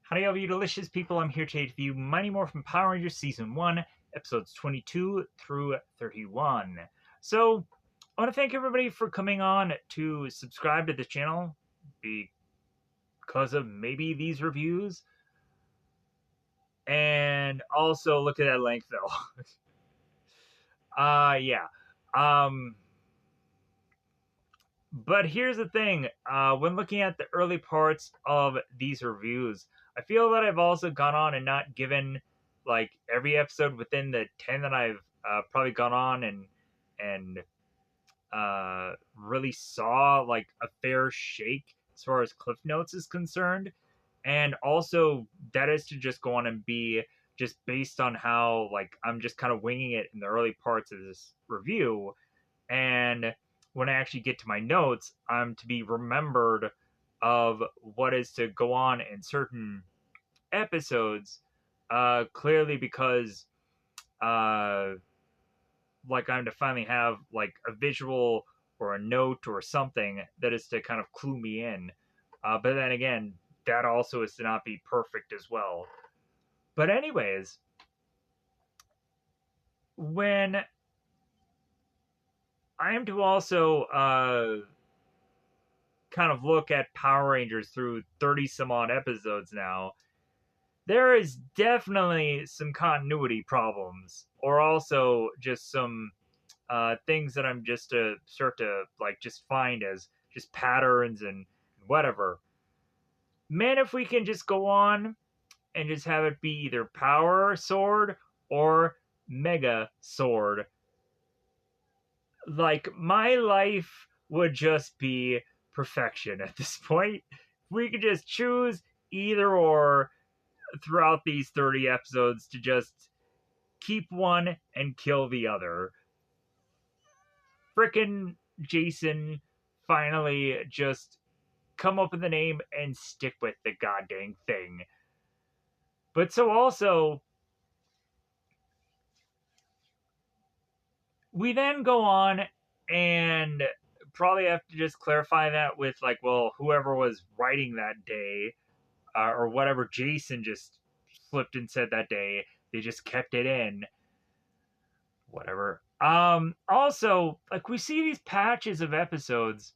Howdy all you delicious people, I'm here today to review Mighty Morphin Power Rangers Season 1, Episodes 22 through 31. So, I want to thank everybody for coming on to subscribe to the channel because of maybe these reviews. And also, look at that length though. Yeah. But here's the thing, when looking at the early parts of these reviews, I feel that I've also gone on and not given like every episode within the 10 that I've probably gone on and really saw like a fair shake as far as Cliff Notes is concerned. And also that is to just go on and be just based on how like I'm just kind of winging it in the early parts of this review. And when I actually get to my notes, I'm to be remembered of what is to go on in certain episodes, clearly because uh, like I'm to finally have like a visual or a note or something that is to kind of clue me in. But then again, that also is to not be perfect as well. But anyways, when I am to also kind of look at Power Rangers through 30 some odd episodes now, there is definitely some continuity problems, or also just some things that I'm just to start to like just find as just patterns and whatever. Man, if we can just go on and just have it be either Power Sword or Mega Sword, like my life would just be perfection at this point. We could just choose either or throughout these 30 episodes to just keep one and kill the other. Frickin' Jason finally just come up with a name and stick with the goddamn thing. But so also, we then go on and probably have to just clarify that with like, well, whoever was writing that day, or whatever Jason just flipped and said that day, they just kept it in. Whatever. Also, like we see these patches of episodes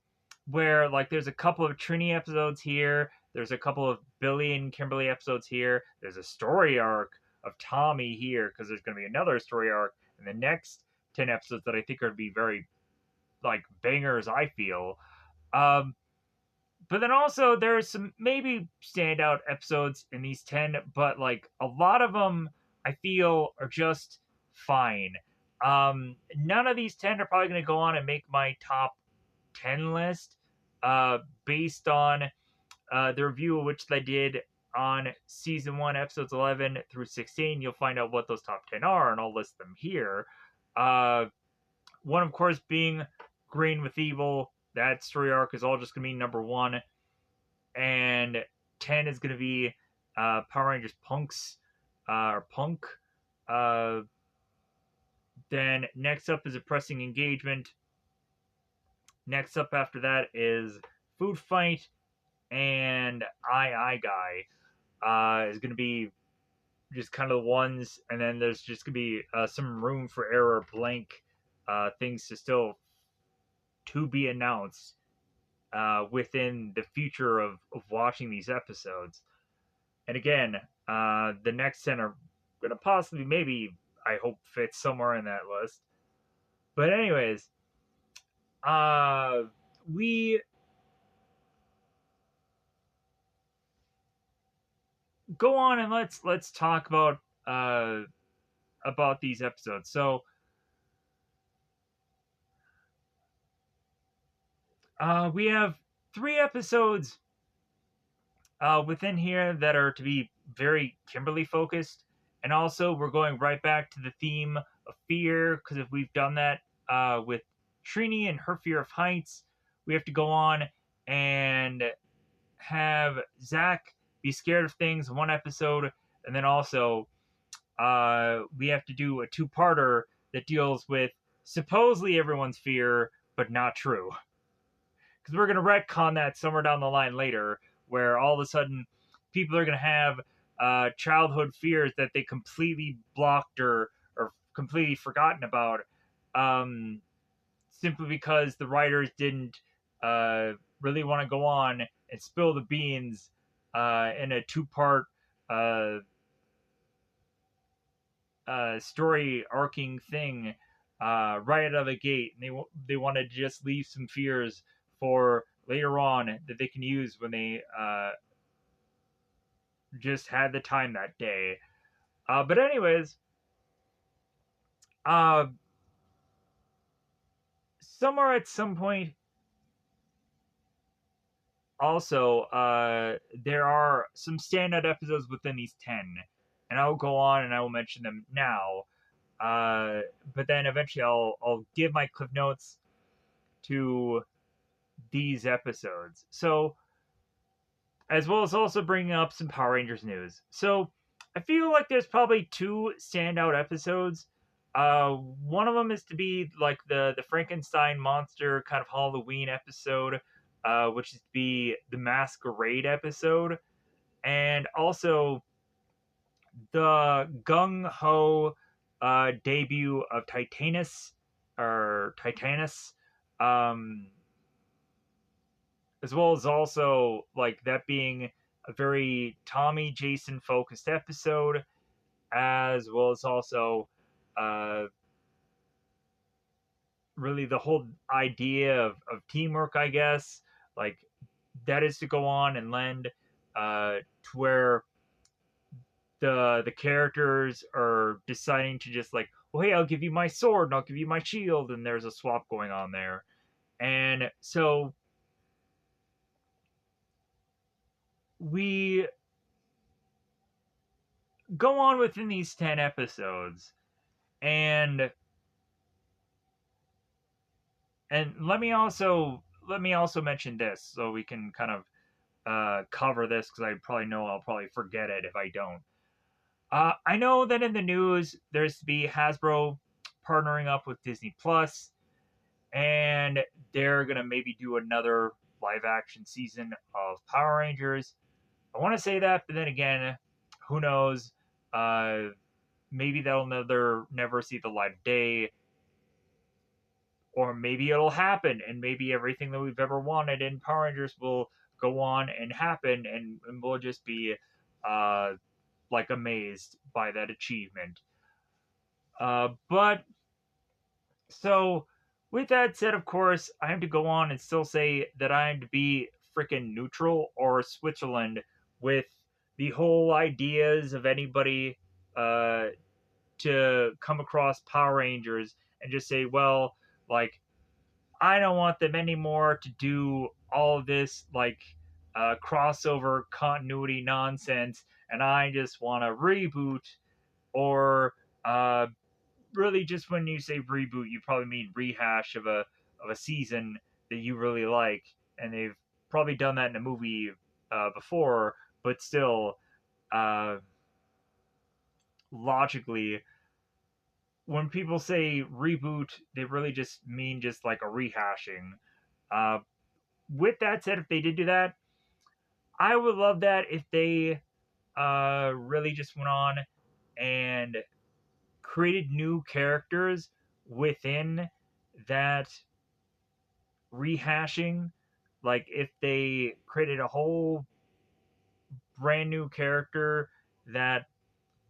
where like there's a couple of Trini episodes here, there's a couple of Billy and Kimberly episodes here, there's a story arc of Tommy here because there's going to be another story arc in the next 10 episodes that I think are going to be very like bangers, I feel. Um but then also there's some maybe standout episodes in these 10, but like a lot of them I feel are just fine. None of these 10 are probably going to go on and make my top 10 list, based on the review of which they did on season 1 episodes 11 through 16. You'll find out what those top 10 are and I'll list them here. One of course being Green with Evil. That story arc is all just going to be number 1, and 10 is going to be Power Rangers Punks, or Punk. Then next up is a Pressing Engagement. Next up after that is Food Fight, and I Guy is going to be just kind of the ones, and then there's just going to be some room for error, blank things to still to be announced within the future of watching these episodes. And again, the next 10 are going to possibly, maybe, I hope, fit somewhere in that list. But anyways, we go on and let's talk about these episodes. So, we have 3 episodes within here that are to be very Kimberly focused, and also we're going right back to the theme of fear, because if we've done that with Trini and her fear of heights, we have to go on and have Zach be scared of things in one episode, and then also we have to do a 2-parter that deals with supposedly everyone's fear, but not true. Because we're going to retcon that somewhere down the line later, where all of a sudden people are going to have childhood fears that they completely blocked or completely forgotten about, um, simply because the writers didn't uh, really want to go on and spill the beans in a two-part uh, story arcing thing right out of the gate, and they wanted to just leave some fears for later on that they can use when they just had the time that day. But anyways, uh, somewhere at some point, also, there are some standout episodes within these 10, and I'll go on and I will mention them now. But then eventually I'll give my clip notes to these episodes. So, as well as also bringing up some Power Rangers news. So, I feel like there's probably two standout episodes. One of them is to be like the Frankenstein monster kind of Halloween episode, which is to be the Masquerade episode, and also the gung ho debut of Titanus, um, as well as also like that being a very Tommy Jason focused episode, as well as also uh, really the whole idea of teamwork, I guess, like that is to go on and lend to where the characters are deciding to just like, well, hey, I'll give you my sword and I'll give you my shield, and there's a swap going on there. And so we go on within these 10 episodes, and let me also mention this so we can kind of cover this, because I probably know I'll probably forget it if I don't. I know that in the news there's to be Hasbro partnering up with Disney Plus, and they're gonna maybe do another live action season of Power Rangers. I want to say that, but then again, who knows? Uh, Maybe that'll never see the light of day, or maybe it'll happen, and maybe everything that we've ever wanted in Power Rangers will go on and happen, and we'll just be uh, like amazed by that achievement. But so, with that said, of course, I have to go on and still say that I am to be freaking neutral or Switzerland with the whole ideas of anybody uh, to come across Power Rangers and just say, well, like, I don't want them anymore to do all this, like, crossover continuity nonsense, and I just want to reboot, or really just when you say reboot, you probably mean rehash of a season that you really like, and they've probably done that in a movie before, but still, uh, logically, when people say reboot, they really just mean just like a rehashing. Uh, with that said, if they did do that, I would love that if they really just went on and created new characters within that rehashing. Like if they created a whole brand new character that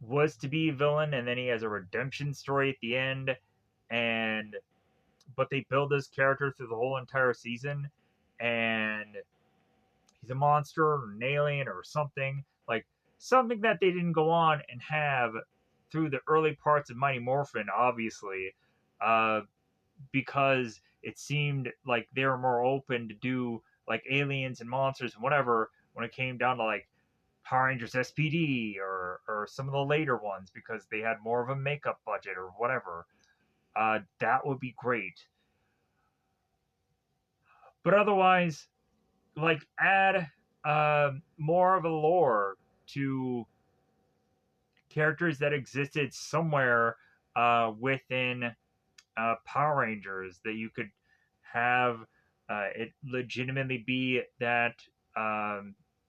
was to be a villain, and then he has a redemption story at the end, and but they build this character through the whole entire season, and he's a monster or an alien or something, like something that they didn't go on and have through the early parts of Mighty Morphin, obviously, uh, because it seemed like they were more open to do like aliens and monsters and whatever when it came down to like Power Rangers SPD or some of the later ones, because they had more of a makeup budget or whatever. That would be great. But otherwise, like add more of a lore to characters that existed somewhere within Power Rangers, that you could have it legitimately be that.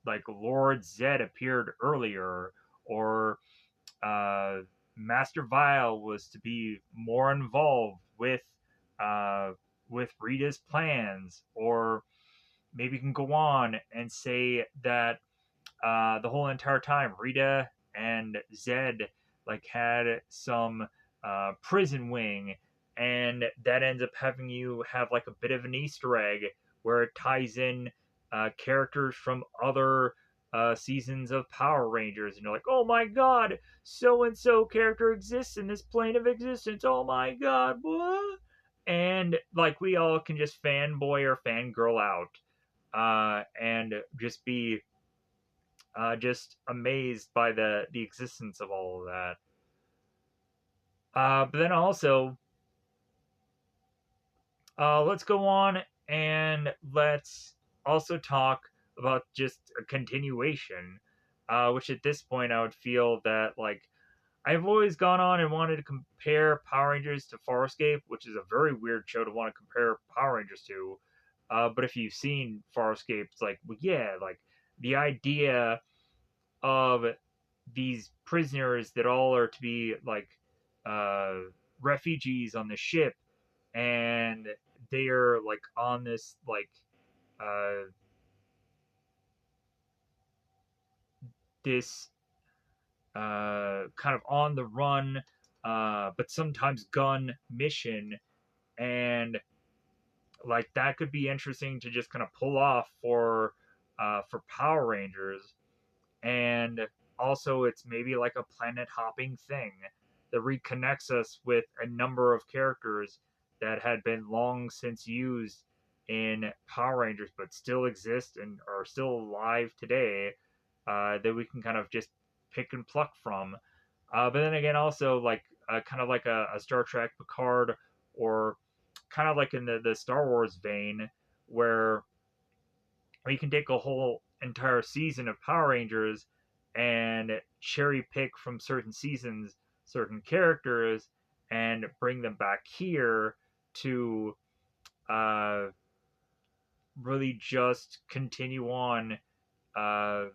like Lord Zed appeared earlier, or uh, Master Vile was to be more involved uh, with Rita's plans, or maybe you can go on and say that the whole entire time Rita and Zed like had some prison wing, and that ends up having you have like a bit of an Easter egg where it ties in characters from other seasons of Power Rangers, and you're like, oh my god, so and so character exists in this plane of existence. Oh my god, what? And like we all can just fanboy or fangirl out and just be just amazed by the existence of all of that. But then also, let's go on and let's also talk about just a continuation, which at this point I would feel that like I've always gone on and wanted to compare Power Rangers to Farscape, which is a very weird show to want to compare Power Rangers to. But if you've seen Farscape, it's like, well, yeah, like the idea of these prisoners that all are to be like uh, refugees on the ship, and they are like on this like uh, this kind of on the run, but sometimes gun mission, and like that could be interesting to just kind of pull off for Power Rangers. And also it's maybe like a planet hopping thing that reconnects us with a number of characters that had been long since used in Power Rangers but still exist and are still alive today, that we can kind of just pick and pluck from. But then again, also like kind of like a Star Trek Picard, or kind of like in the Star Wars vein, where you can take a whole entire season of Power Rangers and cherry pick from certain seasons certain characters and bring them back here to uh, really just continue on, uh,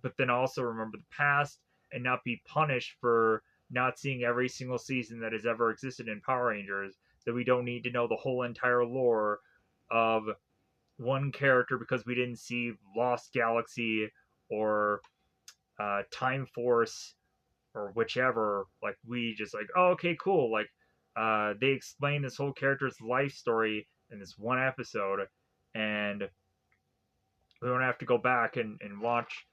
but then also remember the past and not be punished for not seeing every single season that has ever existed in Power Rangers. That we don't need to know the whole entire lore of one character because we didn't see Lost Galaxy or Time Force or whichever. Like we just like, oh, okay, cool. Like they explain this whole character's life story in this one episode, and we don't have to go back and watch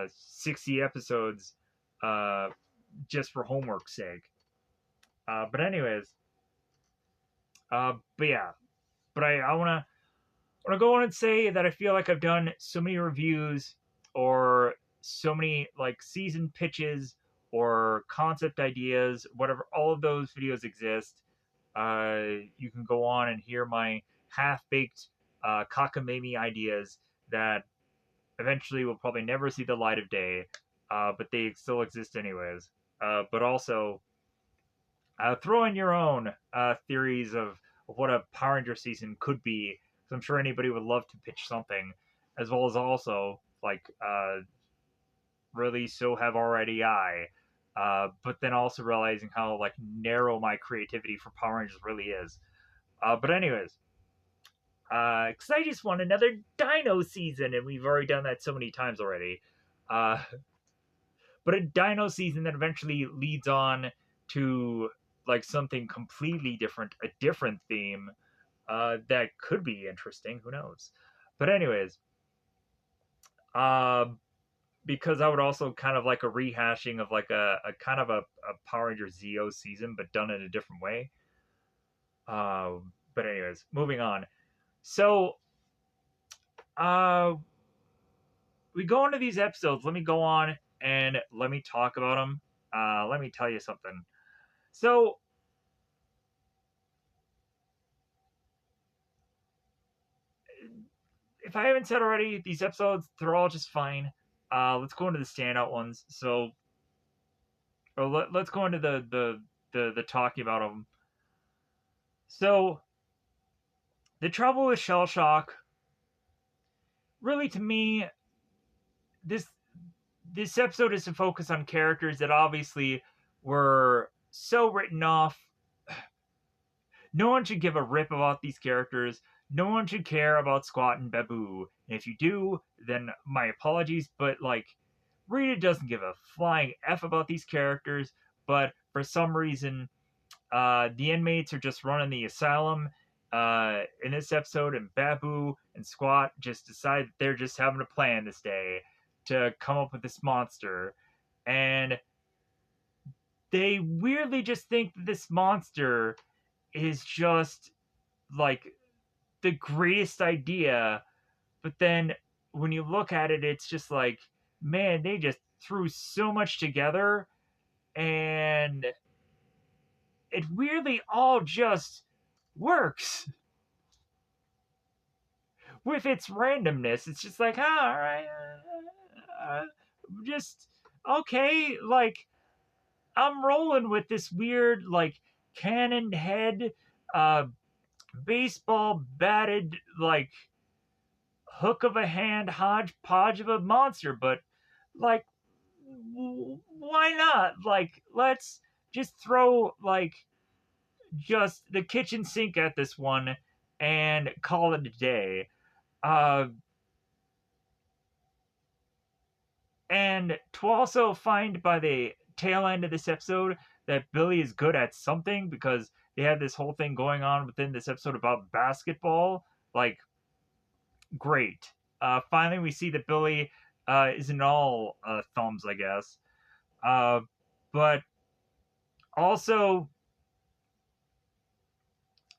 60 episodes uh, just for homework's sake. But anyways, but yeah, but I want to go on and say that I feel like I've done so many reviews or so many like season pitches or concept ideas, whatever. All of those videos exist. You can go on and hear my half-baked cockamamie ideas that eventually will probably never see the light of day, but they still exist anyways. But also, throw in your own theories of what a Power Ranger season could be. Because I'm sure anybody would love to pitch something, as well as also like really so have already I. But then also realizing how like narrow my creativity for Power Rangers really is. But anyways, because I just want another Dino season, and we've already done that so many times already. Uh, but a Dino season that eventually leads on to like something completely different, a different theme that could be interesting. Who knows? But anyways, uh, because I would also kind of like a rehashing of like a kind of a Power Ranger Zeo season, but done in a different way. But anyways, moving on. So uh, we go into these episodes. Let me go on and let me talk about them. Let me tell you something. So if I haven't said already, these episodes they're all just fine. Let's go into the standout ones. So, or let's go into the talking about them. So, the trouble with Shell Shock, really to me, this this episode is to focus on characters that obviously were so written off. No one should give a rip about these characters. No one should care about Squat and Babu. And if you do, then my apologies, but like, Rita doesn't give a flying F about these characters, but for some reason, the inmates are just running the asylum in this episode, and Babu and Squat just decide that they're just having a plan this day to come up with this monster. And they weirdly just think that this monster is just like the greatest idea, but then when you look at it, it's just like, man, they just threw so much together, and it weirdly all just works with its randomness. It's just like, ah, all right, just okay, like I'm rolling with this weird like cannon head, uh, baseball batted like hook of a hand hodgepodge of a monster, but like why not? Like let's just throw like just the kitchen sink at this one and call it a day. Uh, and to also find by the tail end of this episode that Billy is good at something because they had this whole thing going on within this episode about basketball. Like, great. Finally, we see that Billy isn't all thumbs, I guess. Uh, but also,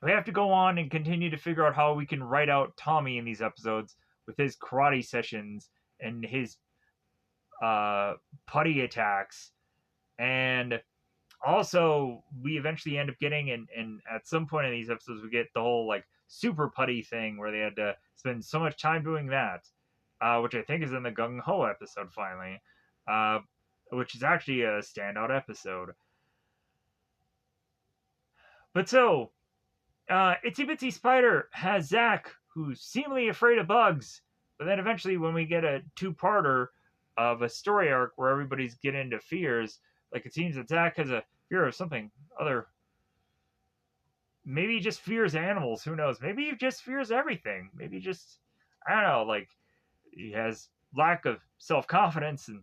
we have to go on and continue to figure out how we can write out Tommy in these episodes with his karate sessions and his putty attacks. And also, we eventually end up getting, and at some point in these episodes, we get the whole like super putty thing where they had to spend so much time doing that, which I think is in the Gung Ho episode finally, uh, which is actually a standout episode. But so, Itsy Bitsy Spider has Zach, who's seemingly afraid of bugs, but then eventually, when we get a two-parter of a story arc where everybody's getting into fears, like it seems that Zach has a fear of something other. Maybe he just fears animals. Who knows? Maybe he just fears everything. Maybe just, I don't know, like he has lack of self confidence and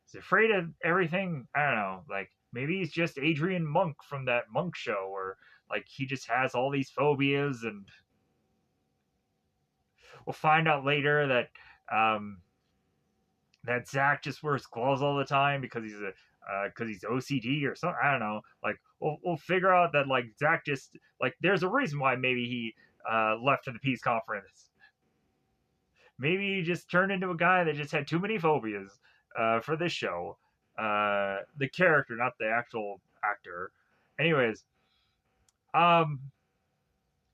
is afraid of everything. I don't know. Like maybe he's just Adrian Monk from that Monk show, or like he just has all these phobias, and we'll find out later that that Zach just wears gloves all the time because he's OCD or something. I don't know. Like we'll figure out that like Zach just like there's a reason why maybe he left for the peace conference. Maybe he just turned into a guy that just had too many phobias for this show. The character, not the actual actor. Anyways, um,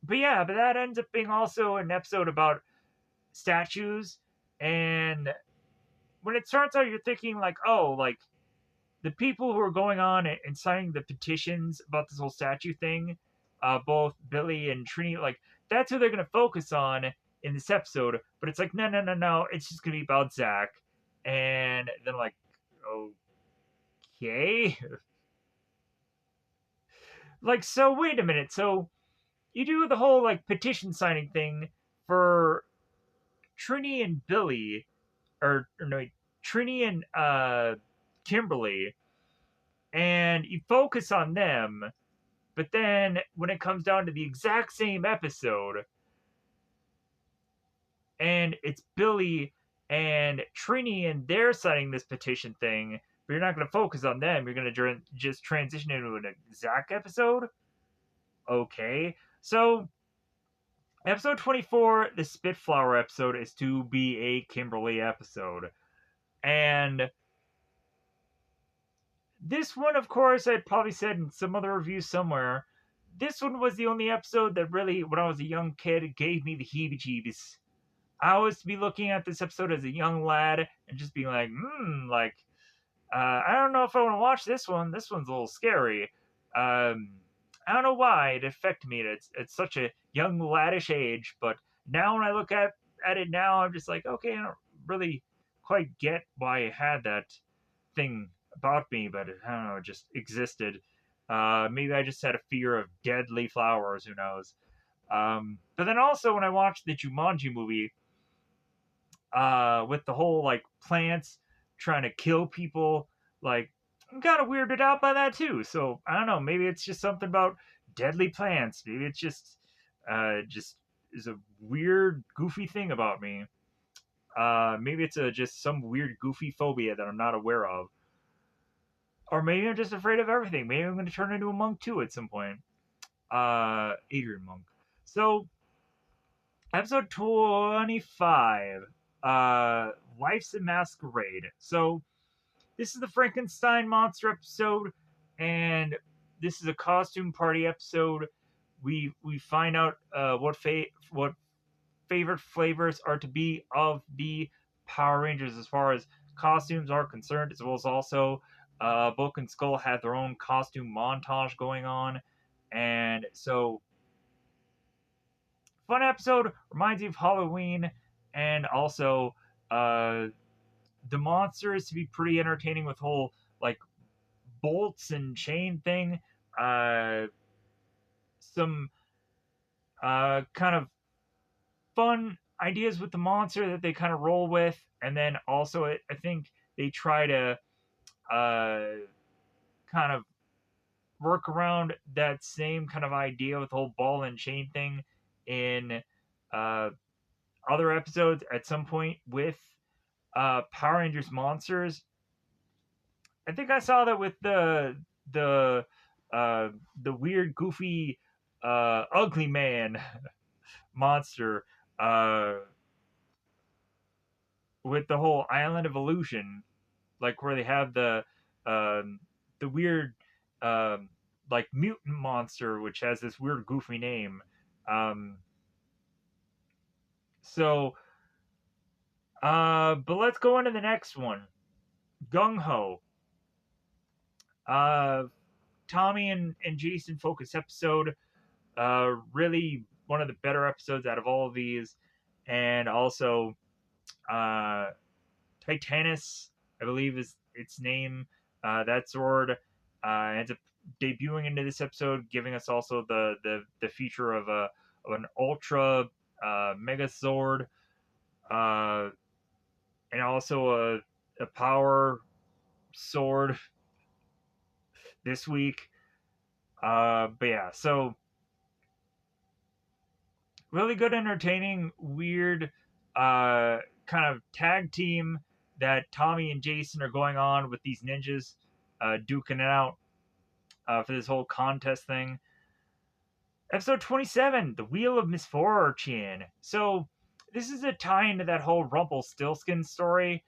but yeah, but that ends up being also an episode about statues. And when it starts out, you're thinking like, oh, like the people who are going on and signing the petitions about this whole statue thing, both Billy and Trini, like that's who they're going to focus on in this episode. But it's like, no, no, no, no. It's just going to be about Zach. And then like, okay. Like, so wait a minute. So you do the whole like petition signing thing for Trini and Billy, or no, Trini and Kimberly, and you focus on them. But then when it comes down to the exact same episode, and it's Billy and Trini and they're signing this petition thing, but you're not going to focus on them. You're going to just transition into an Zach episode. Okay. So, episode 24, the Spitflower episode, is to be a Kimberly episode. And this one, of course, I'd probably said in some other review somewhere, this one was the only episode that really, when I was a young kid, gave me the heebie jeebies. I was to be looking at this episode as a young lad and just being like, like, I don't know if I want to watch this one. This one's a little scary. I don't know why it affected me at such a young laddish age, but now when I look at it now, I'm just like, okay, I don't really quite get why I had that thing about me, but I don't know, it just existed. Maybe I just had a fear of deadly flowers. Who knows? But then also when I watched the Jumanji movie, with the whole like plants trying to kill people, like I'm kind of weirded out by that too. So I don't know. Maybe it's just something about deadly plants. Maybe it's just is a weird, goofy thing about me. Maybe it's just some weird, goofy phobia that I'm not aware of. Or maybe I'm just afraid of everything. Maybe I'm going to turn into a monk too at some point. Adrian Monk. So, episode 25, Life's a Masquerade. So, this is the Frankenstein monster episode, and this is a costume party episode. We find out what favorite flavors are to be of the Power Rangers as far as costumes are concerned, as well as also Bulk and Skull had their own costume montage going on. And so, fun episode, reminds you of Halloween, and also the monster is to be pretty entertaining with whole like bolts and chain thing. Some kind of fun ideas with the monster that they kind of roll with, and then also I think they try to kind of work around that same kind of idea with the whole ball and chain thing in uh, other episodes at some point with Power Rangers monsters. I think I saw that with the uh, the weird, goofy, ugly man monster uh, with the whole Island of Illusion, like where they have the weird um, like mutant monster, which has this weird, goofy name. Um, so, but let's go on to the next one, Gung Ho. Uh, Tommy and Jason focus episode. Really one of the better episodes out of all of these, and also uh, Titanus, I believe is its name. That sword ends up debuting into this episode, giving us also the feature of an ultra mega sword, uh, and also a power sword this week. But yeah, so really good, entertaining, weird, kind of tag team that Tommy and Jason are going on with these ninjas, duking it out for this whole contest thing. Episode 27, The Wheel of Misfortune. So, this is a tie into that whole Rumpelstiltskin story,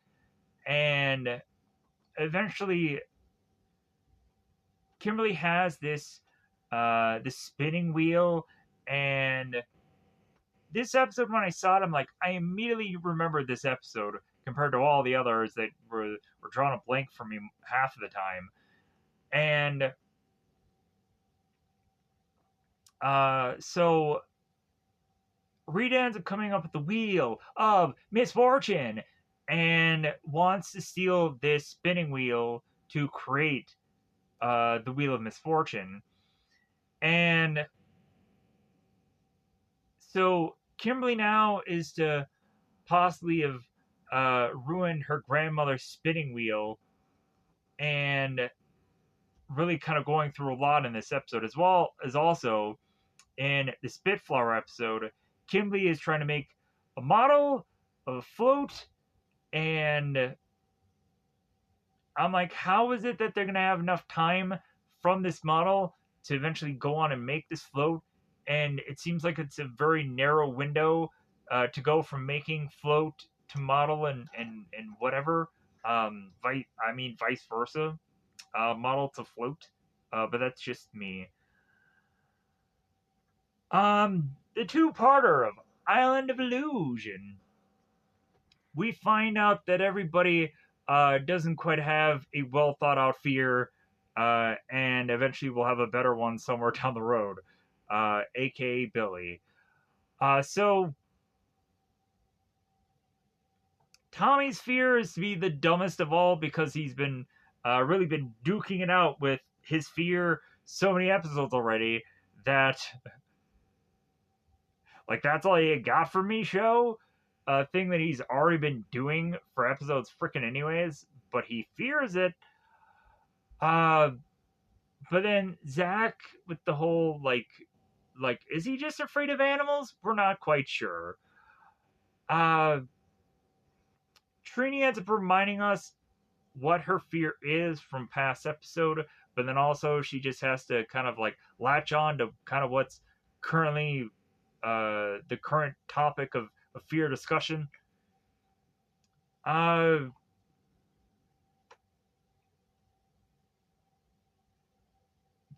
and eventually, Kimberly has this spinning wheel, and this episode, when I saw it, I'm like, I immediately remembered this episode compared to all the others that were drawing a blank for me half of the time. And so Rita ends up coming up with the wheel of misfortune and wants to steal this spinning wheel to create the wheel of misfortune. And so Kimberly now is to possibly have ruined her grandmother's spinning wheel, and really kind of going through a lot in this episode, as well as also in the Spitflower episode. Kimberly is trying to make a model of a float, and I'm like, how is it that they're going to have enough time from this model to eventually go on and make this float? And it seems like it's a very narrow window to go from making float to model and whatever. Vice versa, model to float. But that's just me. The two-parter of Island of Illusion. We find out that everybody doesn't quite have a well thought out fear, and eventually we'll have a better one somewhere down the road, aka Billy. So Tommy's fear is to be the dumbest of all because he's been really been duking it out with his fear so many episodes already that like that's all you got for me, show. A thing that he's already been doing for episodes freaking anyways, but he fears it. Uh but then Zach with the whole like is he just afraid of animals? We're not quite sure. Uh Trini ends up reminding us what her fear is from past episode, but then also she just has to kind of like latch on to kind of what's currently the current topic of fear discussion. Uh,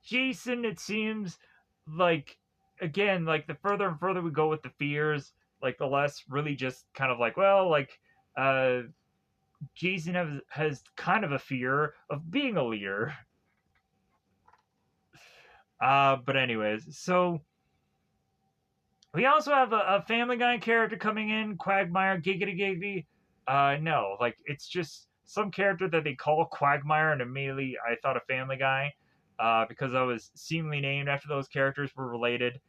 Jason, it seems like again, like the further and further we go with the fears, like the less really just kind of like, well, like uh, Jason has kind of a fear of being a leader. But anyways, so we also have a Family Guy character coming in, Quagmire, giggity giggity. No, like it's just some character that they call Quagmire, and immediately I thought of Family Guy, because I was seemingly named after those characters were related.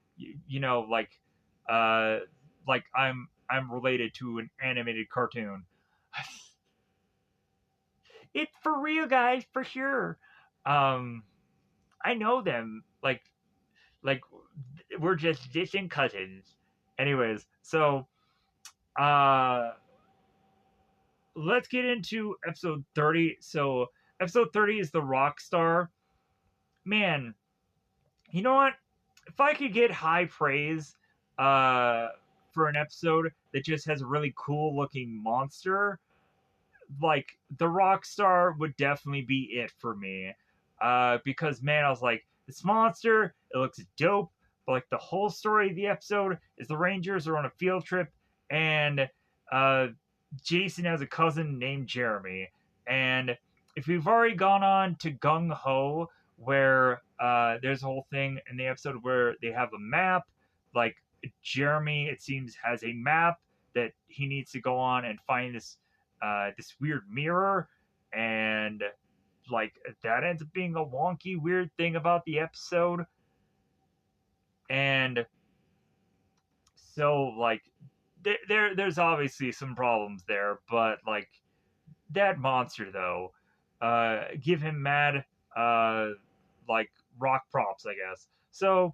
You know, uh, like I'm related to an animated cartoon. It's for real, guys, for sure. Um, I know them. Like we're just distant cousins. Anyways, so uh let's get into episode 30. So episode 30 is the rock star. Man, you know what? If I could get high praise uh for an episode that just has a really cool looking monster, like the rock star would definitely be it for me. Because man, I was like, this monster, it looks dope, but like the whole story of the episode is the Rangers are on a field trip, and uh Jason has a cousin named Jeremy. And if we've already gone on to Gung Ho, where there's a whole thing in the episode where they have a map, like Jeremy, it seems, has a map that he needs to go on and find this weird mirror, and like that ends up being a wonky weird thing about the episode. And so like there's obviously some problems there, but like that monster though, give him mad uh like rock props, I guess. So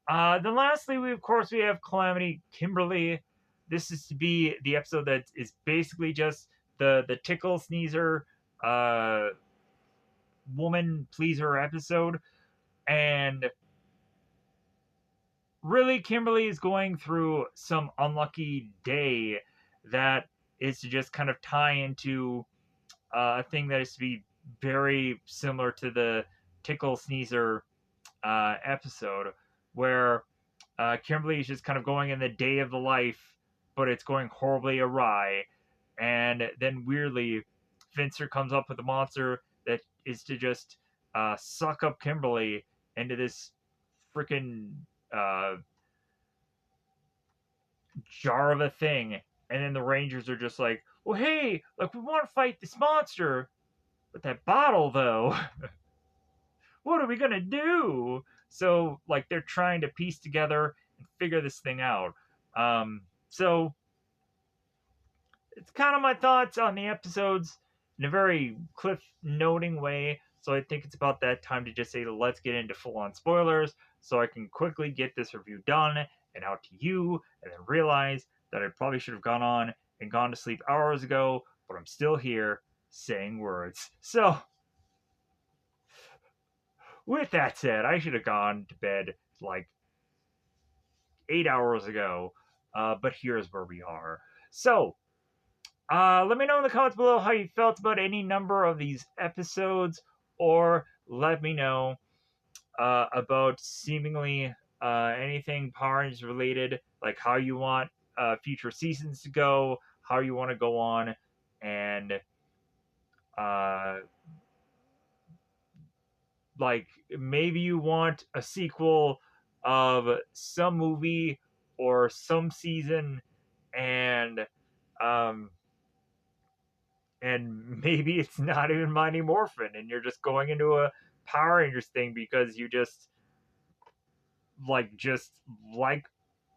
then lastly, we have Calamity Kimberly. This is to be the episode that is basically just the tickle sneezer uh woman pleaser episode. And really, Kimberly is going through some unlucky day that is to just kind of tie into a thing that is to be very similar to the tickle sneezer episode, where Kimberly is just kind of going in the day of the life, but it's going horribly awry. And then weirdly, Finster comes up with a monster that is to just suck up Kimberly into this freaking uh, jar of a thing. And then the Rangers are just like, well, hey, like we want to fight this monster, but that bottle though, what are we gonna do? So like they're trying to piece together and figure this thing out. So it's kind of my thoughts on the episodes in a very cliff noting way. So I think it's about that time to just say, let's get into full on spoilers so I can quickly get this review done and out to you, and then realize that I probably should have gone on and gone to sleep hours ago, but I'm still here saying words. So, with that said, I should have gone to bed like 8 hours ago, but here's where we are. So, let me know in the comments below how you felt about any number of these episodes, or let me know about seemingly anything Power Rangers related, like how you want future seasons to go, how you want to go on, and uh, like maybe you want a sequel of some movie or some season, and um, and maybe it's not even Mighty Morphin, and you're just going into a Power Rangers thing because you just like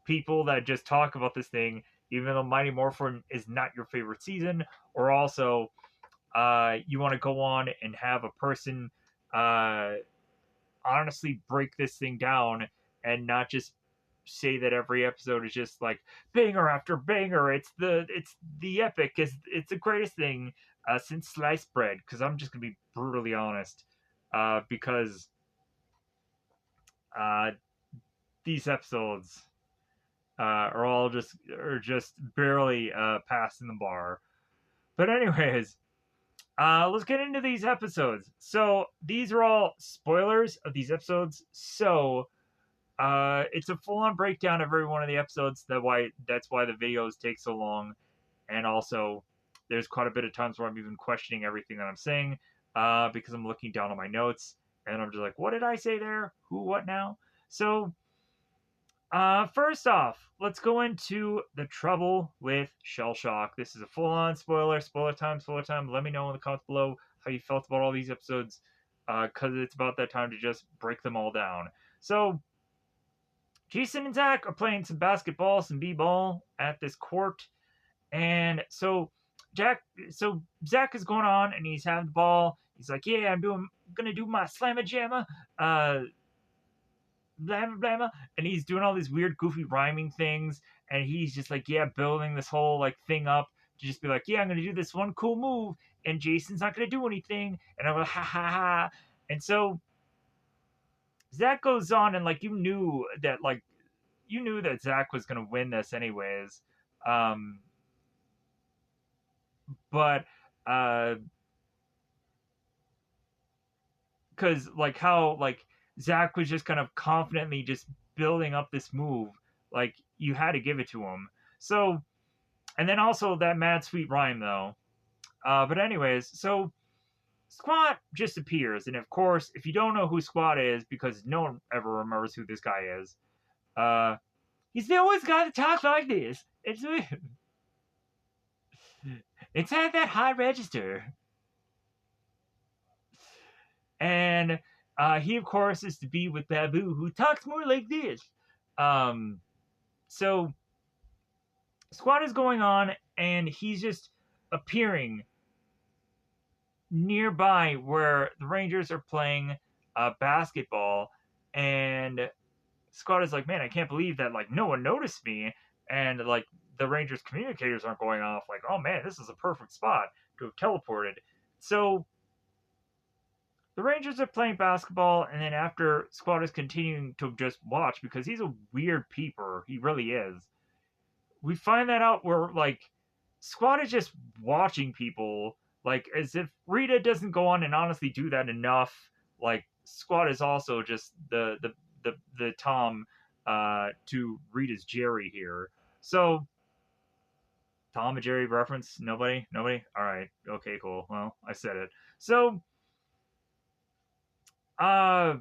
people that just talk about this thing, even though Mighty Morphin is not your favorite season, or also you want to go on and have a person uh, honestly break this thing down and not just say that every episode is just like banger after banger. It's the epic. It's the greatest thing since sliced bread. Because I'm just gonna be brutally honest, because uh, these episodes are just barely passing the bar. But anyways, let's get into these episodes. So these are all spoilers of these episodes. So it's a full-on breakdown of every one of the episodes. That's why the videos take so long, and also there's quite a bit of times where I'm even questioning everything that I'm saying, because I'm looking down on my notes and I'm just like, what did I say there? Who? What now? So first off, let's go into the trouble with Shell Shock. This is a full-on spoiler. Spoiler time. Spoiler time. Let me know in the comments below how you felt about all these episodes, because it's about that time to just break them all down. So Jason and Zach are playing some basketball, some b-ball at this court, and so Zach is going on and he's having the ball. He's like, "Yeah, gonna do my slamma jamma, uh, blamma blamma," and he's doing all these weird, goofy rhyming things, and he's just like, yeah, building this whole like thing up to just be like, yeah, I'm gonna do this one cool move, and Jason's not gonna do anything, and I'm like, ha ha ha, and so Zach goes on, and like you knew that Zach was going to win this anyways. Um, but because like how like Zach was just kind of confidently just building up this move, like you had to give it to him. So and then also that mad sweet rhyme though. But anyways, so Squat just appears, and of course, if you don't know who Squat is, because no one ever remembers who this guy is, uh, he's the always guy that talks like this. It's at that high register. And he, of course, is to be with Babu, who talks more like this. Um, so Squad is going on, and he's just appearing nearby where the Rangers are playing basketball, and Squad is like, "Man, I can't believe that like no one noticed me," and like the Rangers communicators aren't going off like, "Oh man, this is a perfect spot to have teleported." So the Rangers are playing basketball, and then after Squad is continuing to just watch because he's a weird peeper, he really is. We find that out where like Squad is just watching people, like as if Rita doesn't go on and honestly do that enough. Like Squad is also just the Tom to Rita's Jerry here. So Tom and Jerry reference? Nobody. All right, okay, cool. Well, I said it. So uh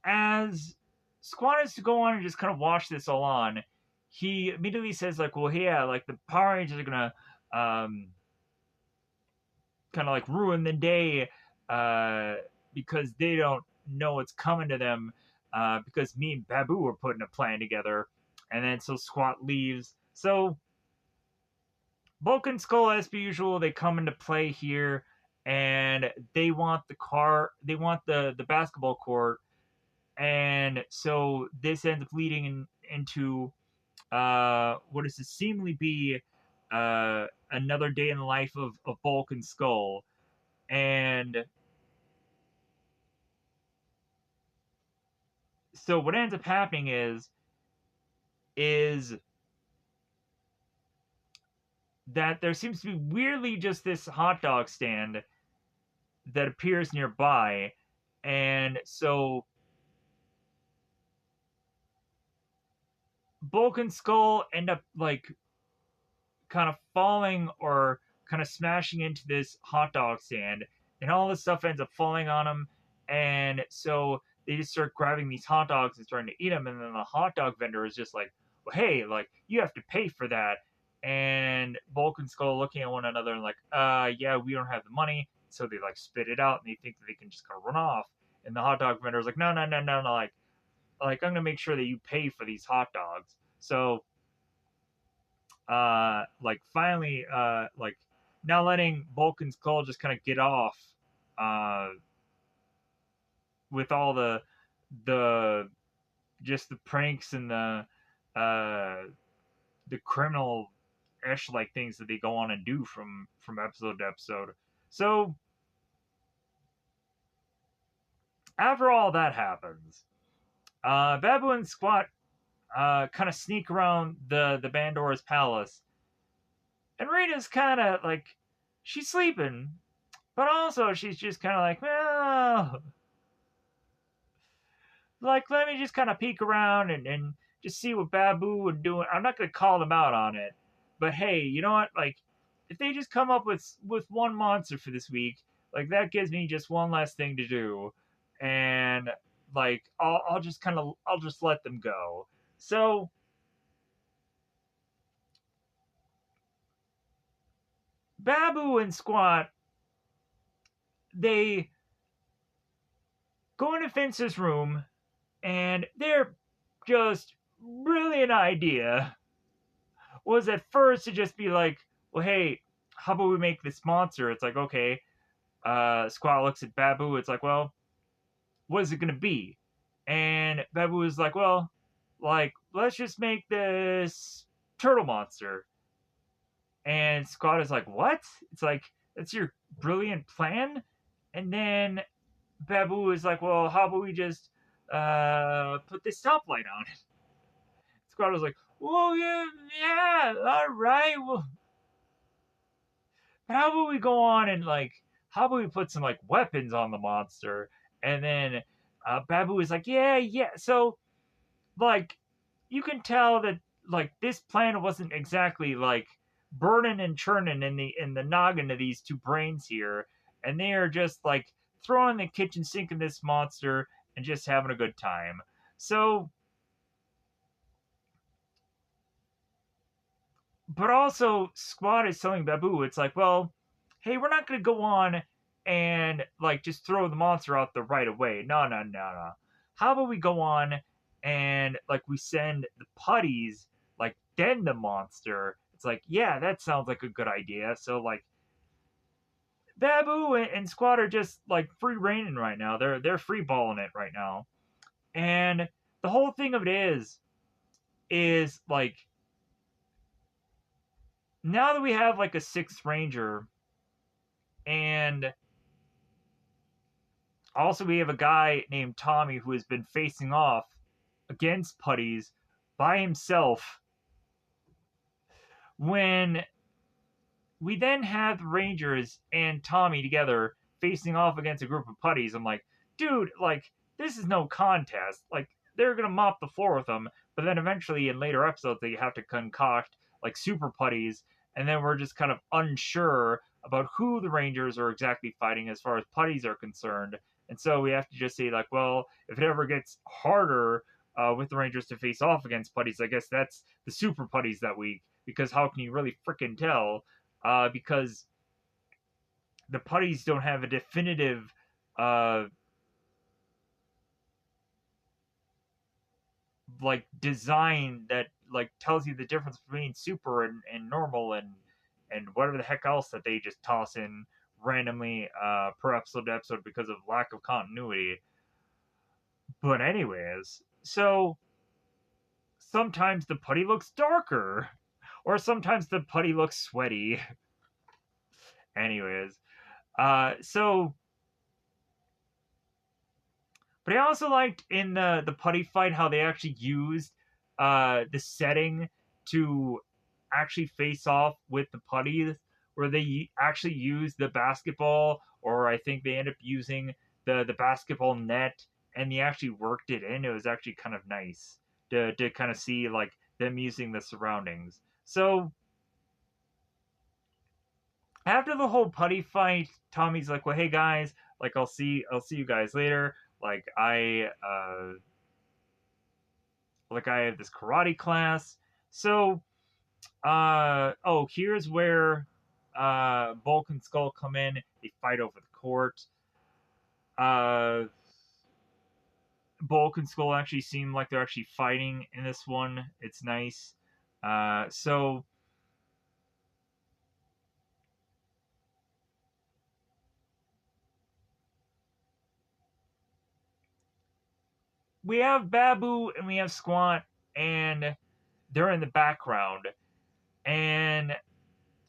as Squad is to go on and just kind of watch this all on, he immediately says like, "Well, yeah, like the Power Rangers are gonna um, kind of like ruin the day uh, because they don't know what's coming to them because me and Babu were putting a plan together." And then so Squat leaves. So Bulk and Skull, as per usual, they come into play here, and they want they want the basketball court, and so this ends up leading into what is to seemingly be another day in the life of Bulk and Skull. And so what ends up happening is that there seems to be weirdly just this hot dog stand that appears nearby, and so Bulk and Skull end up like kind of falling or kind of smashing into this hot dog stand, and all this stuff ends up falling on them. And so they just start grabbing these hot dogs and starting to eat them, and then the hot dog vendor is just like, well, hey, like you have to pay for that. And Bulk and Skull looking at one another and like, yeah, we don't have the money. So they like spit it out and they think that they can just kind of run off. And the hot dog vendor is like, no, no, no, no, no, like I'm gonna make sure that you pay for these hot dogs. So like finally like now letting Bulk and Skull just kind of get off uh with all the just the pranks and uh the criminal ish like things that they go on and do from episode to episode. So after all that happens, Babu and Squat kind of sneak around the Bandor's palace, and Rita's kind of like she's sleeping, but also she's just kind of like, well, like let me just kind of peek around and just see what Babu and doing. I'm not gonna call them out on it, but hey, you know what? Like if they just come up with one monster for this week, like that gives me just one less thing to do, and like I'll just kind of I'll just let them go. So Babu and Squat they go into Vince's room and their just brilliant idea was at first to just be like, well, hey, how about we make this monster? It's like, okay. Squat looks at Babu. It's like, well, what is it going to be? And Babu is like, well, like, let's just make this turtle monster. And Squat is like, what? It's like, that's your brilliant plan? And then Babu is like, well, how about we just put this stoplight on it? Squat was like, well, yeah, yeah, all right. Well, but how about we go on and like, how about we put some like weapons on the monster? And then Babu is like, yeah, yeah. So like, you can tell that like this plan wasn't exactly like burning and churning in the noggin of these two brains here, and they are just like throwing the kitchen sink in this monster and just having a good time. So but also Squad is telling Babu, it's like, well, hey, we're not gonna go on and like just throw the monster out the right away. No, no, no, no. How about we go on and like we send the putties like den the monster? It's like, yeah, that sounds like a good idea. So like Babu and Squad are just like free reigning right now. They're free balling it right now. And the whole thing of it is like now that we have like a sixth ranger and also we have a guy named Tommy who has been facing off against putties by himself. When we then have the Rangers and Tommy together facing off against a group of putties, I'm like, dude, like, this is no contest. Like, they're going to mop the floor with them, but then eventually in later episodes, they have to concoct, like, super putties, and then we're just kind of unsure about who the Rangers are exactly fighting as far as putties are concerned. And so we have to just say, like, well, if it ever gets harder with the Rangers to face off against putties, I guess that's the super putties that week, because how can you really freaking tell? Because the putties don't have a definitive uh, like design that like tells you the difference between super and normal and whatever the heck else that they just toss in randomly per episode to episode because of lack of continuity. But anyways, so sometimes the putty looks darker, or sometimes the putty looks sweaty. Anyways, so but I also liked in the putty fight how they actually used the setting to actually face off with the putties, where they actually used the basketball, or I think they end up using the basketball net, and they actually worked it in. It was actually kind of nice to kind of see like them using the surroundings. So after the whole putty fight, Tommy's like, "Well, hey guys, like I'll see you guys later. like I have this karate class. So oh, here's where Bulk and Skull come in. They fight over the court. Uh Bulk and Skull actually seem like they're actually fighting in this one. It's nice. So we have Babu and we have Squat, and they're in the background, and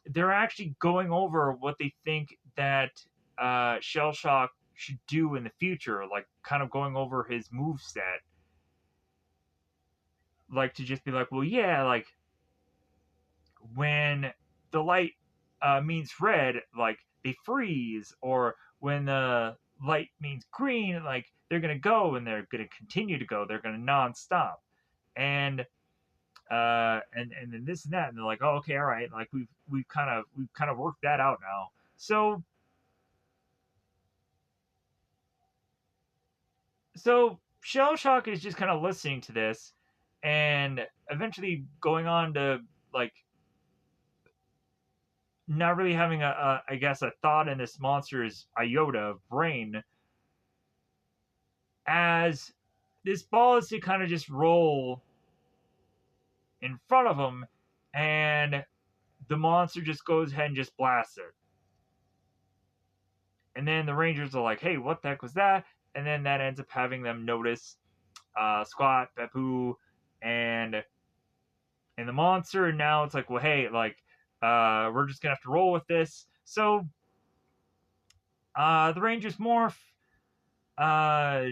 they're actually going over what they think that Shell Shock should do in the future, like kind of going over his move set, like to just be like, well, yeah, like when the light means red, like they freeze, or when the light means green, like they're gonna go and they're gonna continue to go. They're gonna non-stop, and and then this and that, and they're like, oh, okay, all right, like we've kind of worked that out now. So Shell Shock is just kind of listening to this, and eventually going on to like not really having I guess a thought in this monster's iota of brain, as this ball is to kind of just roll in front of him, and the monster just goes ahead and just blasts it. And then the Rangers are like, hey, what the heck was that? And then that ends up having them notice Squat, Beppu, and the monster. And now it's like, well, hey, like, we're just gonna have to roll with this. So the Rangers morph. Uh,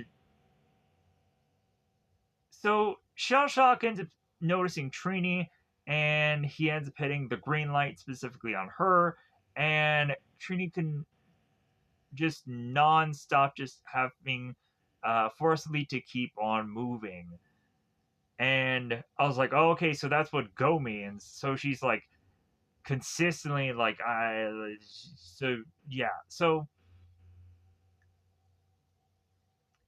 so Shell Shock ends up noticing Trini, and he ends up hitting the green light specifically on her. And Trini can just non-stop just having forcibly to keep on moving. And I was like, oh, okay, so that's what go means. So she's like consistently like so yeah. So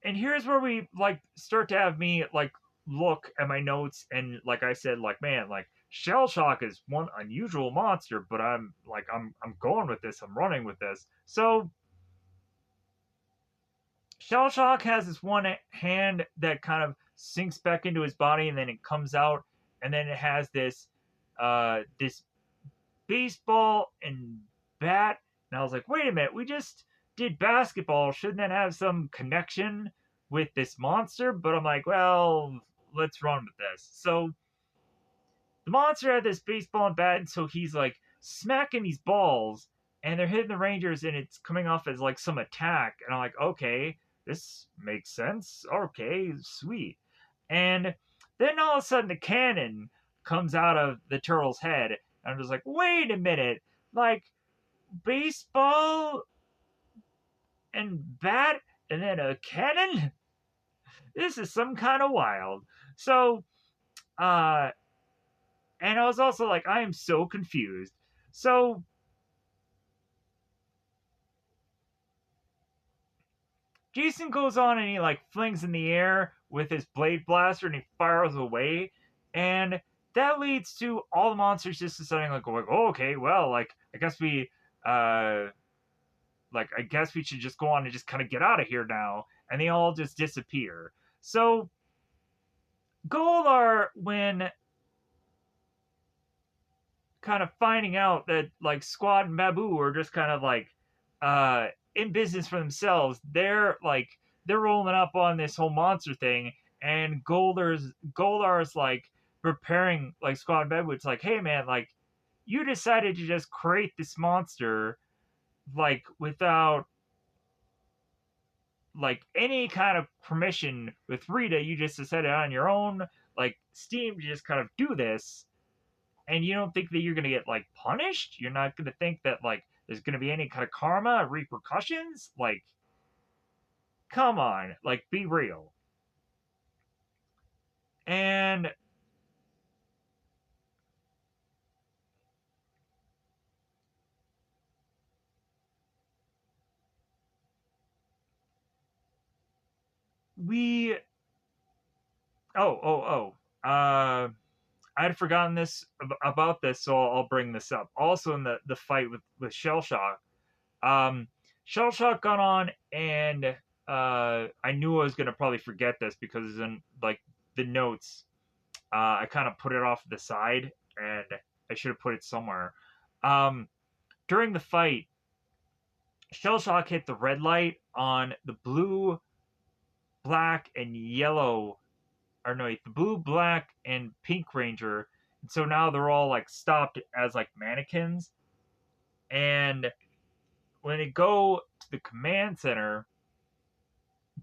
and here's where we like start to have me like look at my notes, and like I said, like man, like Shell Shock is one unusual monster, but I'm going with this. I'm running with this. So Shell Shock has this one hand that kind of sinks back into his body, and then it comes out, and then it has this baseball and bat. And I was like, wait a minute, we just did basketball. Shouldn't that have some connection with this monster? But I'm like, well, let's run with this. So the monster had this baseball and bat, and so he's like smacking these balls, and they're hitting the Rangers, and it's coming off as like some attack. And I'm like, okay, this makes sense. Okay, sweet. And then all of a sudden, the cannon comes out of the turtle's head, and I'm just like, wait a minute, like baseball and bat, and then a cannon. This is some kind of wild. So, uh, and I was also like, I am so confused. So Jason goes on and he like flings in the air with his blade blaster and he fires away, and that leads to all the monsters just deciding like going, oh, okay, well, like uh I guess we should just go on and just kind of get out of here now, and they all just disappear. So Golar, when kind of finding out that like Squad and Babu are just kind of like uh in business for themselves. They're rolling up on this whole monster thing, and Golar's like preparing like Squad and Babu. It's like, hey man, like you decided to just create this monster like without like any kind of permission with Rita. You just decided on your own like steam to just kind of do this, and you don't think that you're gonna get like punished. You're not gonna think that like there's gonna be any kind of karma repercussions. Like, come on, like be real. And we I had forgotten this about this, so I'll bring this up. Also, in the fight with Shell Shock, um, Shell Shock got on, and I knew I was gonna probably forget this because in like the notes, I kind of put it off to the side, and I should have put it somewhere. Um, During the fight, Shell Shock hit the red light on the blue, black, and yellow, or no, the blue, black, and pink ranger. And so now they're all like stopped as like mannequins. And when they go to the command center,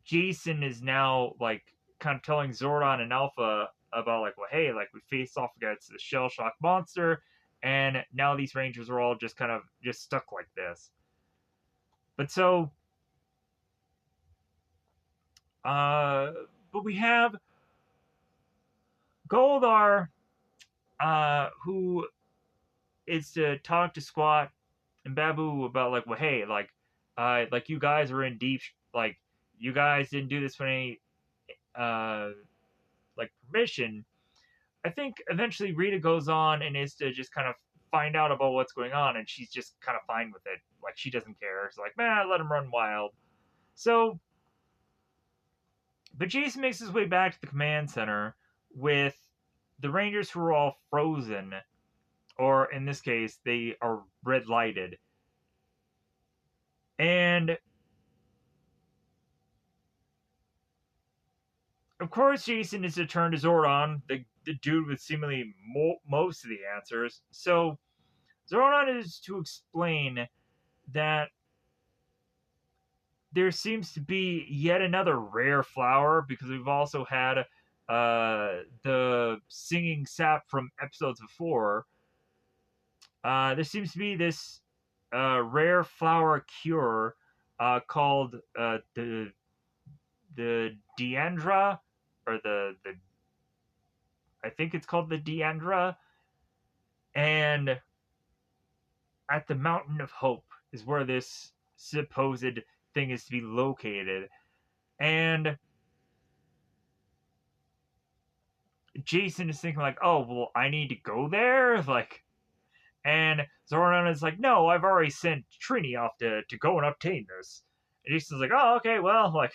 Jason is now like kind of telling Zordon and Alpha about like, well, hey, like we faced off against the shell shock monster, and now these rangers are all just kind of just stuck like this. But so, uh, but we have Goldar, who is to talk to Squat and Babu about like, well, hey, like you guys are in deep, like you guys didn't do this with any, uh, like permission. I think eventually Rita goes on and is to just kind of find out about what's going on, and she's just kind of fine with it. Like she doesn't care. It's like, man, let him run wild. So, but Jason makes his way back to the command center with the Rangers who are all frozen, or in this case, they are red lighted. And of course, Jason is to turn to Zordon, the dude with seemingly most of the answers. So Zordon is to explain that there seems to be yet another rare flower because we've also had the singing sap from episodes before. There seems to be this rare flower cure called the Deandra, or the I think it's called the Deandra, and at the Mountain of Hope is where this supposed thing is to be located. And Jason is thinking like, oh well, I need to go there, like, and Zordon is like, no, I've already sent Trini off to go and obtain this. And Jason's like, oh okay, well, like,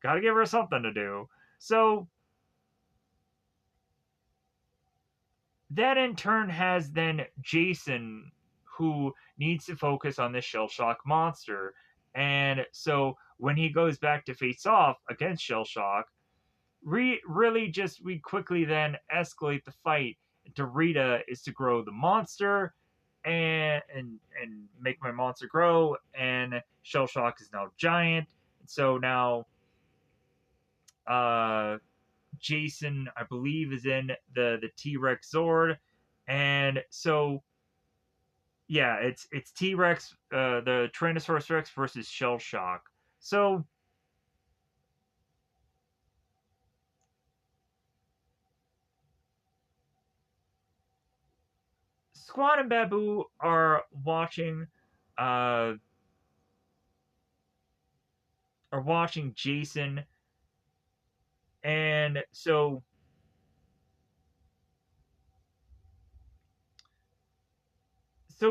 gotta give her something to do. So that in turn has then Jason, who needs to focus on this shell shock monster. And so when he goes back to face off against shell shock, really just we quickly then escalate the fight to Rita is to grow the monster and make my monster grow, and shell shock is now giant. So now uh Jason, I believe, is in the T Rex Zord, and so yeah, it's T Rex, the Tyrannosaurus Rex versus Shell Shock. So Squad and Babu uh, are watching Jason, and so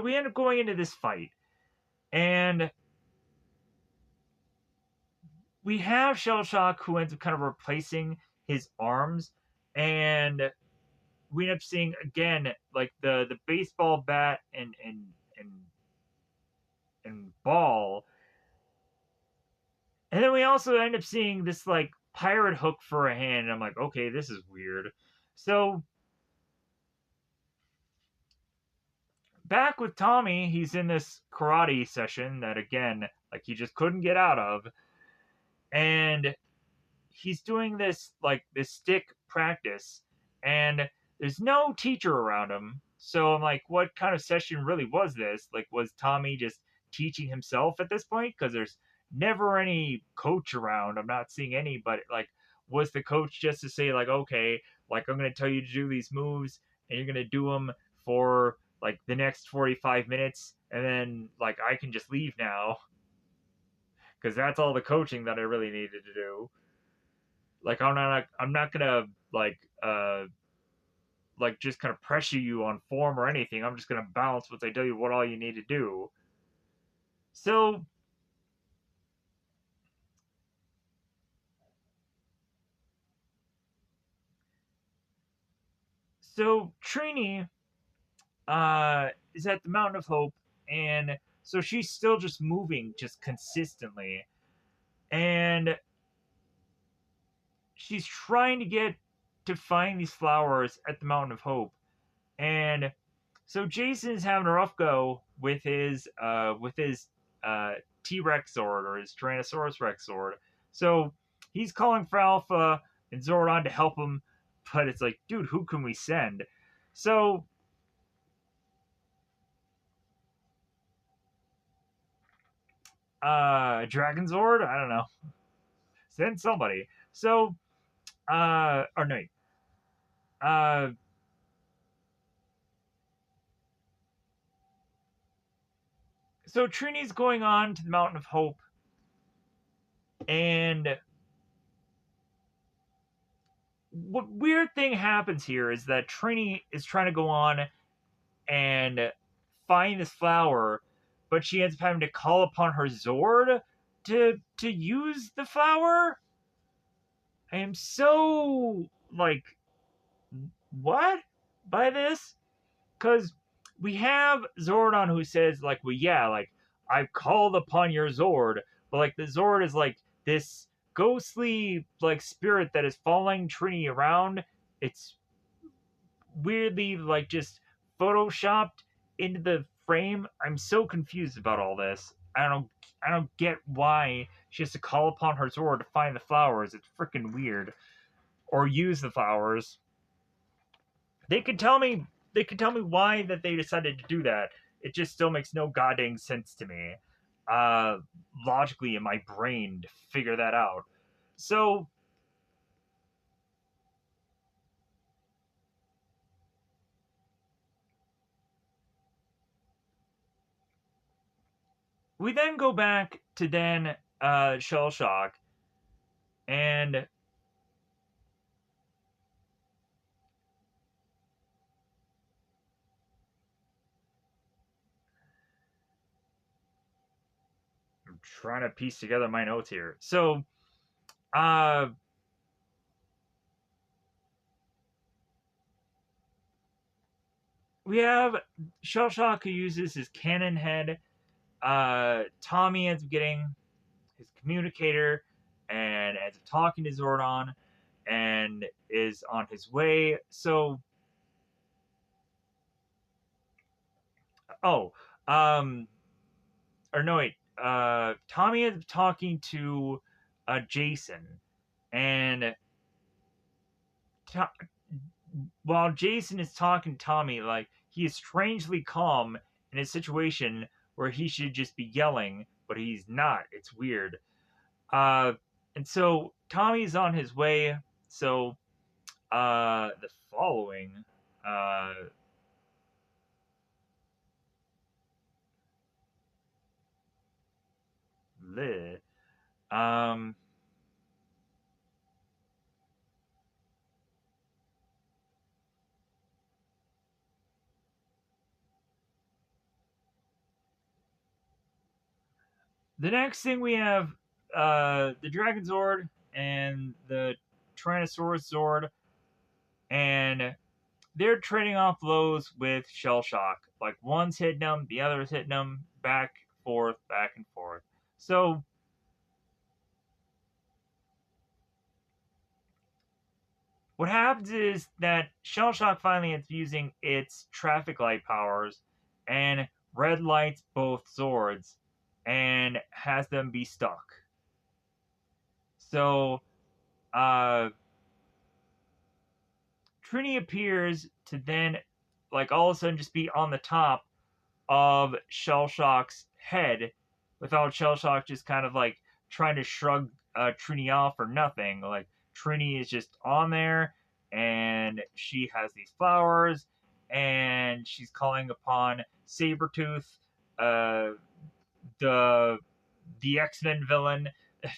we end up going into this fight, and we have Shell Shock who ends up kind of replacing his arms, and we end up seeing again like the baseball bat and and ball, and then we also end up seeing this like pirate hook for a hand, and I'm like, okay, this is weird. So back with Tommy, he's in this karate session that again, like he just couldn't get out of, and he's doing this like this stick practice, and there's no teacher around him. So I'm like, what kind of session really was this? Like, was Tommy just teaching himself at this point? Because there's never any coach around. I'm not seeing any, but like, was the coach just to say like, okay, like I'm gonna tell you to do these moves, and you're gonna do them for like the next 45 minutes, and then like I can just leave now? because that's all the coaching that I really needed to do. Like I'm not gonna like just kind of pressure you on form or anything. I'm just gonna bounce once I tell you what all you need to do. So Trini is at the Mountain of Hope, and so she's still just moving just consistently, and she's trying to get to find these flowers at the Mountain of Hope, and so Jason's having a rough go with his uh, T Rex sword or his Tyrannosaurus Rex sword. So he's calling for Alpha and Zordon to help him, but it's like, dude, who can we send? So Dragon Zord, I don't know, send somebody. So or no, uh, so Trini's going on to the Mountain of Hope, and what weird thing happens here is that Trini is trying to go on and find this flower, but she ends up having to call upon her Zord to use the flower. I am so like what by this because we have Zordon who says like, well, yeah, like I've called upon your Zord, but like the Zord is like this ghostly like spirit that is following Trini around. It's weirdly like just photoshopped into the frame. I'm so confused about all this. I don't get why she has to call upon her Zord to find the flowers. It's freaking weird. Or use the flowers. They could tell me why that they decided to do that. It just still makes no goddamn sense to me. Uh Logically in my brain to figure that out. So we then go back to then Shell Shock and I'm trying to piece together my notes here. So, uh, we have Shell Shock who uses his cannon head. Tommy ends up getting his communicator and ends up talking to Zordon and is on his way. So, oh, um, or no, wait. Tommy ends up talking to Jason, and to- while Jason is talking to Tommy, like he is strangely calm in a situation where he should just be yelling, but he's not. It's weird. Uh, and so Tommy's on his way. So the following, uh, bleh. um, the next thing we have the Dragon Zord and the Tyrannosaurus Zord, and they're trading off blows with Shell Shock. Like one's hitting them, the other's hitting them, back and forth. So what happens is that Shell Shock finally ends up using its traffic light powers and red lights both Zords and has them be stuck. So uh Trini appears to then like all of a sudden just be on the top of Shell Shock's head without Shell Shock just kind of like trying to shrug Trini off for nothing. Like Trini is just on there and she has these flowers and she's calling upon Sabretooth, uh, the the X-Men villain.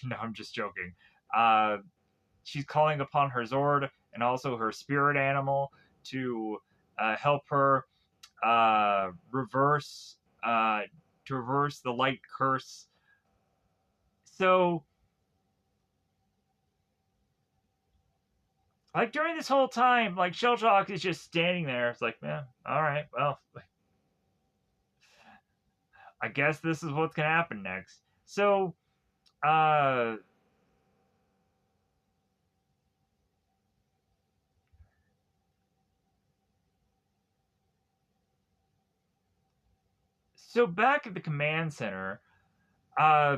No, I'm just joking. Uh, she's calling upon her Zord and also her spirit animal to help her reverse to reverse the light curse. So, like during this whole time, like Shellshock is just standing there. It's like, man, all right, well, I guess this is what's gonna happen next. So, uh, so back at the command center, uh,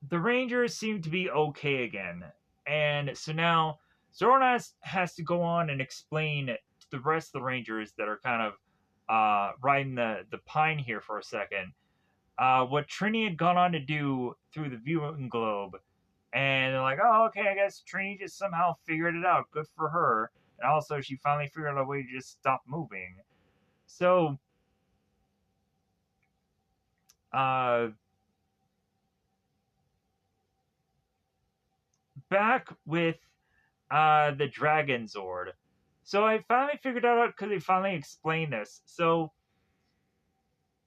the Rangers seem to be okay again. And so now Zornas has to go on and explain to the rest of the Rangers that are kind of riding the pine here for a second what Trini had gone on to do through the viewing globe. And they're like, oh, okay, I guess Trini just somehow figured it out. Good for her. And also, she finally figured out a way to just stop moving. So, uh, back with the Dragon Zord. So I finally figured out because they finally explained this. So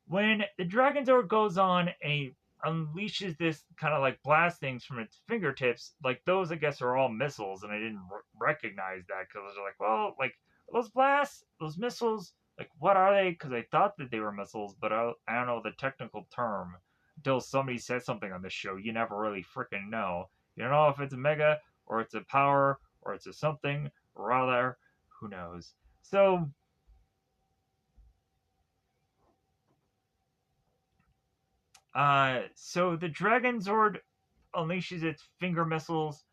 when the Dragon Zord goes on and he unleashes this kind of like blast things from its fingertips, like those I guess are all missiles, and I didn't recognize that because I was like, well, like those blasts, those missiles, like what are they? Because I thought that they were missiles, but I don't know the technical term until somebody says something on this show. You never really freaking know. You don't know if it's a mega or it's a power or it's a something or other. Who knows? So so the Dragon Zord unleashes its finger missiles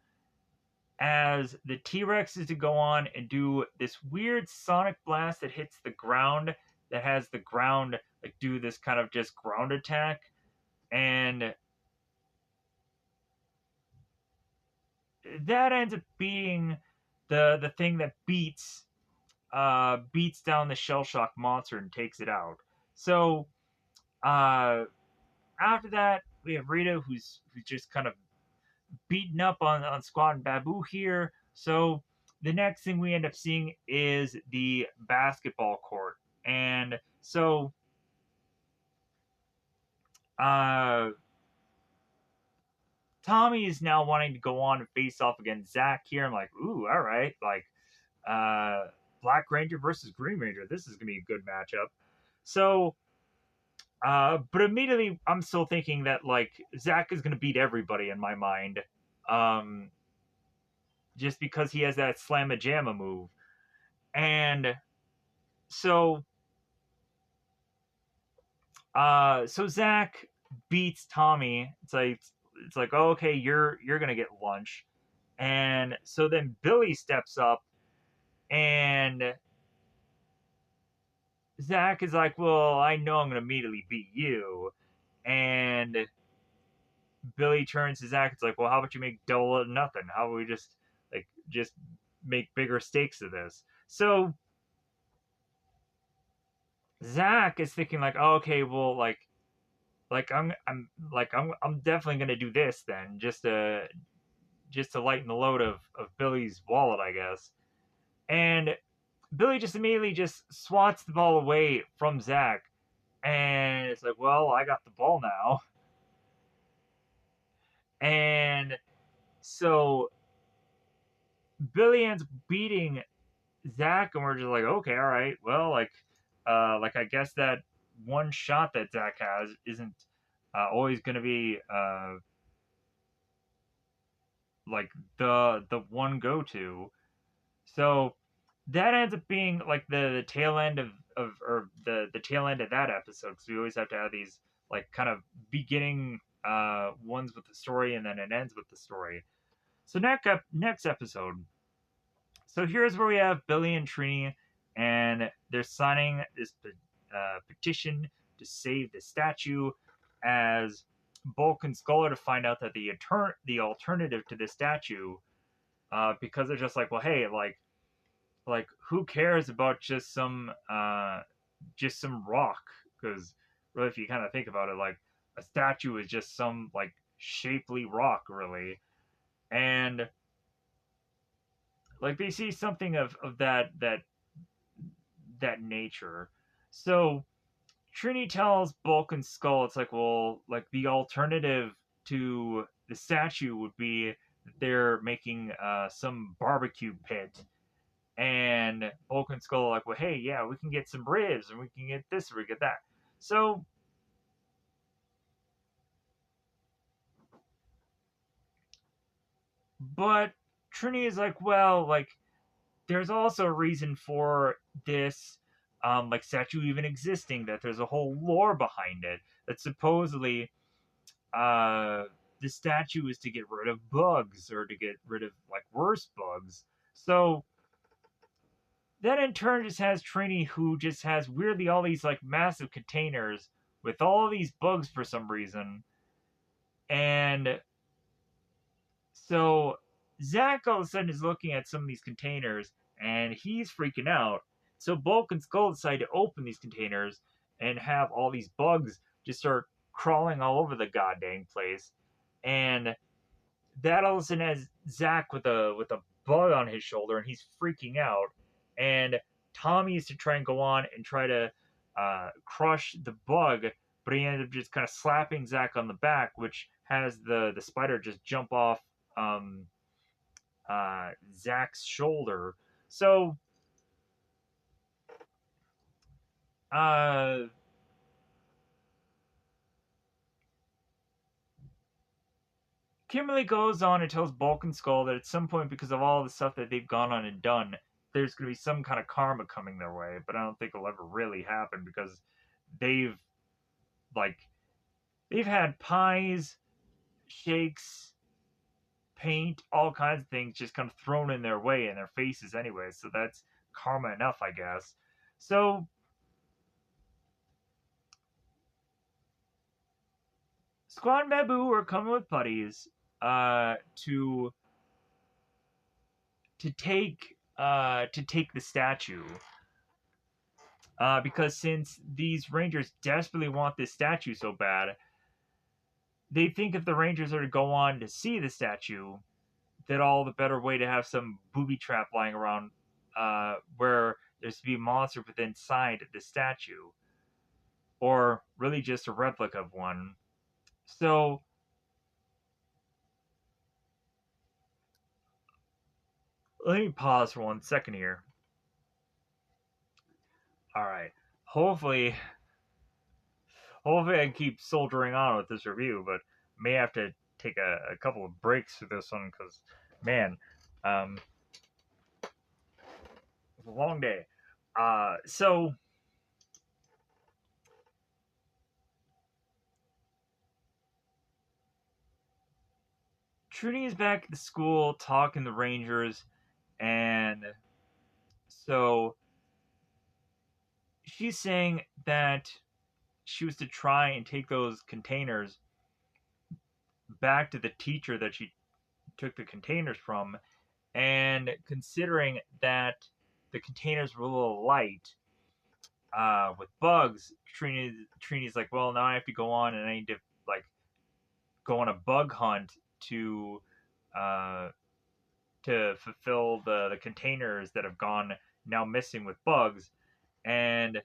as the T Rex is to go on and do this weird sonic blast that hits the ground, that has the ground like do this kind of just ground attack. And that ends up being the thing that beats down the shell shock monster and takes it out. So uh, after that, we have Rita who's just kind of beaten up on Squad and Babu here. So the next thing we end up seeing is the basketball court. And so uh, Tommy is now wanting to go on and face off against Zach here. I'm like, ooh, all right. Like, uh, Black Ranger versus Green Ranger. This is going to be a good matchup. So, but immediately I'm still thinking that, like, Zach is going to beat everybody in my mind. Um, just because he has that slamma jamma move. And so so Zach beats Tommy. It's like, oh, okay, you're gonna get lunch. And so then Billy steps up and Zach is like, well, I know I'm gonna immediately beat you. And Billy turns to Zach, it's like, well, how about you make double or nothing? How about we just make bigger stakes of this? So Zach is thinking like, oh, okay, well, like I'm definitely gonna do this then, just to lighten the load of Billy's wallet, I guess. And Billy just immediately just swats the ball away from Zach, and it's like, well, I got the ball now, and so Billy ends up beating Zach, and we're just like, okay, all right, well, like I guess that one shot that Zach has isn't always going to be like the one go to. So that ends up being like the tail end of or the tail end of that episode because we always have to have these like kind of beginning ones with the story and then it ends with the story. So next episode. So here's where we have Billy and Trini, and they're signing this petition to save the statue as Bulk and Skull are to find out that the alternative to the statue, because they're just like, well, hey, like who cares about just some just some rock. Because really, if you kind of think about it, like a statue is just some like shapely rock, really, and like they see something of that nature. So Trini tells Bulk and Skull, it's like, well, like the alternative to the statue would be that they're making some barbecue pit. And Bulk and Skull are like, well, hey, yeah, we can get some ribs and we can get this and we get that. So, but Trini is like, well, like, there's also a reason for this like statue even existing, that there's a whole lore behind it, that supposedly uh, the statue is to get rid of bugs or to get rid of like worse bugs. So that in turn just has Trini, who just has weirdly all these like massive containers with all these bugs for some reason. And so Zach all of a sudden is looking at some of these containers and he's freaking out. So Bulk and Skull decide to open these containers and have all these bugs just start crawling all over the goddamn place. And that all of a sudden has Zach with a bug on his shoulder, and he's freaking out. And Tommy is to try and go on and try to crush the bug, but he ended up just kind of slapping Zach on the back, which has the spider just jump off um, Zach's shoulder. So uh, Kimberly goes on and tells Bulk and Skull that at some point, because of all the stuff that they've gone on and done, there's going to be some kind of karma coming their way. But I don't think it'll ever really happen because they've like they've had pies, shakes, paint, all kinds of things just kind of thrown in their way in their faces anyway. So that's karma enough, I guess. So Squad and Babu are coming with putties to take the statue. Because since these Rangers desperately want this statue so bad, they think if the Rangers are to go on to see the statue, that all the better way to have some booby trap lying around where there's to be a monster within inside the statue, or really just a replica of one. So let me pause for 1 second here. All right. Hopefully, hopefully I can keep soldiering on with this review, but may have to take a couple of breaks for this one because, man, um, it's a long day. So Trudy is back at the school talking to the Rangers, and so she's saying that she was to try and take those containers back to the teacher that she took the containers from, and considering that the containers were a little light with bugs, Trini's like, well, now I have to go on and I need to like go on a bug hunt uh, to fulfill the containers that have gone now missing with bugs. And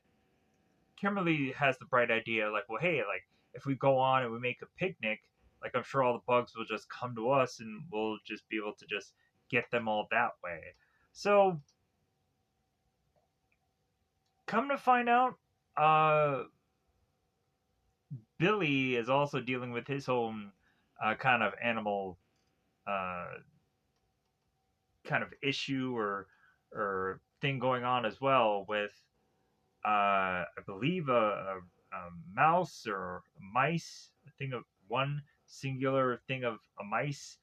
Kimberly has the bright idea, like, well, hey, like if we go on and we make a picnic, like I'm sure all the bugs will just come to us and we'll just be able to just get them all that way. So come to find out, uh, Billy is also dealing with his own kind of animal uh, kind of issue or thing going on as well with I believe a mouse or mice, a thing of one singular thing of a mice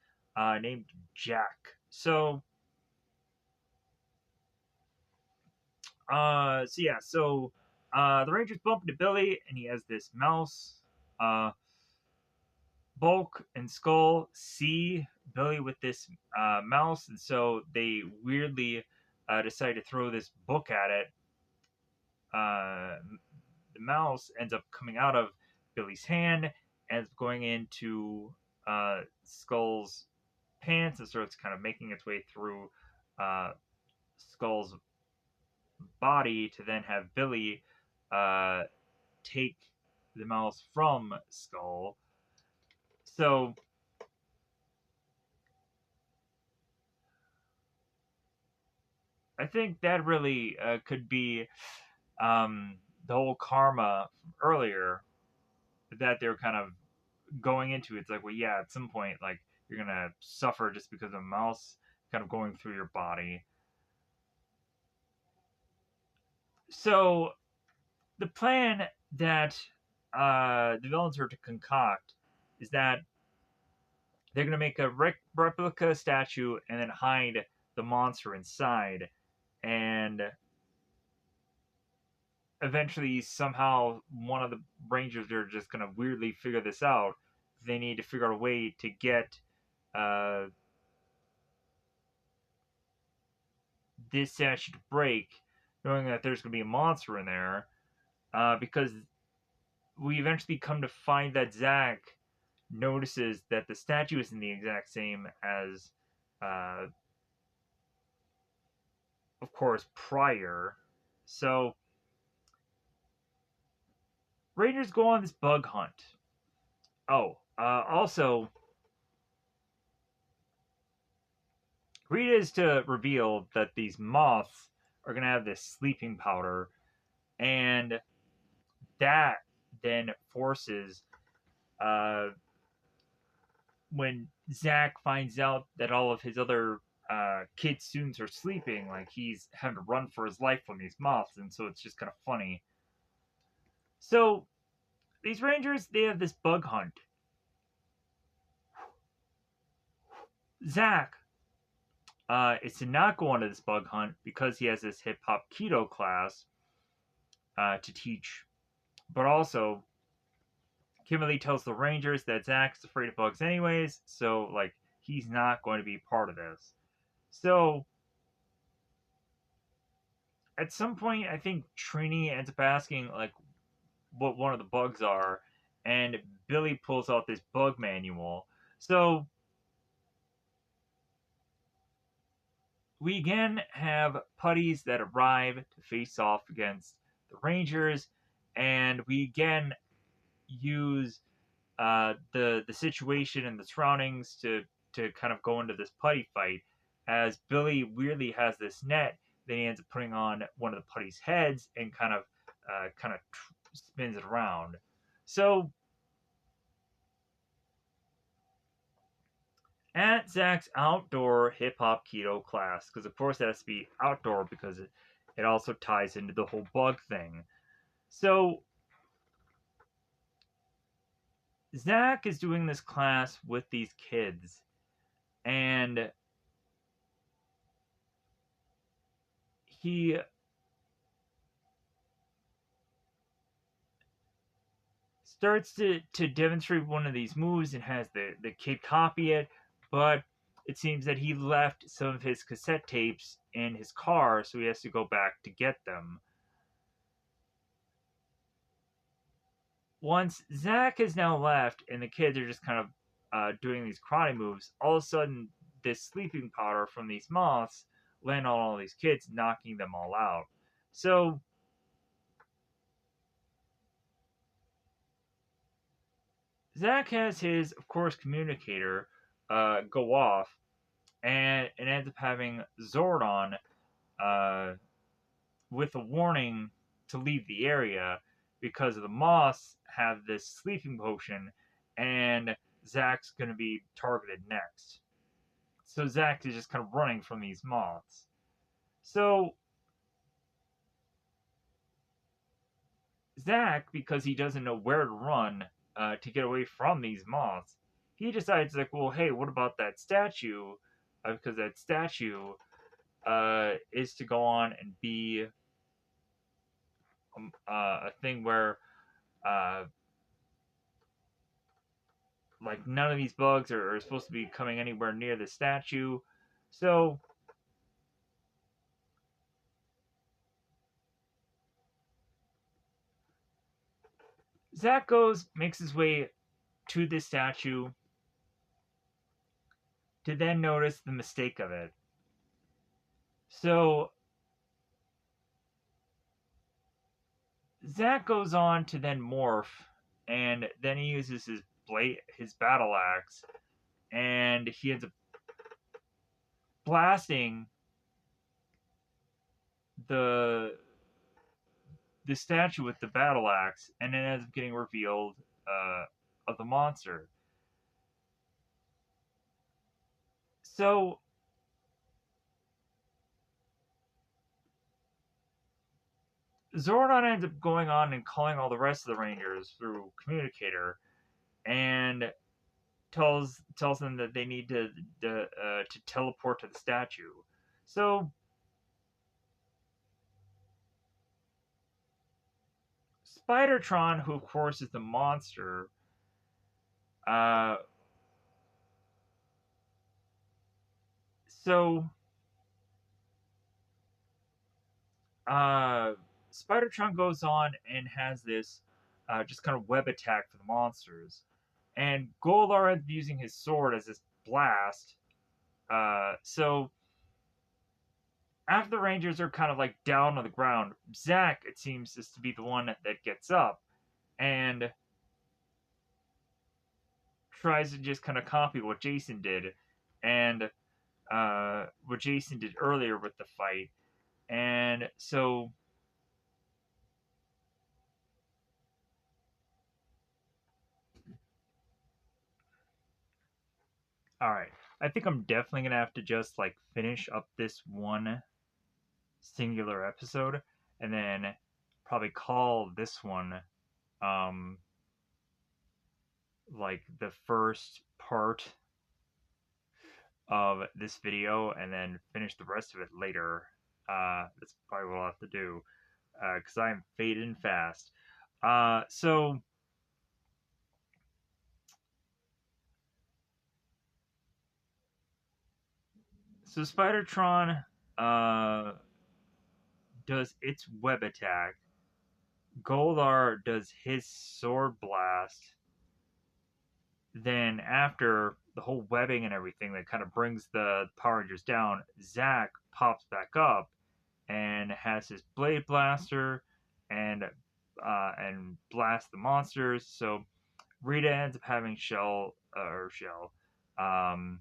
named Jack. So the Rangers bump into Billy, and he has this mouse. Uh, Bulk and Skull see Billy with this mouse, and so they weirdly decide to throw this book at it uh, the mouse ends up coming out of Billy's hand and going into Skull's pants and starts kind of making its way through uh, Skull's body to then have Billy uh, take the mouse from Skull. So I think that really could be the whole karma from earlier that they're kind of going into. It's like, well, yeah, at some point, like you're gonna suffer just because of a mouse kind of going through your body. So the plan that the villains are to concoct is that they're gonna make a replica statue and then hide the monster inside, and eventually somehow one of the rangers are just gonna weirdly figure this out. They need to figure out a way to get uh, this statue to break, knowing that there's gonna be a monster in there. Because we eventually come to find that Zack notices that the statue isn't the exact same as, uh, of course, prior. So Rangers go on this bug hunt. Oh, also, Rita is to reveal that these moths are going to have this sleeping powder, and that then forces uh, when Zach finds out that all of his other kid students are sleeping, like he's having to run for his life from these moths, and so it's just kind of funny. So these rangers, they have this bug hunt. Zach is to not go onto this bug hunt because he has this hip hop keto class to teach, but also Kimberly tells the Rangers that Zach's afraid of bugs anyways, so like he's not going to be part of this. So at some point, I think Trini ends up asking like what one of the bugs are, and Billy pulls out this bug manual. So we again have putties that arrive to face off against the Rangers, and we again use the situation and the surroundings to kind of go into this putty fight. As Billy weirdly has this net, then he ends up putting on one of the putty's heads and kind of spins it around. So at Zach's outdoor hip hop keto class, because of course it has to be outdoor because it also ties into the whole bug thing. So Zach is doing this class with these kids, and he starts to demonstrate one of these moves and has the kid copy it, but it seems that he left some of his cassette tapes in his car, so he has to go back to get them. Once Zach has now left and the kids are just kind of doing these karate moves, all of a sudden this sleeping powder from these moths land on all these kids, knocking them all out. So Zach has his, of course, communicator go off, and it ends up having Zordon uh, with a warning to leave the area because the moths have this sleeping potion, and Zach's going to be targeted next. So Zach is just kind of running from these moths. So Zach, because he doesn't know where to run to get away from these moths, he decides like, well, hey, what about that statue? Because that statue is to go on and be a thing where uh, like none of these bugs are supposed to be coming anywhere near the statue. So Zack makes his way to this statue to then notice the mistake of it. So Zack goes on to then morph, and then he uses his battle axe, and he ends up blasting the the statue with the battle axe, and it ends up getting revealed of the monster. So Zordon ends up going on and calling all the rest of the Rangers through communicator, and tells them that they need to teleport to the statue. So Spidertron, who of course is the monster, uh, so uh, Spidertron goes on and has this just kind of web attack for the monsters, and Goldar ends up using his sword as this blast. So after the Rangers are kind of like down on the ground, Zack, it seems, is to be the one that gets up and tries to just kind of copy what Jason did and what Jason did earlier with the fight. And so, all right, I think I'm definitely gonna have to just like finish up this one singular episode and then probably call this one um like the first part of this video and then finish the rest of it later. That's probably what I'll have to do because I'm fading fast. So Spidertron does its web attack. Goldar does his sword blast. Then after the whole webbing and everything that kind of brings the Power Rangers down, Zack pops back up and has his blade blaster and blast the monsters. So Rita ends up having um,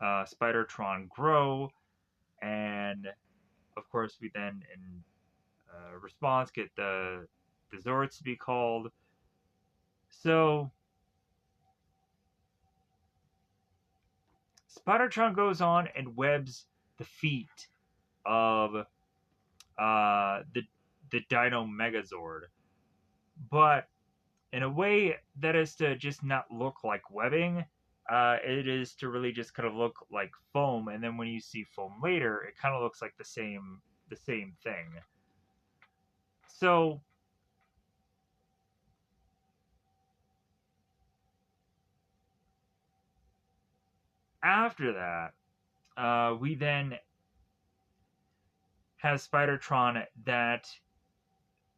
Spidertron grow, and of course we then in response get the Zords to be called. So Spidertron goes on and webs the feet of the Dino Megazord, but in a way that is to just not look like webbing. It is to really just kind of look like foam, and then when you see foam later, it kind of looks like the same thing. So after that, we then have Spidertron that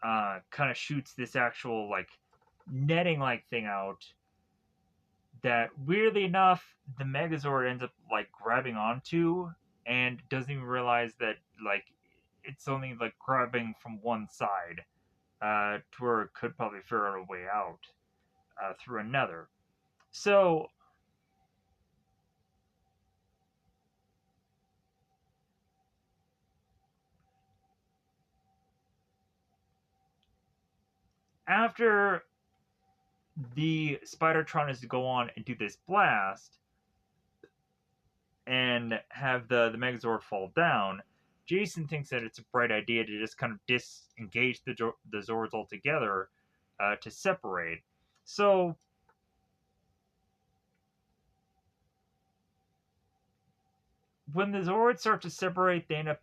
kind of shoots this actual like netting like thing out that weirdly enough the Megazord ends up like grabbing onto and doesn't even realize that like it's only like grabbing from one side to where it could probably figure out a way out through another. So after the Spidertron is to go on and do this blast and have the Megazord fall down, Jason thinks that it's a bright idea to just kind of disengage the Zords altogether to separate. So when the Zords start to separate, they end up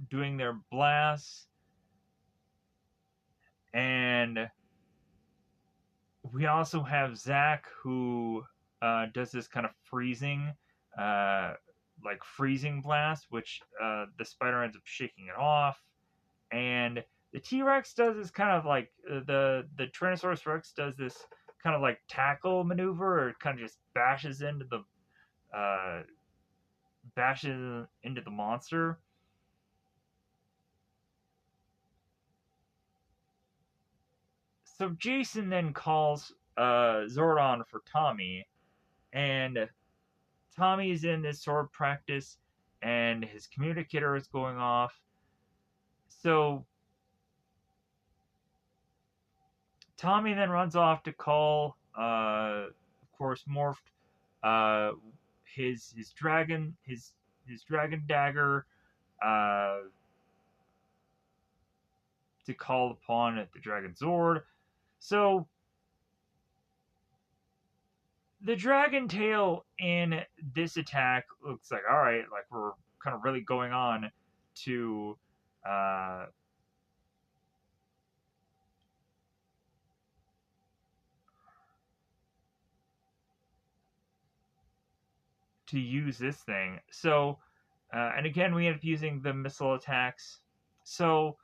doing their blasts, and we also have Zack who does this kind of uh, freezing blast, which the spider ends up shaking it off, and the T-Rex does this kind of like the Tyrannosaurus Rex does this kind of like tackle maneuver, or kind of just uh, bashes into the monster. So Jason then calls Zordon for Tommy, and Tommy is in this sword practice, and his communicator is going off. So Tommy then runs off to call, of course, Morphed, uh, his dragon dagger, uh, to call upon the Dragon Zord. So the dragon tail in this attack looks like, all right, like we're kind of really going on to uh, use this thing. So, and again, we end up using the missile attacks. So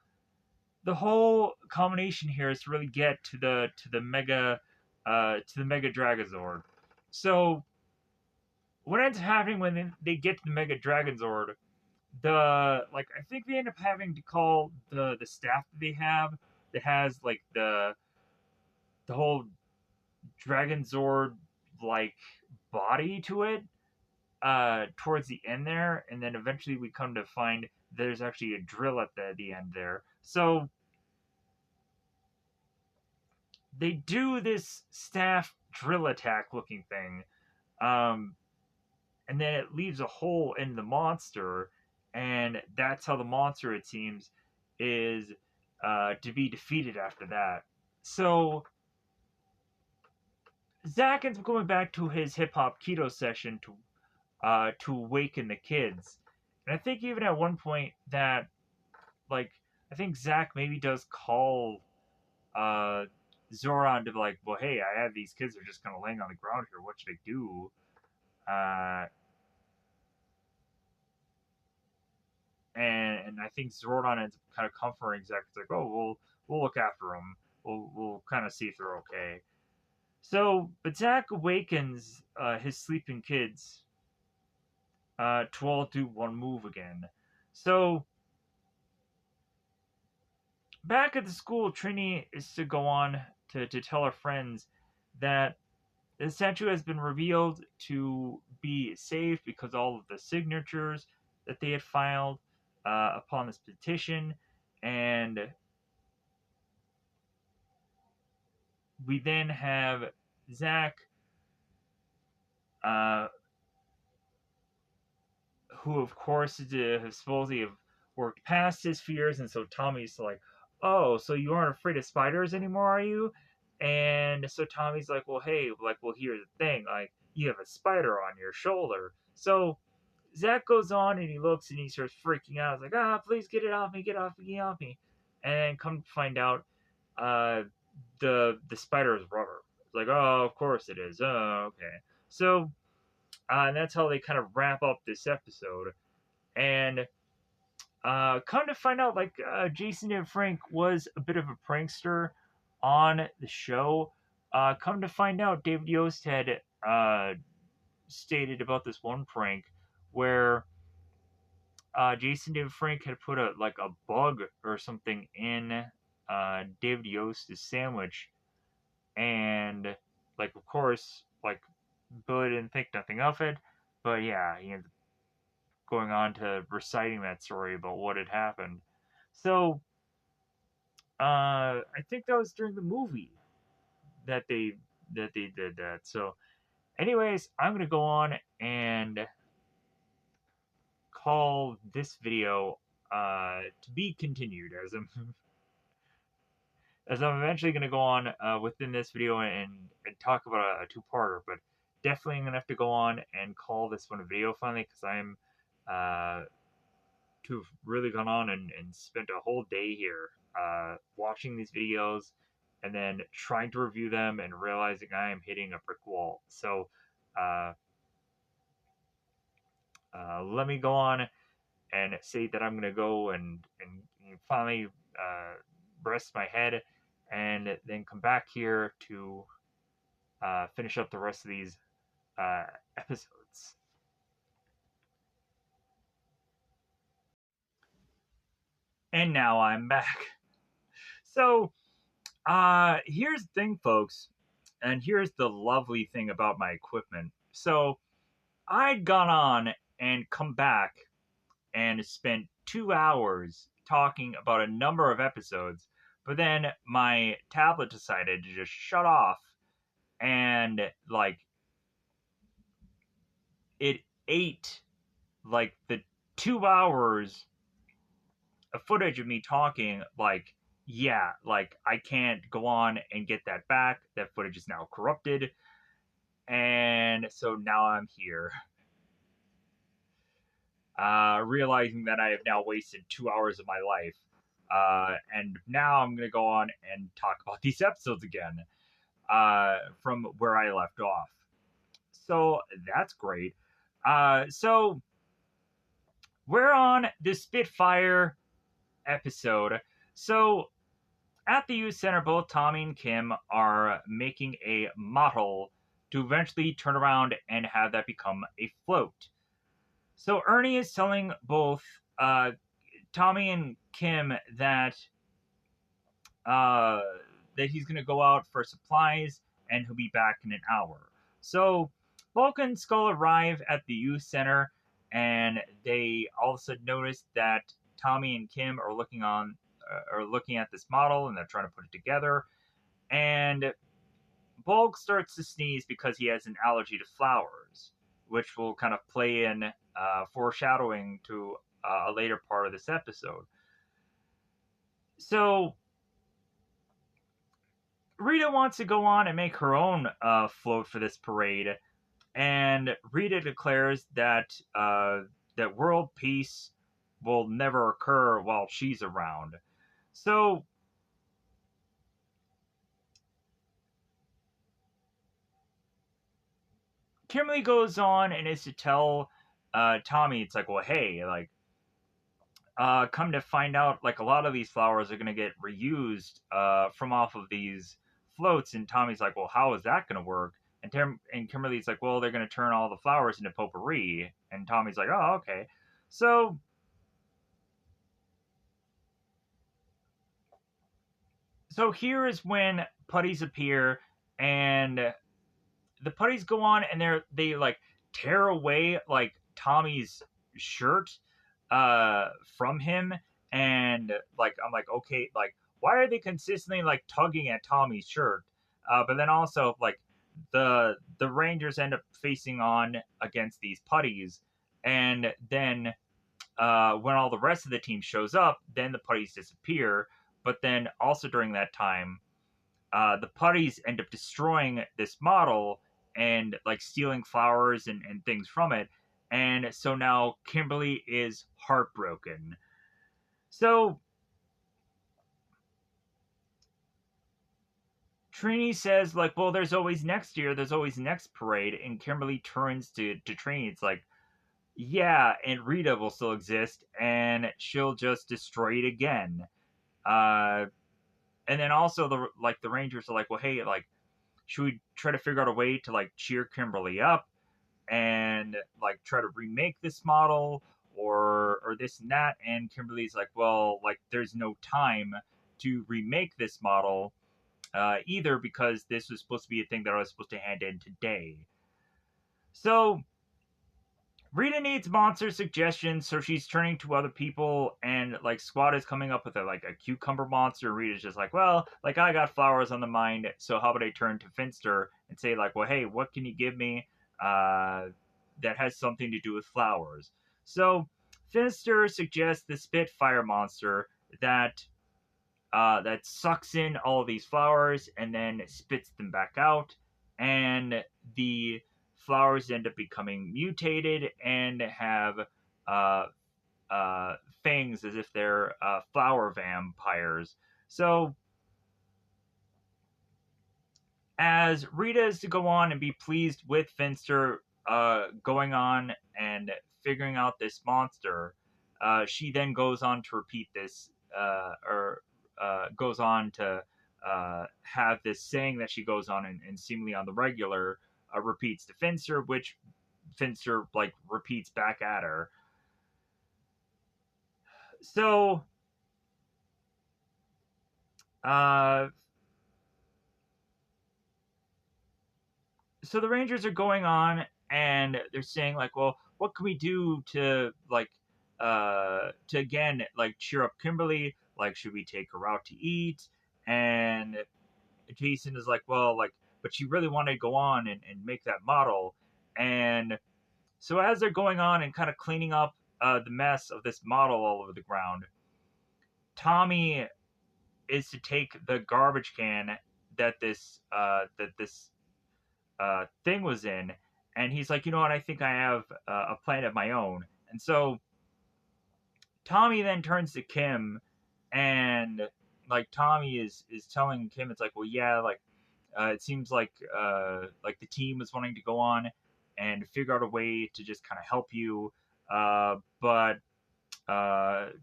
the whole combination here is to really get to the Mega Dragozord. So what ends up happening when they get to the Mega Dragozord, I think they end up having to call the staff that they have that has like the whole Dragon Zord like body to it towards the end there, and then eventually we come to find there's actually a drill at the end there. So they do this staff drill attack looking thing, um, and then it leaves a hole in the monster, and that's how the monster, it seems, is to be defeated after that. So Zach ends up going back to his hip hop keto session to awaken the kids. And I think even at one point that like I think Zach maybe does call uh Zoran to be like, well, hey, I have these kids that are just kind of laying on the ground here. What should I do? Uh, and I think Zordon ends up kind of comforting Zach. It's like, oh, we'll look after them. We'll kind of see if they're okay. So, but Zach awakens his sleeping kids to all do one move again. So back at the school, Trini is to go on to tell her friends that the statue has been revealed to be safe because all of the signatures that they had filed upon this petition, and we then have Zach, uh, who of course has supposedly have worked past his fears, and so Tommy's like, "Oh, so you aren't afraid of spiders anymore, are you?" And so Tommy's like, "Well, hey, like, well, here's the thing, like, you have a spider on your shoulder." So Zach goes on and he looks and he starts freaking out. He's like, "Ah, please get it off me, get it off me, get it off me!" And then come to find out, uh, the spider is rubber. It's like, "Oh, of course it is. Oh, okay." So and that's how they kind of wrap up this episode. And come to find out, like Jason and Frank was a bit of a prankster on the show. Come to find out, David Yost had stated about this one prank where Jason David Frank had put a bug or something in David Yost's sandwich, and like of course like Billy didn't think nothing of it, but yeah, he ended going on to reciting that story about what had happened. So I think that was during the movie that they did that. So, anyways, I'm gonna go on and call this video to be continued as I'm as I'm eventually gonna go on within this video and talk about a two-parter, but definitely I'm gonna have to go on and call this one a video finally because I'm uh, to have really gone on and spent a whole day here watching these videos and then trying to review them and realizing I am hitting a brick wall. So uh, let me go on and say that I'm going to go and finally rest my head, and then come back here to finish up the rest of these uh, episodes. And now I'm back. So, here's the thing, folks, and here's the lovely thing about my equipment. So, I'd gone on and come back and spent 2 hours talking about a number of episodes, but then my tablet decided to just shut off and like it ate like the 2 hours of footage of me talking. Like, yeah, like I can't go on and get that back. That footage is now corrupted. And so now I'm here, realizing that I have now wasted 2 hours of my life. And now I'm going to go on and talk about these episodes again from where I left off. So that's great. So we're on the Spitfire episode. So at the youth center, both Tommy and Kim are making a model to eventually turn around and have that become a float. So Ernie is telling both Tommy and Kim uh, that he's going to go out for supplies and he'll be back in an hour. So Bulk and Skull arrive at the youth center and they all of a sudden notice that Tommy and Kim are looking at this model and they're trying to put it together. And Bulk starts to sneeze because he has an allergy to flowers, which will kind of play in foreshadowing to a later part of this episode. So Rita wants to go on and make her own float for this parade, and Rita declares that world peace will never occur while she's around. So Kimberly goes on and is to tell Tommy, it's like, well, hey, like, come to find out, like, a lot of these flowers are going to get reused from off of these floats. And Tommy's like, well, how is that going to work? And Kimberly's like, well, they're going to turn all the flowers into potpourri. And Tommy's like, oh, okay. So here is when putties appear, and the putties go on, and they like tear away like Tommy's shirt from him, and like I'm like, okay, like why are they consistently like tugging at Tommy's shirt? But then also like the Rangers end up facing on against these putties, and then when all the rest of the team shows up, then the putties disappear. But then also during that time, the putties end up destroying this model and like stealing flowers and things from it. And so now Kimberly is heartbroken. So Trini says, like, well, there's always next year, there's always next parade. And Kimberly turns to Trini. It's like, yeah, and Rita will still exist and she'll just destroy it again. Uh, and then also the Rangers are like, well, hey, like, should we try to figure out a way to like cheer Kimberly up and like try to remake this model or this and that? And Kimberly's like, well, like there's no time to remake this model either, because this was supposed to be a thing that I was supposed to hand in today. So Rita needs monster suggestions, so she's turning to other people, and like Squad is coming up with a cucumber monster. Rita's just like, well, like I got flowers on the mind, so how about I turn to Finster and say like, well, hey, what can you give me that has something to do with flowers? So Finster suggests the Spitfire monster that sucks in all of these flowers and then spits them back out, and the flowers end up becoming mutated and have uh, fangs as if they're flower vampires. So as Rita is to go on and be pleased with Finster going on and figuring out this monster, she then goes on to repeat this or goes on to have this saying that she goes on and seemingly on the regular repeats to Finster, which Finster like repeats back at her. So uh, so the Rangers are going on and they're saying like, well, what can we do to like to again like cheer up Kimberly? Like, should we take her out to eat? And Jason is like, well, like, but she really wanted to go on and make that model. And so as they're going on and kind of cleaning up the mess of this model all over the ground, Tommy is to take the garbage can that this thing was in, and he's like, you know what? I think I have a plan of my own. And so Tommy then turns to Kim, and like Tommy is telling Kim, it's like, well, yeah, like it seems like the team is wanting to go on and figure out a way to just kind of help you, but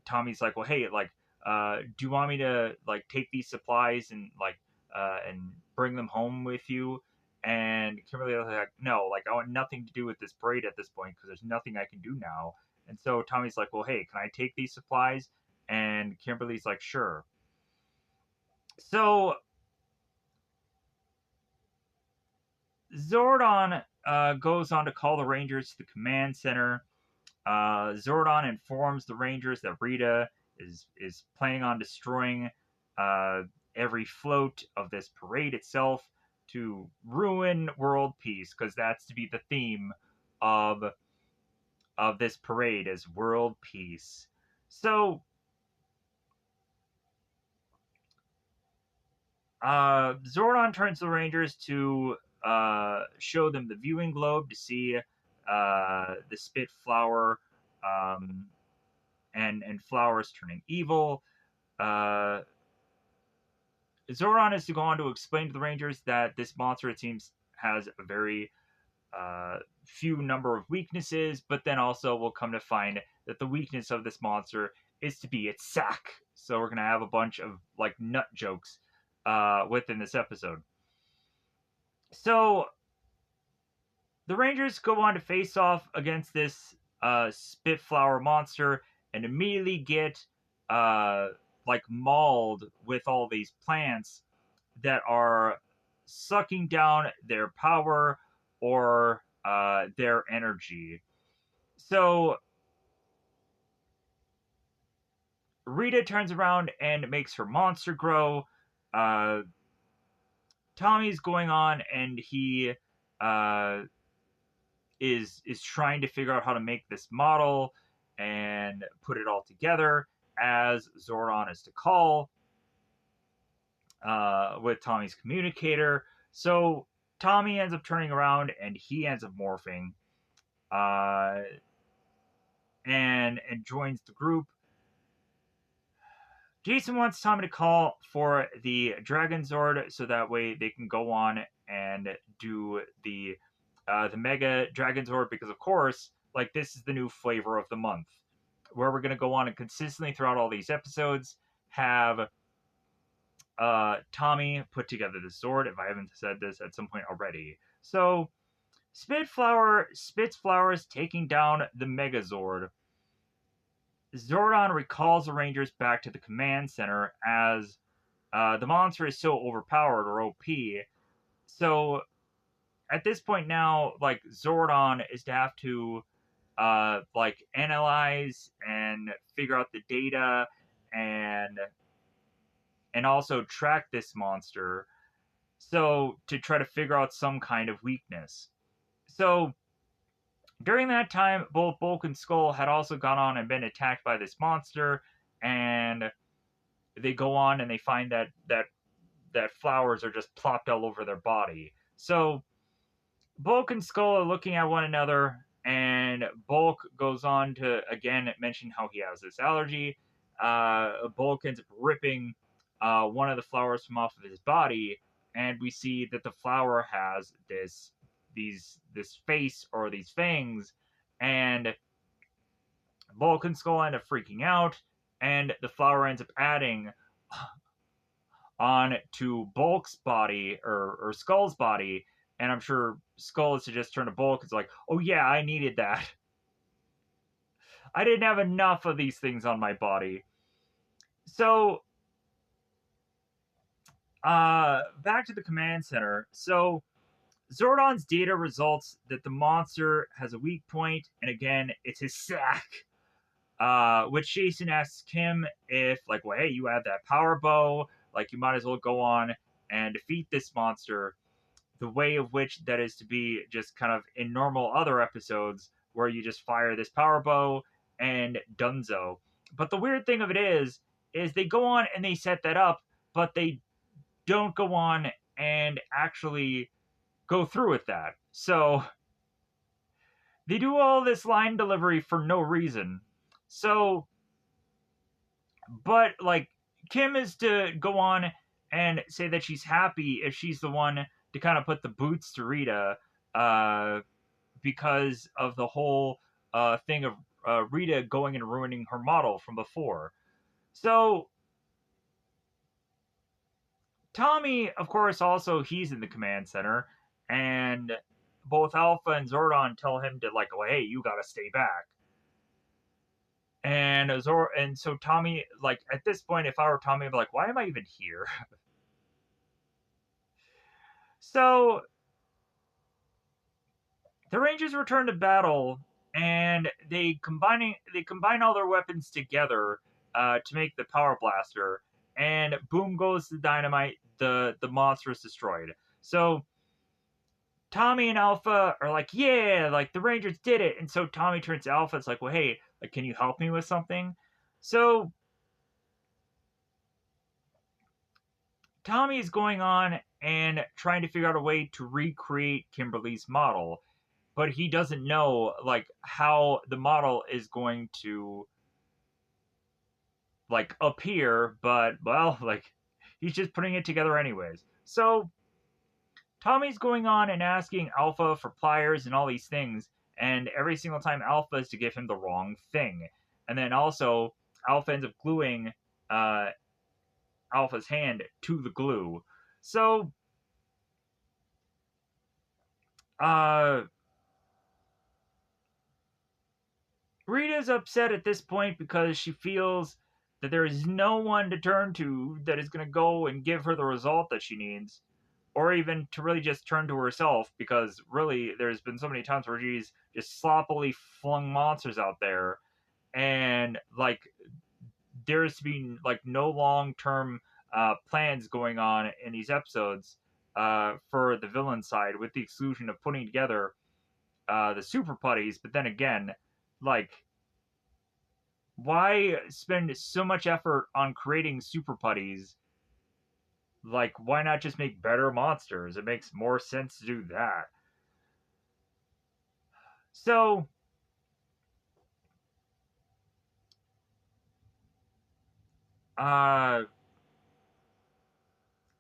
Tommy's like, well, hey, like, do you want me to like take these supplies and bring them home with you? And Kimberly was like, no, like I want nothing to do with this parade at this point because there's nothing I can do now. And so Tommy's like, well, hey, can I take these supplies? And Kimberly's like, sure. So Zordon goes on to call the Rangers to the command center. Zordon informs the Rangers that Rita is planning on destroying uh, every float of this parade itself to ruin world peace, because that's to be the theme of this parade is world peace. So Zordon turns to the Rangers to show them the viewing globe to see the spit flower um, and flowers turning evil. Uh, Zordon is to go on to explain to the Rangers that this monster, it seems, has a very few number of weaknesses, but then also we'll come to find that the weakness of this monster is to be its sack. So we're gonna have a bunch of like nut jokes within this episode. So the Rangers go on to face off against this Spitflower monster and immediately get uh, like mauled with all these plants that are sucking down their power or their energy. So Rita turns around and makes her monster grow. Uh, Tommy's going on and he uh, is trying to figure out how to make this model and put it all together as Zordon is to call with Tommy's communicator. So Tommy ends up turning around and he ends up morphing uh, and joins the group. Jason wants Tommy to call for the Dragon Zord so that way they can go on and do the Mega Dragon Zord, because of course, like, this is the new flavor of the month, where we're gonna go on and consistently throughout all these episodes have Tommy put together the Zord. If I haven't said this at some point already, so Spitflower spits flowers, taking down the Megazord. Zordon recalls the Rangers back to the command center as the monster is so overpowered, or OP. So at this point now, like, Zordon is to have to like analyze and figure out the data and also track this monster. So to try to figure out some kind of weakness. So during that time, both Bulk and Skull had also gone on and been attacked by this monster, and they go on and they find that flowers are just plopped all over their body. So Bulk and Skull are looking at one another, and Bulk goes on to again mention how he has this allergy. Bulk ends up ripping one of the flowers from off of his body, and we see that the flower has this face or these fangs, and Bulk and Skull end up freaking out, and the flower ends up adding on to Bulk's body or Skull's body, and I'm sure Skull is to just turn to Bulk. It's like, oh yeah, I needed that. I didn't have enough of these things on my body. So, back to the command center. So, Zordon's data results that the monster has a weak point, and again, it's his sack. Which Jason asks him if, like, well, hey, you have that power bow, like, you might as well go on and defeat this monster. The way of which that is to be just kind of in normal other episodes where you just fire this power bow and dunzo. But the weird thing of it is they go on and they set that up, but they don't go on and actually go through with that. So they do all this line delivery for no reason. So, but like Kim is to go on and say that she's happy if she's the one to kind of put the boots to Rita, because of the whole thing of Rita going and ruining her model from before. So Tommy, of course, also he's in the command center, and both Alpha and Zordon tell him to like, oh, hey, you gotta stay back. And so Tommy, like at this point, if I were Tommy, I'd be like, why am I even here? So the Rangers return to battle, and they combine all their weapons together to make the power blaster. And boom goes the dynamite. The monster is destroyed. So Tommy and Alpha are like, yeah, like the Rangers did it. And so Tommy turns to Alpha. It's like, well, hey, like, can you help me with something? So Tommy is going on and trying to figure out a way to recreate Kimberly's model, but he doesn't know like how the model is going to like appear. But well, like he's just putting it together anyways. So Tommy's going on and asking Alpha for pliers and all these things, and every single time Alpha is to give him the wrong thing. And then also Alpha ends up gluing uh, Alpha's hand to the glue. So uh, Rita's upset at this point because she feels that there is no one to turn to that is going to go and give her the result that she needs, or even to really just turn to herself, because really there's been so many times where she's just sloppily flung monsters out there, and like there's been like no long-term plans going on in these episodes for the villain side, with the exclusion of putting together the super putties. But then again, like, why spend so much effort on creating super putties? Like, why not just make better monsters? It makes more sense to do that. So, uh,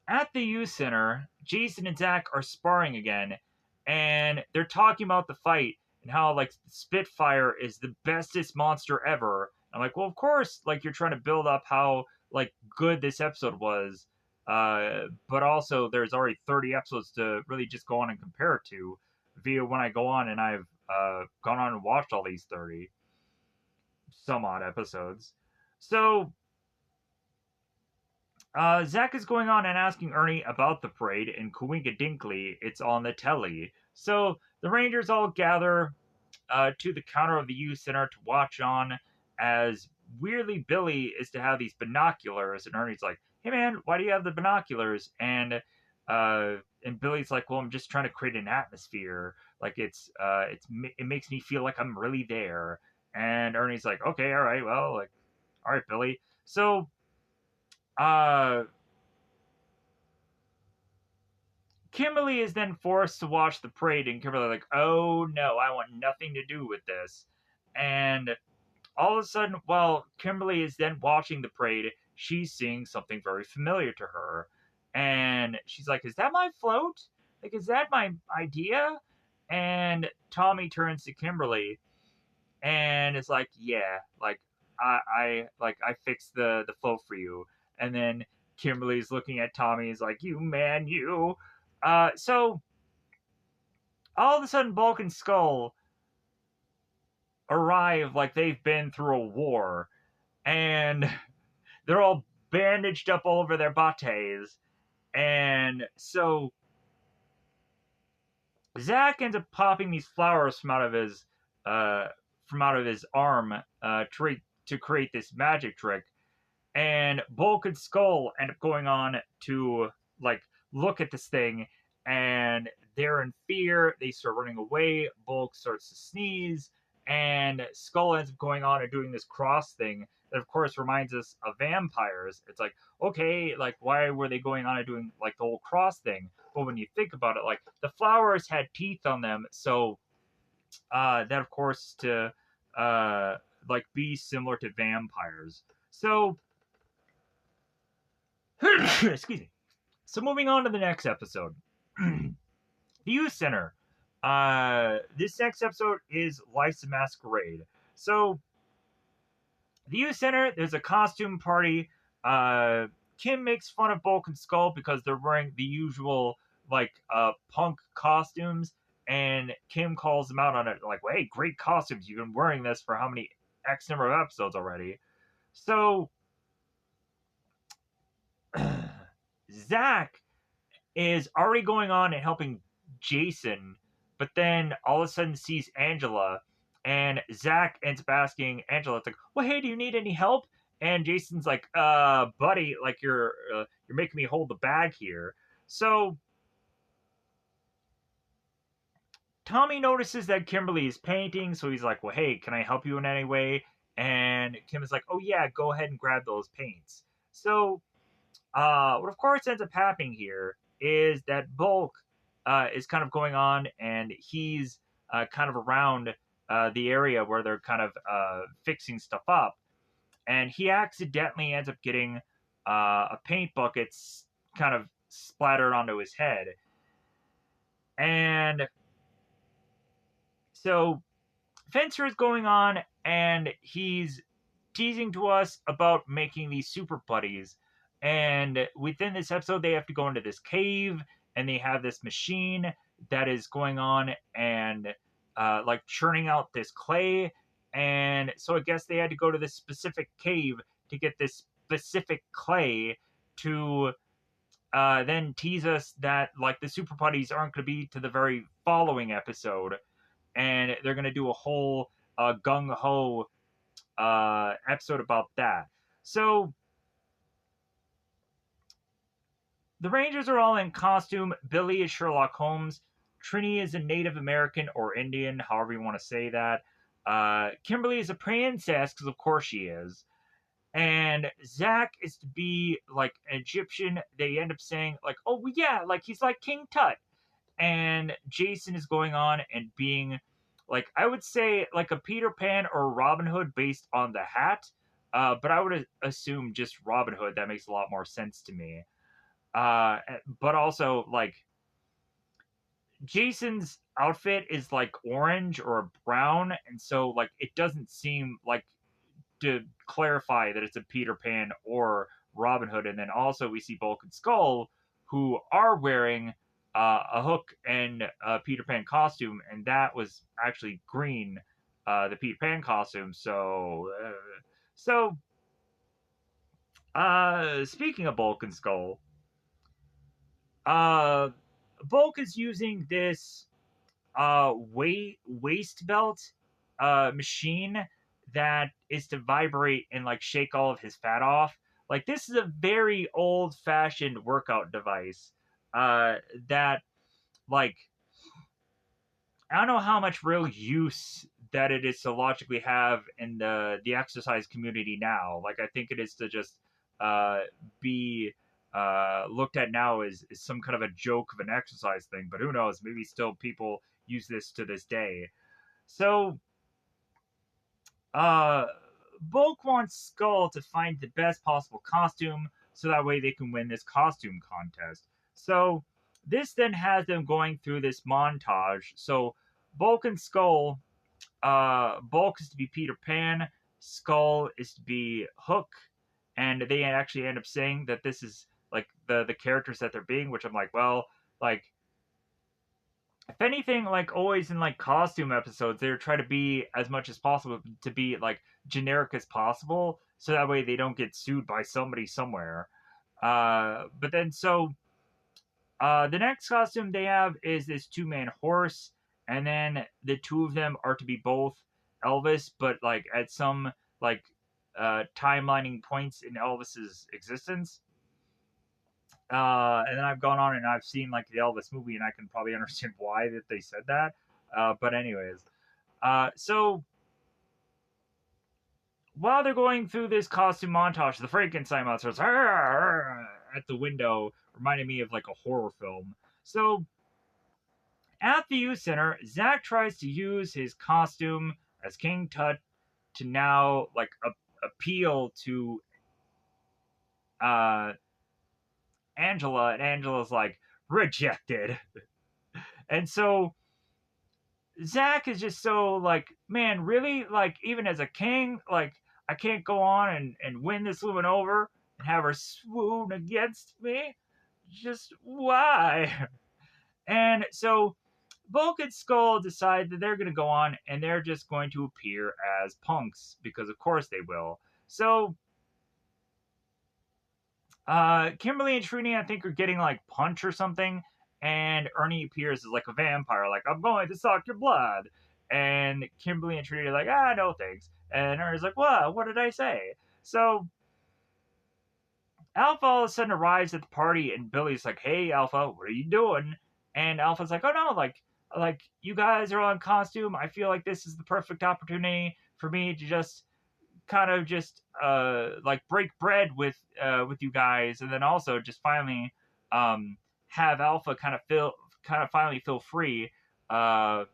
at the youth center, Jason and Zach are sparring again, and they're talking about the fight and how like Spitfire is the bestest monster ever. I'm like, well, of course, like you're trying to build up how like good this episode was, but also there's already 30 episodes to really just go on and compare it to. Via when I go on and I've gone on and watched all these 30 some odd episodes. So Zach is going on and asking Ernie about the parade, and Kawinka Dinkley, it's on the telly. So the Rangers all gather to the counter of the youth center to watch on, as weirdly Billy is to have these binoculars, and Ernie's like, "Hey man, why do you have the binoculars?" And Billy's like, "Well, I'm just trying to create an atmosphere. Like it makes me feel like I'm really there." And Ernie's like, "Okay, all right, well, like, all right, Billy." So uh Kimberly is then forced to watch the parade, and Kimberly like, oh no, I want nothing to do with this. And all of a sudden, while Kimberly is then watching the parade, she's seeing something very familiar to her, and she's like, "Is that my float? Like, is that my idea?" And Tommy turns to Kimberly, and it's like, "Yeah, like I fixed the float for you." And then Kimberly's looking at Tommy. He's like, "You man, you." So all of a sudden, Bulk and Skull arrive like they've been through a war, and they're all bandaged up all over their bates. And so Zach ends up popping these flowers uh, from out of his arm to create this magic trick. And Bulk and Skull end up going on to like look at this thing, and they're in fear. They start running away. Bulk starts to sneeze, and Skull ends up going on and doing this cross thing that, of course, reminds us of vampires. It's like, okay, like why were they going on and doing like the whole cross thing? But when you think about it, like the flowers had teeth on them, so that of course to like be similar to vampires. So excuse me. So moving on to the next episode, the Youth Center. This next episode is Life's a Masquerade. So the Youth Center, there's a costume party. Kim makes fun of Bulk and Skull because they're wearing the usual like punk costumes, and Kim calls them out on it, like, well, "Hey, great costumes! You've been wearing this for how many X number of episodes already?" So Zach is already going on and helping Jason, but then all of a sudden sees Angela, and Zach ends up asking Angela, it's like, "Well, hey, do you need any help?" And Jason's like, buddy, like you're making me hold the bag here." So Tommy notices that Kimberly is painting, so he's like, "Well, hey, can I help you in any way?" And Kim is like, "Oh yeah, go ahead and grab those paints." So what of course ends up happening here is that Bulk is kind of going on, and he's kind of around the area where they're kind of fixing stuff up, and he accidentally ends up getting a paint bucket kind of splattered onto his head. And so Fencer is going on, and he's teasing to us about making these super buddies. And within this episode, they have to go into this cave, and they have this machine that is going on and like churning out this clay. And so I guess they had to go to this specific cave to get this specific clay to then tease us that like the super buddies aren't going to be to the very following episode, and they're going to do a whole gung ho episode about that. So the Rangers are all in costume. Billy is Sherlock Holmes. Trini is a Native American or Indian, however you want to say that. Kimberly is a princess, because of course she is. And Zach is to be like an Egyptian. They end up saying, like, "Oh, yeah, like he's like King Tut." And Jason is going on and being, like, I would say, like a Peter Pan or Robin Hood based on the hat. But I would assume just Robin Hood. That makes a lot more sense to me. But also, like, Jason's outfit is like orange or brown, and so like it doesn't seem like to clarify that it's a Peter Pan or Robin Hood. And then also we see Bulk and Skull, who are wearing a Hook and Peter Pan costume, and that was actually green, the Peter Pan costume. Speaking of Bulk and Skull, uh, Bulk is using this waist belt machine that is to vibrate and like shake all of his fat off. Like this is a very old fashioned workout device that like I don't know how much real use that it is to logically have in the exercise community now. Like I think it is to just uh, be looked at now as some kind of a joke of an exercise thing. But who knows? Maybe still people use this to this day. So uh, Bulk wants Skull to find the best possible costume so that way they can win this costume contest. So this then has them going through this montage. So Bulk and Skull, Bulk is to be Peter Pan, Skull is to be Hook, and they actually end up saying that this is like the characters that they're being, which I'm like, well, like if anything, like always in like costume episodes, they try to be as much as possible to be like generic as possible, so that way they don't get sued by somebody somewhere. But then so the next costume they have is this two-man horse, and then the two of them are to be both Elvis, but like at some like timelining points in Elvis's existence. And then I've gone on and I've seen like the Elvis movie, and I can probably understand why that they said that. But anyways, so while they're going through this costume montage, the Frankenstein monsters at the window reminded me of like a horror film. So at the youth center, Zach tries to use his costume as King Tut to now like appeal to uh, Angela, and Angela's like rejected. And so Zach is just so like, man, really? Like, even as a king, like, I can't go on and win this woman over and have her swoon against me? Just why? And so Bulk and Skull decide that they're going to go on and they're just going to appear as punks because, of course, they will. So Kimberly and Trini, I think, are getting like punch or something, and Ernie appears as like a vampire, like I'm going to suck your blood. And Kimberly and Trini are like, no thanks. And Ernie's like, what did I say? So Alpha all of a sudden arrives at the party, and Billy's like, hey Alpha, what are you doing? And Alpha's like, oh no, like you guys are on costume. I feel like this is the perfect opportunity for me to just kind of just like break bread with you guys, and then also just finally have Alpha kind of finally feel free uh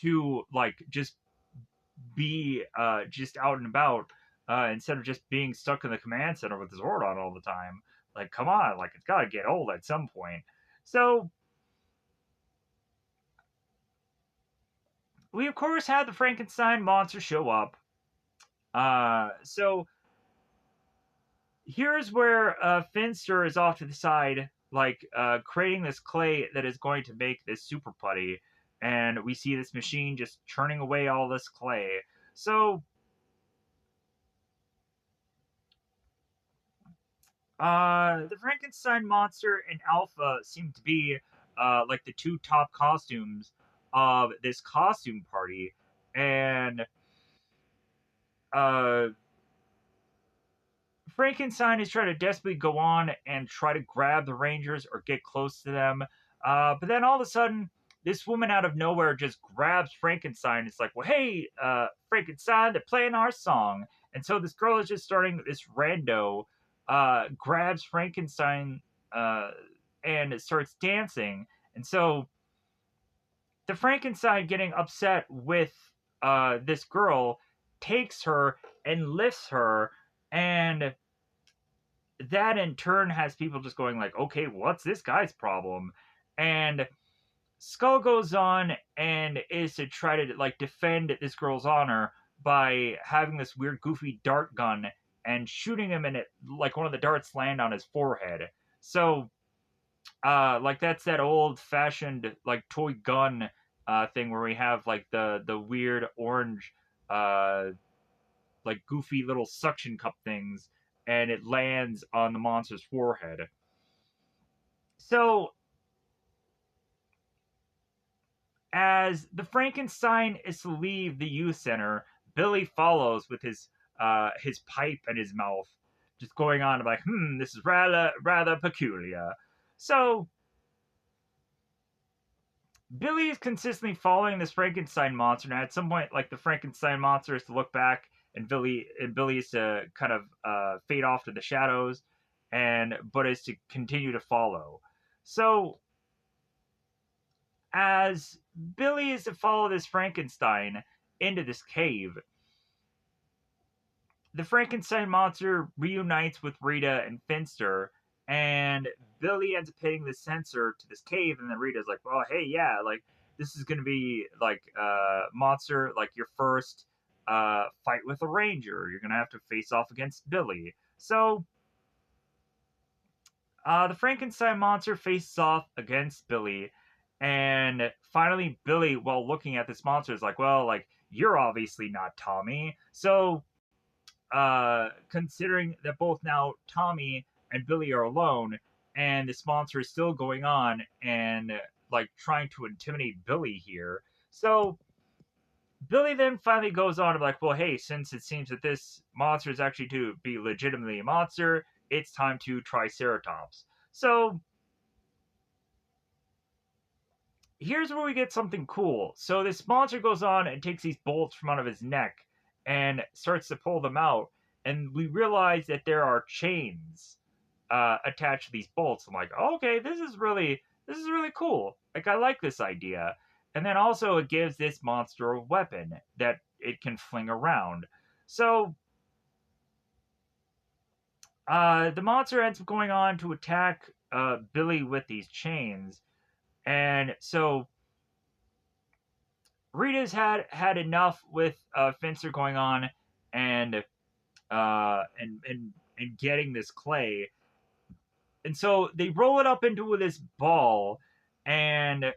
to like just be just out and about instead of just being stuck in the command center with Zordon all the time. Like, come on, like it's got to get old at some point. So we of course had the Frankenstein monster show up. So here's where Finster is off to the side, like creating this clay that is going to make this super putty, and we see this machine just churning away all this clay. So the Frankenstein monster and Alpha seem to be like the two top costumes of this costume party, and uh, Frankenstein is trying to desperately go on and try to grab the Rangers or get close to them. But then all of a sudden, this woman out of nowhere just grabs Frankenstein. It's like, well, hey, Frankenstein, they're playing our song. And so this girl is just starting this rando, grabs Frankenstein and starts dancing. And so the Frankenstein getting upset with this girl takes her and lifts her, and that in turn has people just going like, okay, what's this guy's problem? And Skull goes on and is to try to like defend this girl's honor by having this weird goofy dart gun and shooting him, in it like one of the darts land on his forehead. So like that's that old fashioned like toy gun thing where we have like the weird orange uh like goofy little suction cup things, and it lands on the monster's forehead. So as the Frankenstein is to leave the youth center, Billy follows with his pipe in his mouth, just going on like, this is rather peculiar. So Billy is consistently following this Frankenstein monster. Now, at some point, like the Frankenstein monster is to look back, and Billy is to kind of fade off to the shadows, and but is to continue to follow. So, as Billy is to follow this Frankenstein into this cave, the Frankenstein monster reunites with Rita and Finster, and Billy ends up hitting the sensor to this cave, and then Rita's like, "Well, hey, yeah, like this is gonna be like monster, like your first fight with a ranger. You're gonna have to face off against Billy. So the Frankenstein monster faces off against Billy, and finally Billy, while looking at this monster, is like, well, like, you're obviously not Tommy. So considering that both now Tommy and Billy are alone, and this monster is still going on and like trying to intimidate Billy here. So Billy then finally goes on to like, well, hey, since it seems that this monster is actually to be legitimately a monster, it's time to Triceratops. So here's where we get something cool. So this monster goes on and takes these bolts from out of his neck and starts to pull them out, and we realize that there are chains attached to these bolts. I'm like, oh, okay, this is really cool. Like, I like this idea. And then also it gives this monster a weapon that it can fling around. So the monster ends up going on to attack Billy with these chains, and so Rita's had enough with Finster going on and and getting this clay, and so they roll it up into this ball, and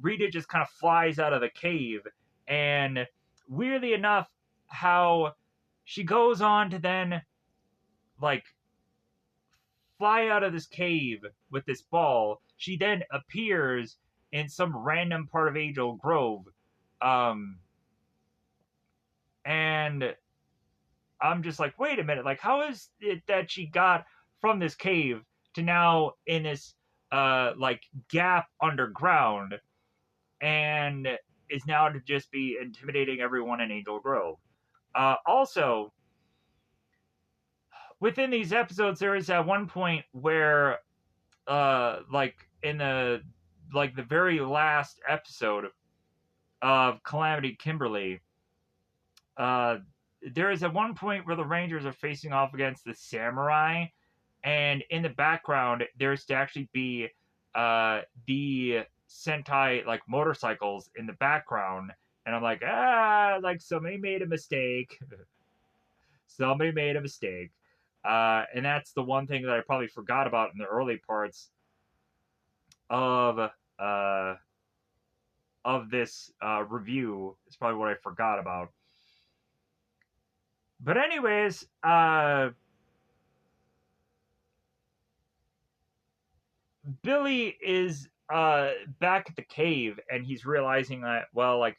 Rita just kind of flies out of the cave, and weirdly enough, how she goes on to then like fly out of this cave with this ball. She then appears in some random part of Angel Grove, um, and I'm just like, wait a minute, like, how is it that she got from this cave to now in this like gap underground, and is now to just be intimidating everyone in Angel Grove? Also, within these episodes, there is at one point where like in the very last episode of Calamity Kimberly, uh there is at one point where the Rangers are facing off against the samurai, and in the background there's to actually be the Sentai like motorcycles in the background, and I'm like, like somebody made a mistake. Somebody made a mistake. And that's the one thing that I probably forgot about in the early parts of uh, of this review. Is probably what I forgot about. But anyways, Billy is back at the cave, and he's realizing that, well, like,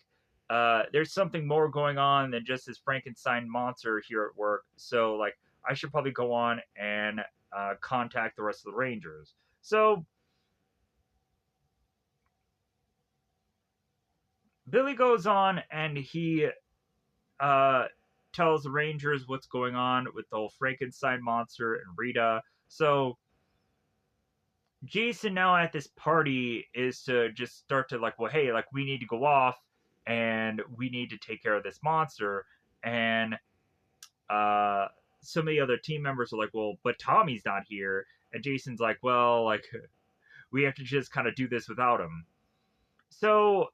there's something more going on than just this Frankenstein monster here at work. So like, I should probably go on and contact the rest of the Rangers. So Billy goes on and he uh, tells the Rangers what's going on with the whole Frankenstein monster and Rita. So Jason now at this party is to just start to like, well, hey, like, we need to go off and we need to take care of this monster. And uh, some of the other team members are like, well, but Tommy's not here. And Jason's like, well, like, we have to just kind of do this without him. So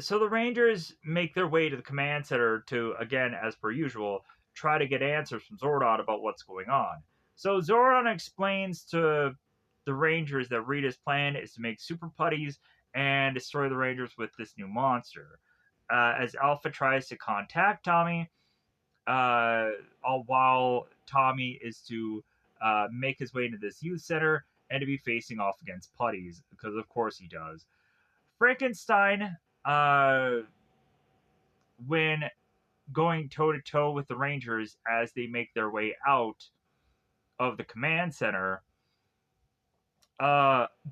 so the Rangers make their way to the command center to, again, as per usual, try to get answers from Zordon about what's going on. So Zordon explains to the Rangers that Rita's plan is to make super putties and destroy the Rangers with this new monster. As Alpha tries to contact Tommy, all while Tommy is to make his way into this youth center and to be facing off against putties, because of course he does. Frankenstein, uh, when going toe to toe with the Rangers as they make their way out of the command center,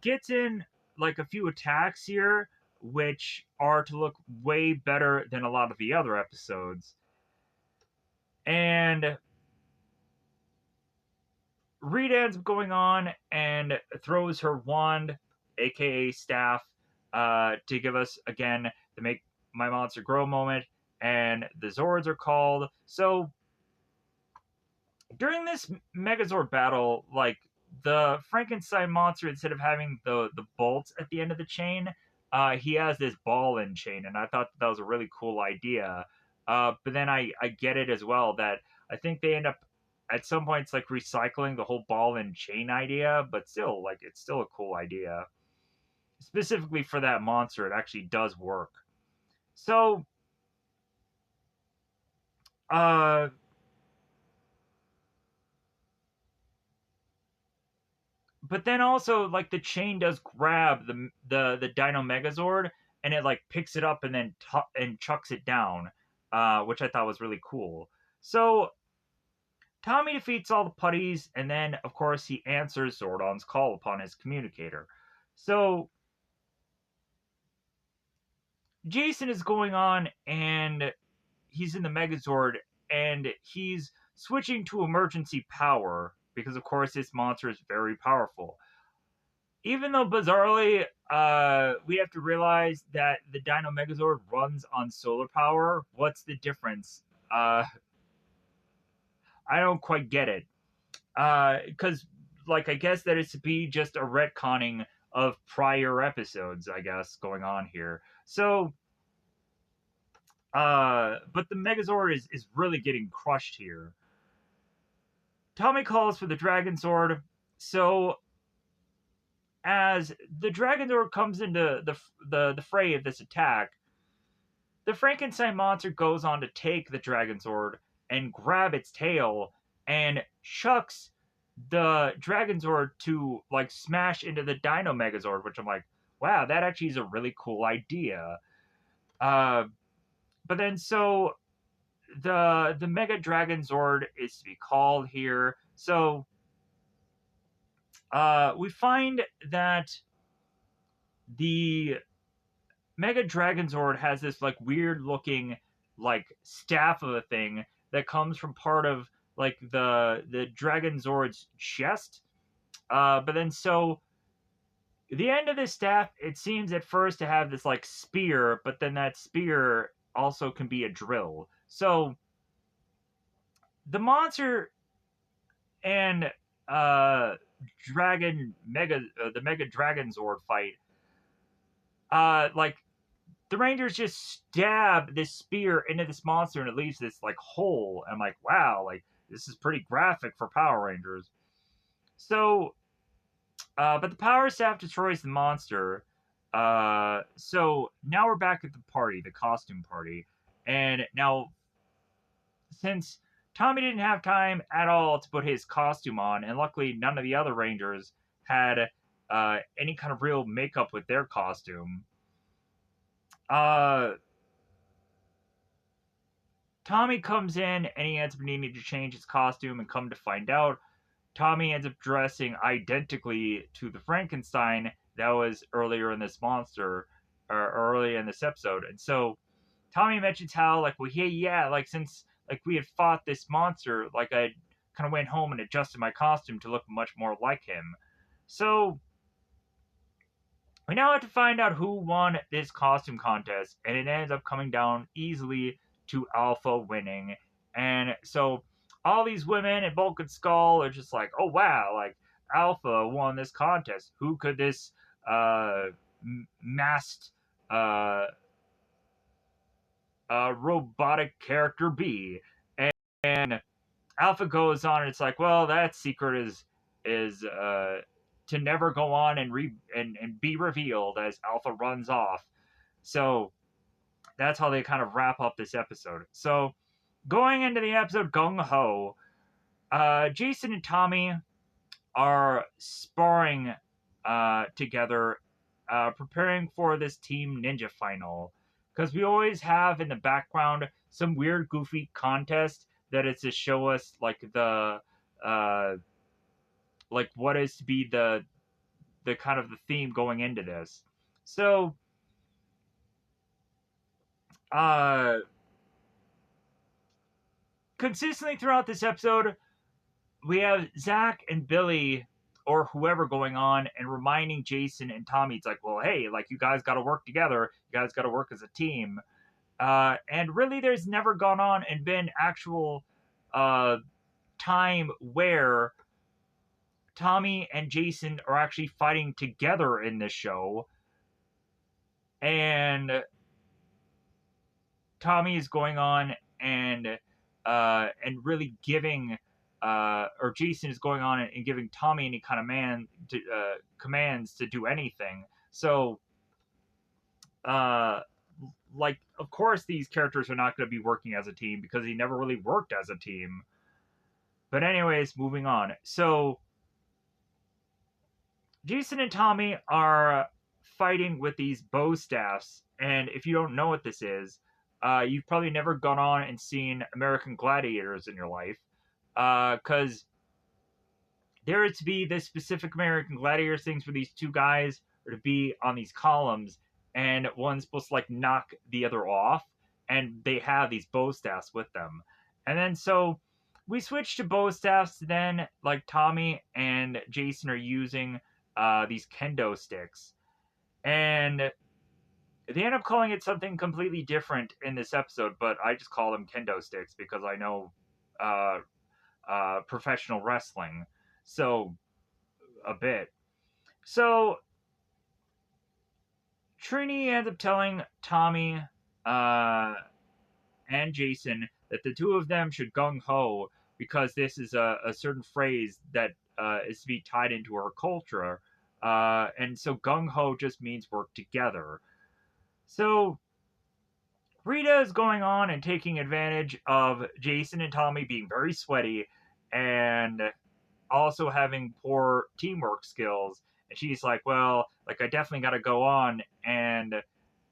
gets in like a few attacks here, which are to look way better than a lot of the other episodes. And Rita ends up going on and throws her wand, aka staff, to give us again the make my monster grow moment, and the Zords are called. So during this Megazord battle, like, the Frankenstein monster, instead of having the bolts at the end of the chain, he has this ball and chain, and I thought that was a really cool idea. But then I get it as well that I think they end up at some points like recycling the whole ball and chain idea, but still, like it's still a cool idea. Specifically for that monster, it actually does work. So, uh, but then also like the chain does grab the Dino Megazord, and it like picks it up and then and chucks it down, which I thought was really cool. So Tommy defeats all the putties, and then of course he answers Zordon's call upon his communicator. So Jason is going on, and he's in the Megazord, and he's switching to emergency power because of course this monster is very powerful. Even though bizarrely, we have to realize that the Dino Megazord runs on solar power. What's the difference? I don't quite get it. Because, like, I guess that it's to be just a retconning of prior episodes, I guess, going on here. So, but the Megazord is really getting crushed here. Tommy calls for the Dragon Sword. So, as the Dragon Sword comes into the fray of this attack, the Frankenstein monster goes on to take the Dragon Sword and grab its tail and chucks the Dragon Sword to like smash into the Dino Megazord, which I'm like, wow, that actually is a really cool idea. Uh, but then so the Mega Dragon Zord is to be called here. So we find that the Mega Dragon Zord has this like weird looking like staff of a thing that comes from part of like the Dragon Zord's chest. But then so the end of this staff, it seems at first to have this like spear, but then that spear also can be a drill. So the monster and uh the Mega Dragon Zord fight, like the Rangers just stab this spear into this monster and it leaves this like hole. I'm like, wow, like this is pretty graphic for Power Rangers. So, but the power staff destroys the monster. So now we're back at the party, the costume party, and now since Tommy didn't have time at all to put his costume on, and luckily none of the other Rangers had any kind of real makeup with their costume. Uh, Tommy comes in and he ends up needing to change his costume, and come to find out, Tommy ends up dressing identically to the Frankenstein that was earlier in this monster, or early in this episode. And so Tommy mentions how, like, well, hey, yeah, like, since, like, we had fought this monster, like, I kind of went home and adjusted my costume to look much more like him. So we now have to find out who won this costume contest, and it ends up coming down easily to Alpha winning. And so all these women in Bulk and Skull are just like, oh wow, like Alpha won this contest. Who could this uh, masked uh, robotic character be? And Alpha goes on, and it's like, well, that secret is to never go on and be revealed as Alpha runs off. So that's how they kind of wrap up this episode. So going into the episode gung ho, Jason and Tommy are sparring together, preparing for this Team Ninja final. Because we always have in the background some weird, goofy contest that is to show us uh, like what is to be the kind of the theme going into this. So, uh, consistently throughout this episode, we have Zach and Billy or whoever going on and reminding Jason and Tommy, it's like, well, hey, like you guys got to work together. You guys got to work as a team. And really, there's never gone on and been actual uh, time where Tommy and Jason are actually fighting together in this show. and Tommy is going on and really giving or Jason is going on and giving Tommy any kind of commands to do anything. So uh, like of course these characters are not going to be working as a team because they never really worked as a team. But anyways, moving on. So Jason and Tommy are fighting with these bow staffs, and if you don't know what this is, you've probably never gone on and seen American Gladiators in your life, because there is to be this specific American Gladiators things where these two guys are to be on these columns, and one's supposed to like knock the other off, and they have these bow staffs with them, and then so we switch to bow staffs. Then like Tommy and Jason are using these kendo sticks, and they end up calling it something completely different in this episode. But I just call them kendo sticks because I know uh, professional wrestling, so a bit. So Trini ends up telling Tommy and Jason that the two of them should gung ho because this is a certain phrase that is to be tied into our culture. And so gung ho just means work together. So Rita is going on and taking advantage of Jason and Tommy being very sweaty and also having poor teamwork skills. And she's like, well, like I definitely got to go on uh,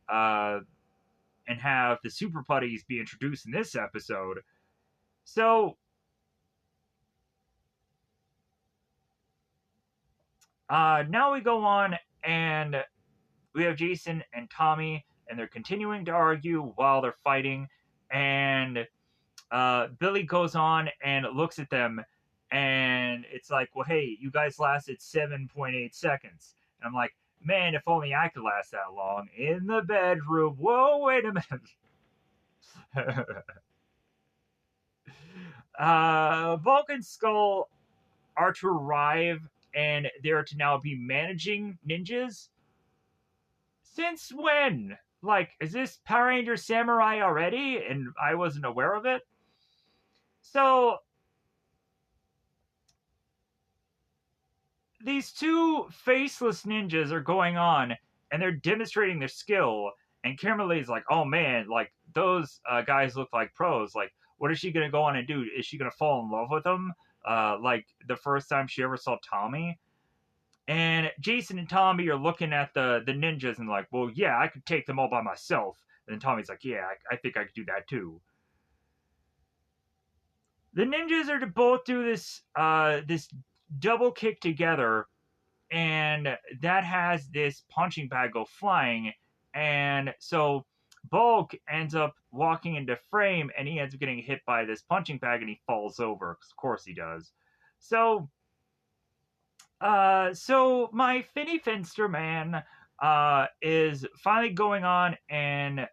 and have the super putties be introduced in this episode. So now we go on and we have Jason and Tommy, and they're continuing to argue while they're fighting. And Billy goes on and looks at them, and it's like, well, hey, you guys lasted 7.8 seconds. And I'm like, man, if only I could last that long in the bedroom. Whoa, wait a minute. Bulk and Skull are to arrive, and they're to now be managing ninjas. Since when? Like, is this Power Ranger Samurai already, and I wasn't aware of it? So, these two faceless ninjas are going on, and they're demonstrating their skill, and Kimberly's like, oh man, like, those guys look like pros. Like, what is she going to go on and do? Is she going to fall in love with them? Like, the first time she ever saw Tommy? And Jason and Tommy are looking at the ninjas and like, well, yeah, I could take them all by myself. And Tommy's like, yeah, I think I could do that too. The ninjas are to both do this double kick together, and that has this punching bag go flying. And so Bulk ends up walking into frame, and he ends up getting hit by this punching bag, and he falls over. Of course he does. So so my Finny Finster man is finally going on and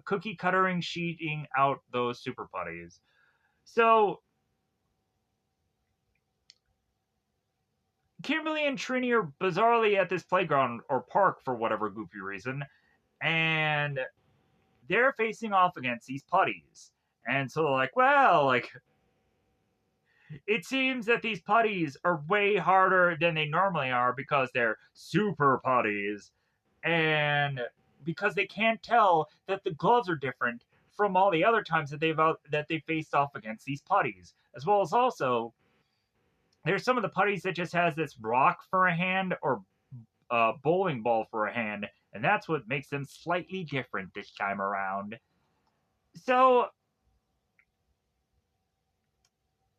cookie cuttering sheeting out those super putties. So Kimberly and Trini are bizarrely at this playground or park for whatever goofy reason, and they're facing off against these putties. And so they're like, well, like it seems that these putties are way harder than they normally are because they're super putties. And because they can't tell that the gloves are different from all the other times that they faced off against these putties, as well as also there's some of the putties that just has this rock for a hand or bowling ball for a hand, and that's what makes them slightly different this time around. So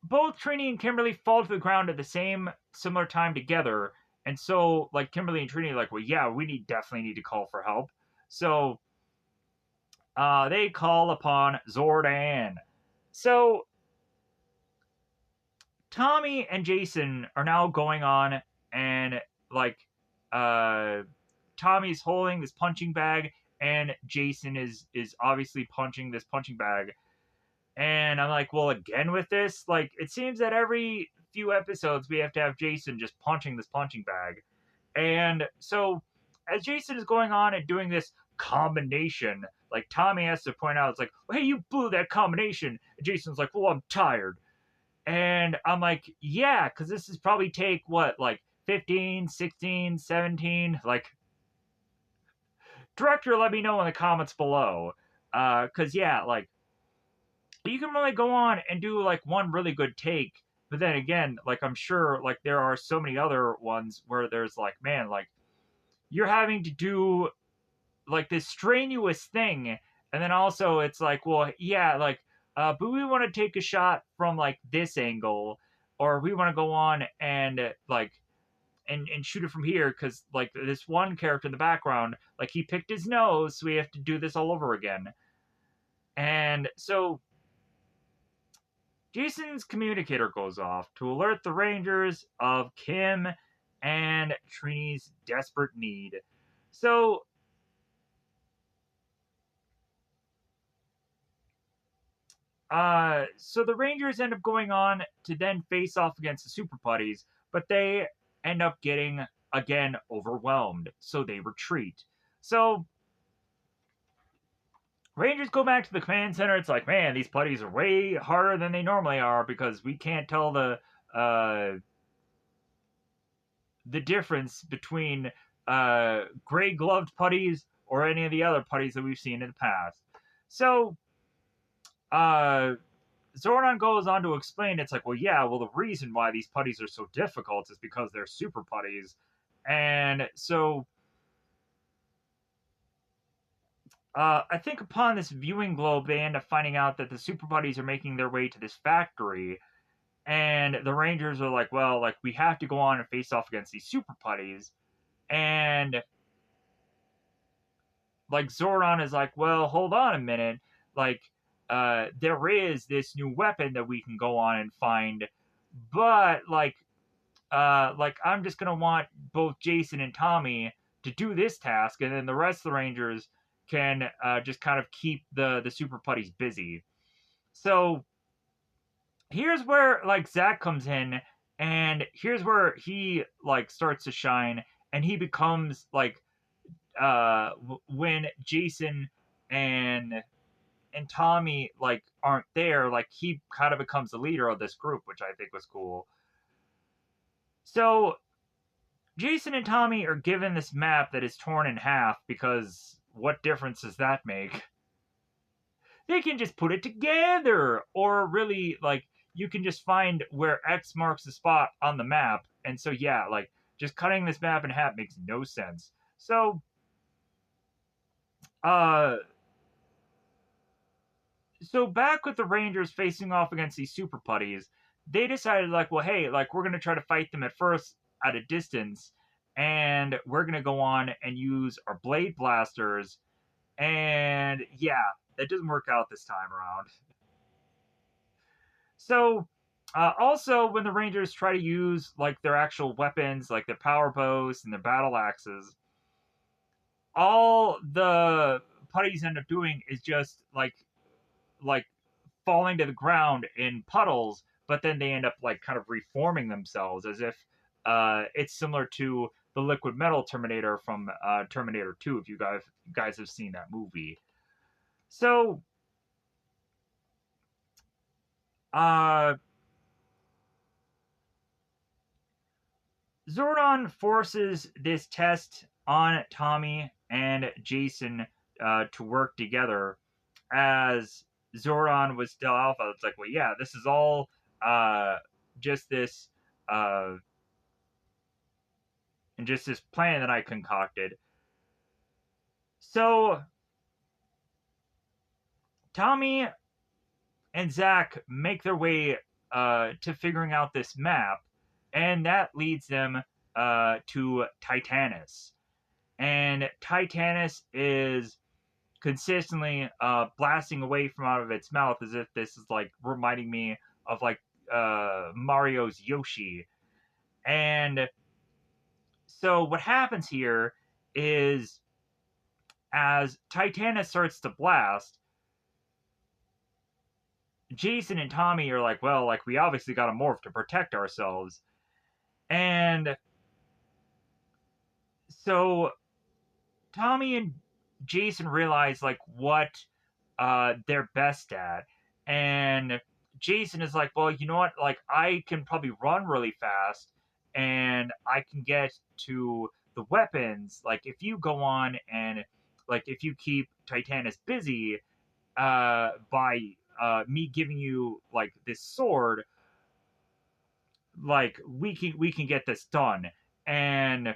both Trini and Kimberly fall to the ground at the same similar time together. And so, like, Kimberly and Trini are like, well, yeah, we definitely need to call for help. So, they call upon Zordan. So, Tommy and Jason are now going on, and, like, Tommy's holding this punching bag, and Jason is obviously punching this punching bag. And I'm like, well, again with this? Like, it seems that every few episodes we have to have Jason just punching this punching bag. And so, as Jason is going on and doing this combination. Like Tommy has to point out, it's like, well, hey, you blew that combination. And Jason's like, well, I'm tired. And I'm like, yeah, because this is probably take what, like 15, 16, 17. Like, director, let me know in the comments below. Because, yeah, like, you can really go on and do like one really good take. But then again, like, I'm sure like there are so many other ones where there's like, man, like, you're having to do like this strenuous thing. And then also it's like, well, yeah, like, but we want to take a shot from like this angle, or we want to go on and like and shoot it from here because like this one character in the background, like he picked his nose, so we have to do this all over again. And so Jason's communicator goes off to alert the Rangers of Kim and Trini's desperate need. So so the Rangers end up going on to then face off against the Super Putties, but they end up getting again overwhelmed, so they retreat. So Rangers go back to the command center. It's like, man, these putties are way harder than they normally are because we can't tell uh, the difference between gray gloved putties or any of the other putties that we've seen in the past. So uh, Zordon goes on to explain, it's like, well, yeah, well, the reason why these putties are so difficult is because they're super putties. And so I think upon this viewing globe, they end up finding out that the super putties are making their way to this factory. And the Rangers are like, well, like, we have to go on and face off against these super putties. And like Zordon is like, well, hold on a minute. Like, there is this new weapon that we can go on and find, but like I'm just gonna want both Jason and Tommy to do this task, and then the rest of the Rangers can just kind of keep the super putties busy. So here's where like Zach comes in, and here's where he like starts to shine, and he becomes like when Jason and and Tommy like aren't there, like he kind of becomes the leader of this group, which I think was cool. So Jason and Tommy are given this map that is torn in half because what difference does that make? They can just put it together, or really, like, you can just find where X marks the spot on the map. And so, yeah, like, just cutting this map in half makes no sense. So, uh, so back with the Rangers facing off against these super putties, they decided like, well, hey, like we're gonna try to fight them at first at a distance, and we're gonna go on and use our blade blasters. And yeah, that doesn't work out this time around. So also when the Rangers try to use like their actual weapons, like their power bows and their battle axes, all the putties end up doing is just like falling to the ground in puddles, but then they end up like kind of reforming themselves as if it's similar to the liquid metal Terminator from Terminator 2, if you guys have seen that movie. So uh, Zordon forces this test on Tommy and Jason to work together as Zordon was still alpha. It's like, well, yeah, this is all uh, just this uh, and just this plan that I concocted. So Tommy and Zach make their way to figuring out this map, and that leads them to Titanus. And Titanus is consistently blasting away from out of its mouth as if this is like reminding me of like Mario's Yoshi. And so what happens here is as Titanus starts to blast, Jason and Tommy are like, well, like we obviously got to morph to protect ourselves. And so Tommy and Jason realize like what they're best at, and Jason is like, well, you know what? Like, I can probably run really fast, and I can get to the weapons. Like, if you go on and like if you keep Titanus busy, by me giving you like this sword, like we can get this done. And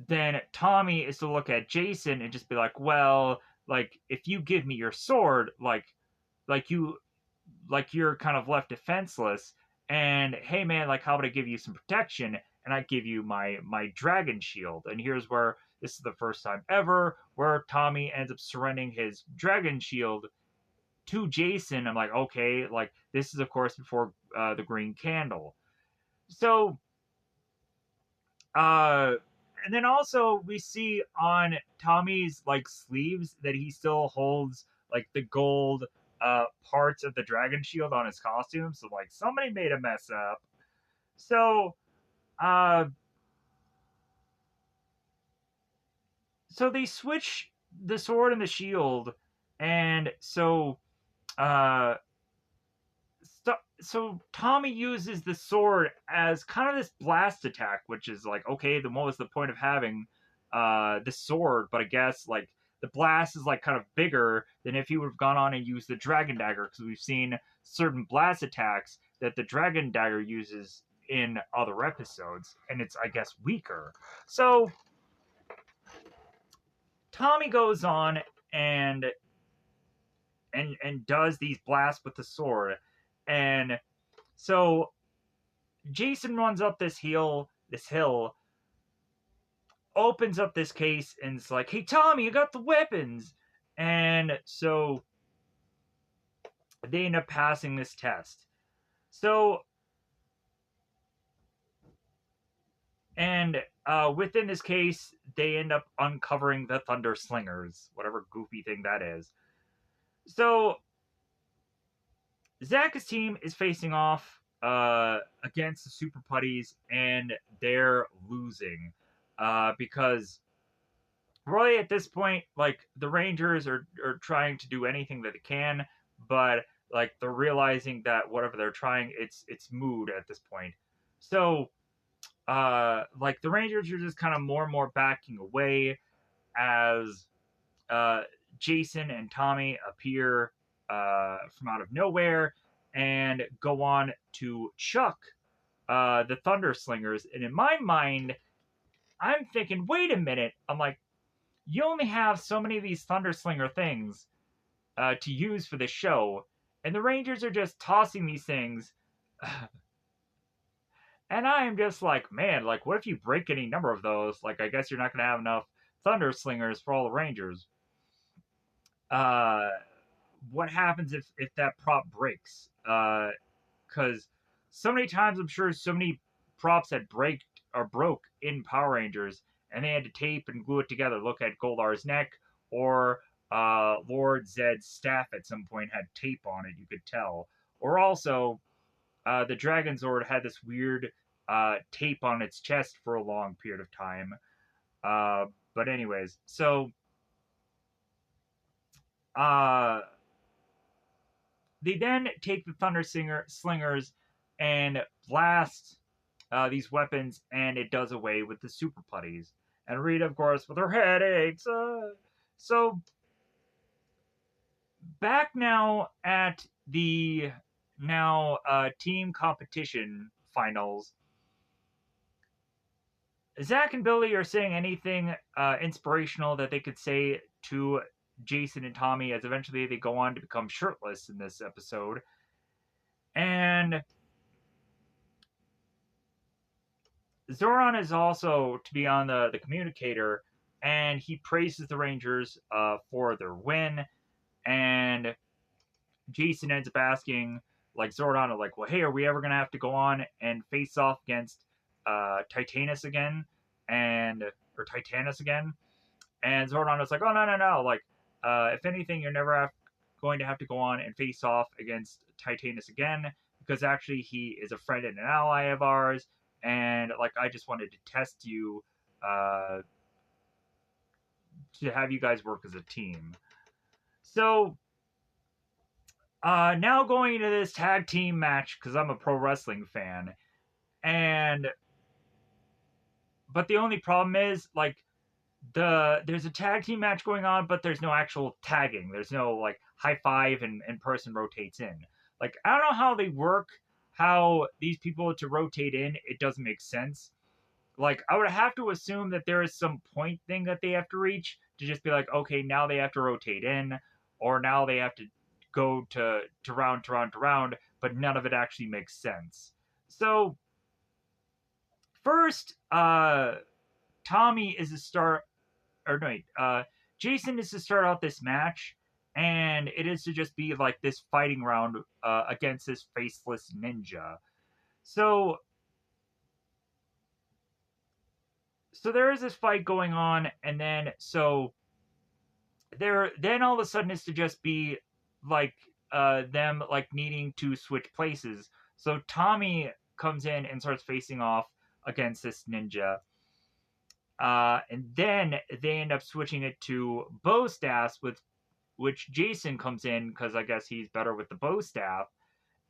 then Tommy is to look at Jason and just be like, well, like if you give me your sword, like you like you're kind of left defenseless. And hey man, like how about I give you some protection and I give you my dragon shield. And here's where this is the first time ever where Tommy ends up surrendering his dragon shield to Jason. I'm like, okay, like this is of course before the green candle. So uh and then also we see on Tommy's like sleeves that he still holds like the gold parts of the dragon shield on his costume. So like somebody made a mess up. So uh so they switch the sword and the shield, and uh so Tommy uses the sword as kind of this blast attack, which is like, okay, then what was the point of having the sword? But I guess like the blast is like kind of bigger than if he would have gone on and used the dragon dagger, because we've seen certain blast attacks that the dragon dagger uses in other episodes, and it's I guess weaker. So Tommy goes on and and does these blasts with the sword, and so Jason runs up this hill, opens up this case, and it's like, "Hey, Tommy, you got the weapons." And so they end up passing this test. So, and within this case, they end up uncovering the Thunder Slingers, whatever goofy thing that is. So Zach's team is facing off against the Super Putties, and they're losing because really at this point, like the Rangers are trying to do anything that they can, but like they're realizing that whatever they're trying, it's mood at this point. So like the Rangers are just kind of more and more backing away as uh Jason and Tommy appear from out of nowhere and go on to chuck the Thunder Slingers. And in my mind, I'm thinking, wait a minute. I'm like, you only have so many of these Thunder Slinger things to use for the show, and the Rangers are just tossing these things. And I am just like, man, like, what if you break any number of those? Like, I guess you're not going to have enough Thunder Slingers for all the Rangers. Uh, what happens if that prop breaks? Because so many times I'm sure so many props had break or broke in Power Rangers, and they had to tape and glue it together. Look at Goldar's neck, or Lord Zed's staff at some point had tape on it. You could tell. Or also, the Dragon Zord had this weird tape on its chest for a long period of time. Uh, but anyways, so uh, they then take the Slingers and blast these weapons, and it does away with the Super Putties. And Rita, of course, with her headaches. So back now at the now team competition finals, Zach and Billy are saying anything inspirational that they could say to Jason and Tommy as eventually they go on to become shirtless in this episode. And Zoran is also to be on the communicator, and he praises the Rangers for their win. And Jason ends up asking, like, Zordon, like, well, hey, are we ever going to have to go on and face off against Titanus again? Or Titanus again? And Zordon is like, oh, no, no, no. Like, if anything, you're never going to have to go on and face off against Titanus again, because actually he is a friend and an ally of ours. And, like, I just wanted to test you, uh, to have you guys work as a team. So now going into this tag team match because I'm a pro wrestling fan, and but the only problem is like there's a tag team match going on, but there's no actual tagging. There's no like high five and person rotates in. Like I don't know how they work, how these people to rotate in. It doesn't make sense. Like I would have to assume that there is some point thing that they have to reach to just be like, okay, now they have to rotate in, or now they have to go to round to round to round, but none of it actually makes sense. So first, Tommy is a start, or no, wait, Jason is to start out this match, and it is to just be like this fighting round against this faceless ninja. So there is this fight going on, and then all of a sudden it's to just be like them like needing to switch places. So Tommy comes in and starts facing off against this ninja. And then they end up switching it to bow staffs, with which Jason comes in because I guess he's better with the bow staff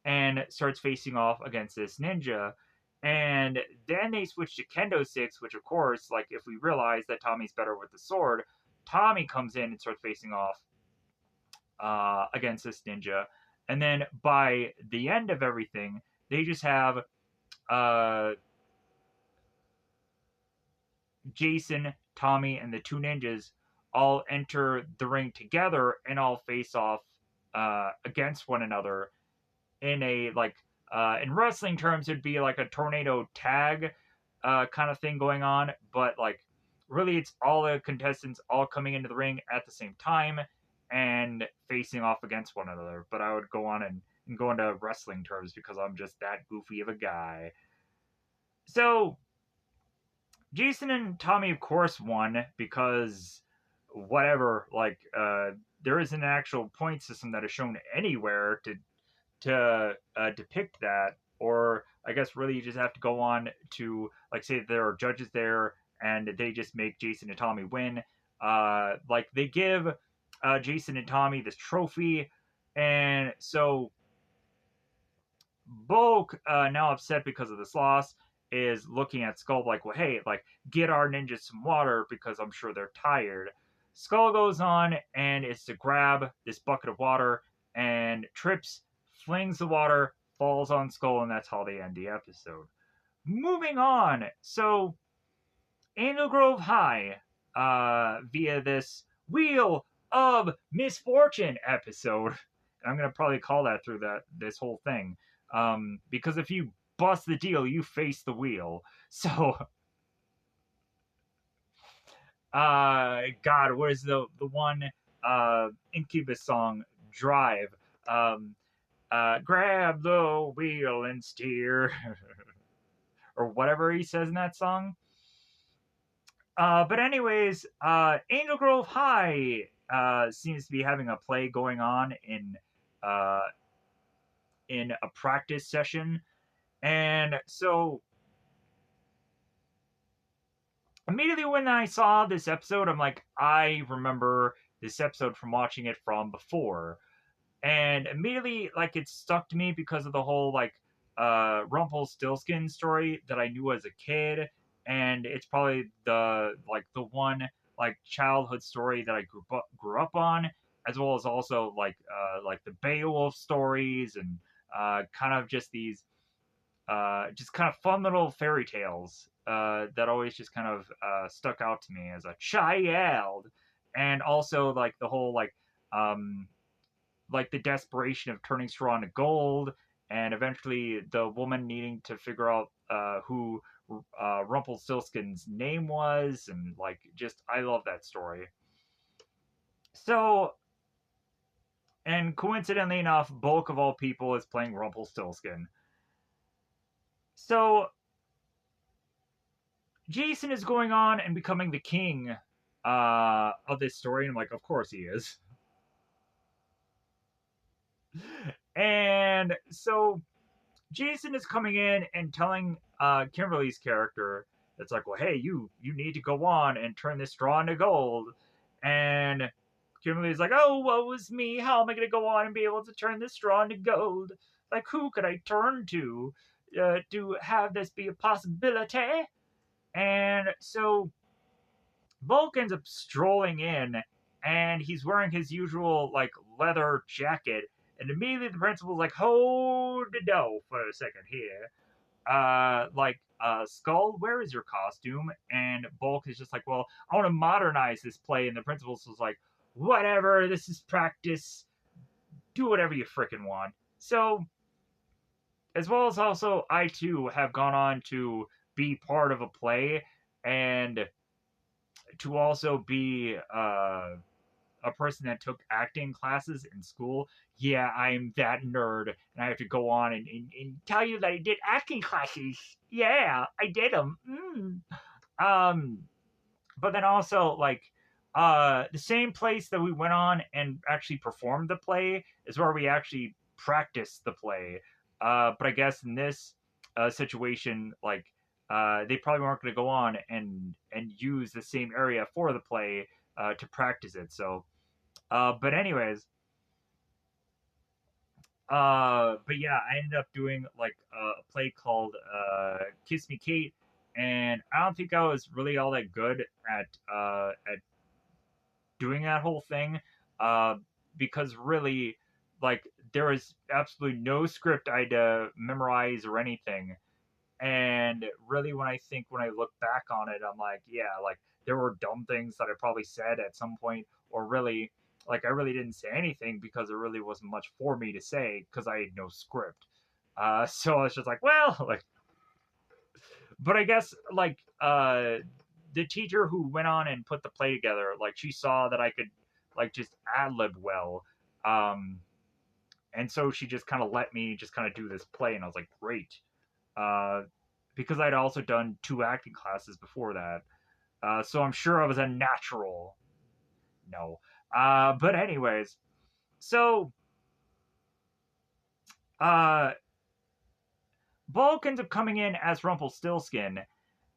and starts facing off against this ninja. And then they switch to kendo sticks, which of course, like if we realize that Tommy's better with the sword, Tommy comes in and starts facing off against this ninja. And then by the end of everything, they just have uh, Jason, Tommy, and the two ninjas all enter the ring together and all face off against one another in a like in wrestling terms it'd be like a tornado tag kind of thing going on, but like really it's all the contestants all coming into the ring at the same time and facing off against one another. But I would go on and go into wrestling terms because I'm just that goofy of a guy. So Jason and Tommy of course won because whatever, like there isn't an actual point system that is shown anywhere to depict that, or I guess really you just have to go on to like say there are judges there and they just make Jason and Tommy win. Like they give Jason and Tommy this trophy, and so Bulk, now upset because of this loss, is looking at Skull like, well, hey, like get our ninjas some water because I'm sure they're tired. Skull goes on and is to grab this bucket of water and trips, flings the water, falls on Skull, and that's how they end the episode. Moving on. So, Angel Grove High, via this Wheel of Misfortune episode. And I'm going to probably call that through this whole thing. Because if you bust the deal, you face the wheel. So, God, what is the one Incubus song? Drive. Grab the wheel and steer, or whatever he says in that song. But anyways, Angel Grove High seems to be having a play going on uh, in a practice session, and so immediately when I saw this episode, I'm like, I remember this episode from watching it from before, and immediately like it stuck to me because of the whole like Rumpelstiltskin story that I knew as a kid, and it's probably the one like childhood story that I grew up on, as well as also like the Beowulf stories and kind of just these just kind of fun little fairy tales that always just kind of stuck out to me as a child, and also like the whole like the desperation of turning straw into gold, and eventually the woman needing to figure out who Rumpelstiltskin's name was, and like just I love that story. So, and coincidentally enough, Bulk of all people is playing Rumpelstiltskin. So Jason is going on and becoming the king of this story, and I'm like, of course he is. And so Jason is coming in and telling Kimberly's character, it's like, well, hey, you need to go on and turn this straw into gold. And Kimberly's like, oh, woe is me. How am I going to go on and be able to turn this straw into gold? Like, who could I turn to have this be a possibility? And so Volk ends up strolling in, and he's wearing his usual, like, leather jacket. And immediately the principal's like, hold the dough for a second here. Skull, where is your costume? And Bulk is just like, well, I want to modernize this play. And the principal's was like, whatever, this is practice. Do whatever you frickin' want. So, as well as also, I too have gone on to be part of a play and to also be a person that took acting classes in school. Yeah, I'm that nerd, and I have to go on and tell you that I did acting classes. Yeah, I did them. Um, but then also, like, the same place that we went on and actually performed the play is where we actually practiced the play. But I guess in this situation, like, they probably weren't going to go on and use the same area for the play to practice it. So, but anyways, but yeah, I ended up doing like a play called Kiss Me Kate, and I don't think I was really all that good at doing that whole thing, uh, because really, like, there was absolutely no script I had to memorize or anything. And really, when I look back on it, I'm like, yeah, like there were dumb things that I probably said at some point, or really, like I really didn't say anything because there really wasn't much for me to say because I had no script. So I was just like, well, like, but I guess like the teacher who went on and put the play together, like she saw that I could like just ad lib well, um, and so she just kind of let me just kind of do this play, and I was like, great. Uh, because I'd also done 2 acting classes before that. So I'm sure I was a natural. No. But anyways, so uh, Bulk ends up coming in as Rumpelstiltskin,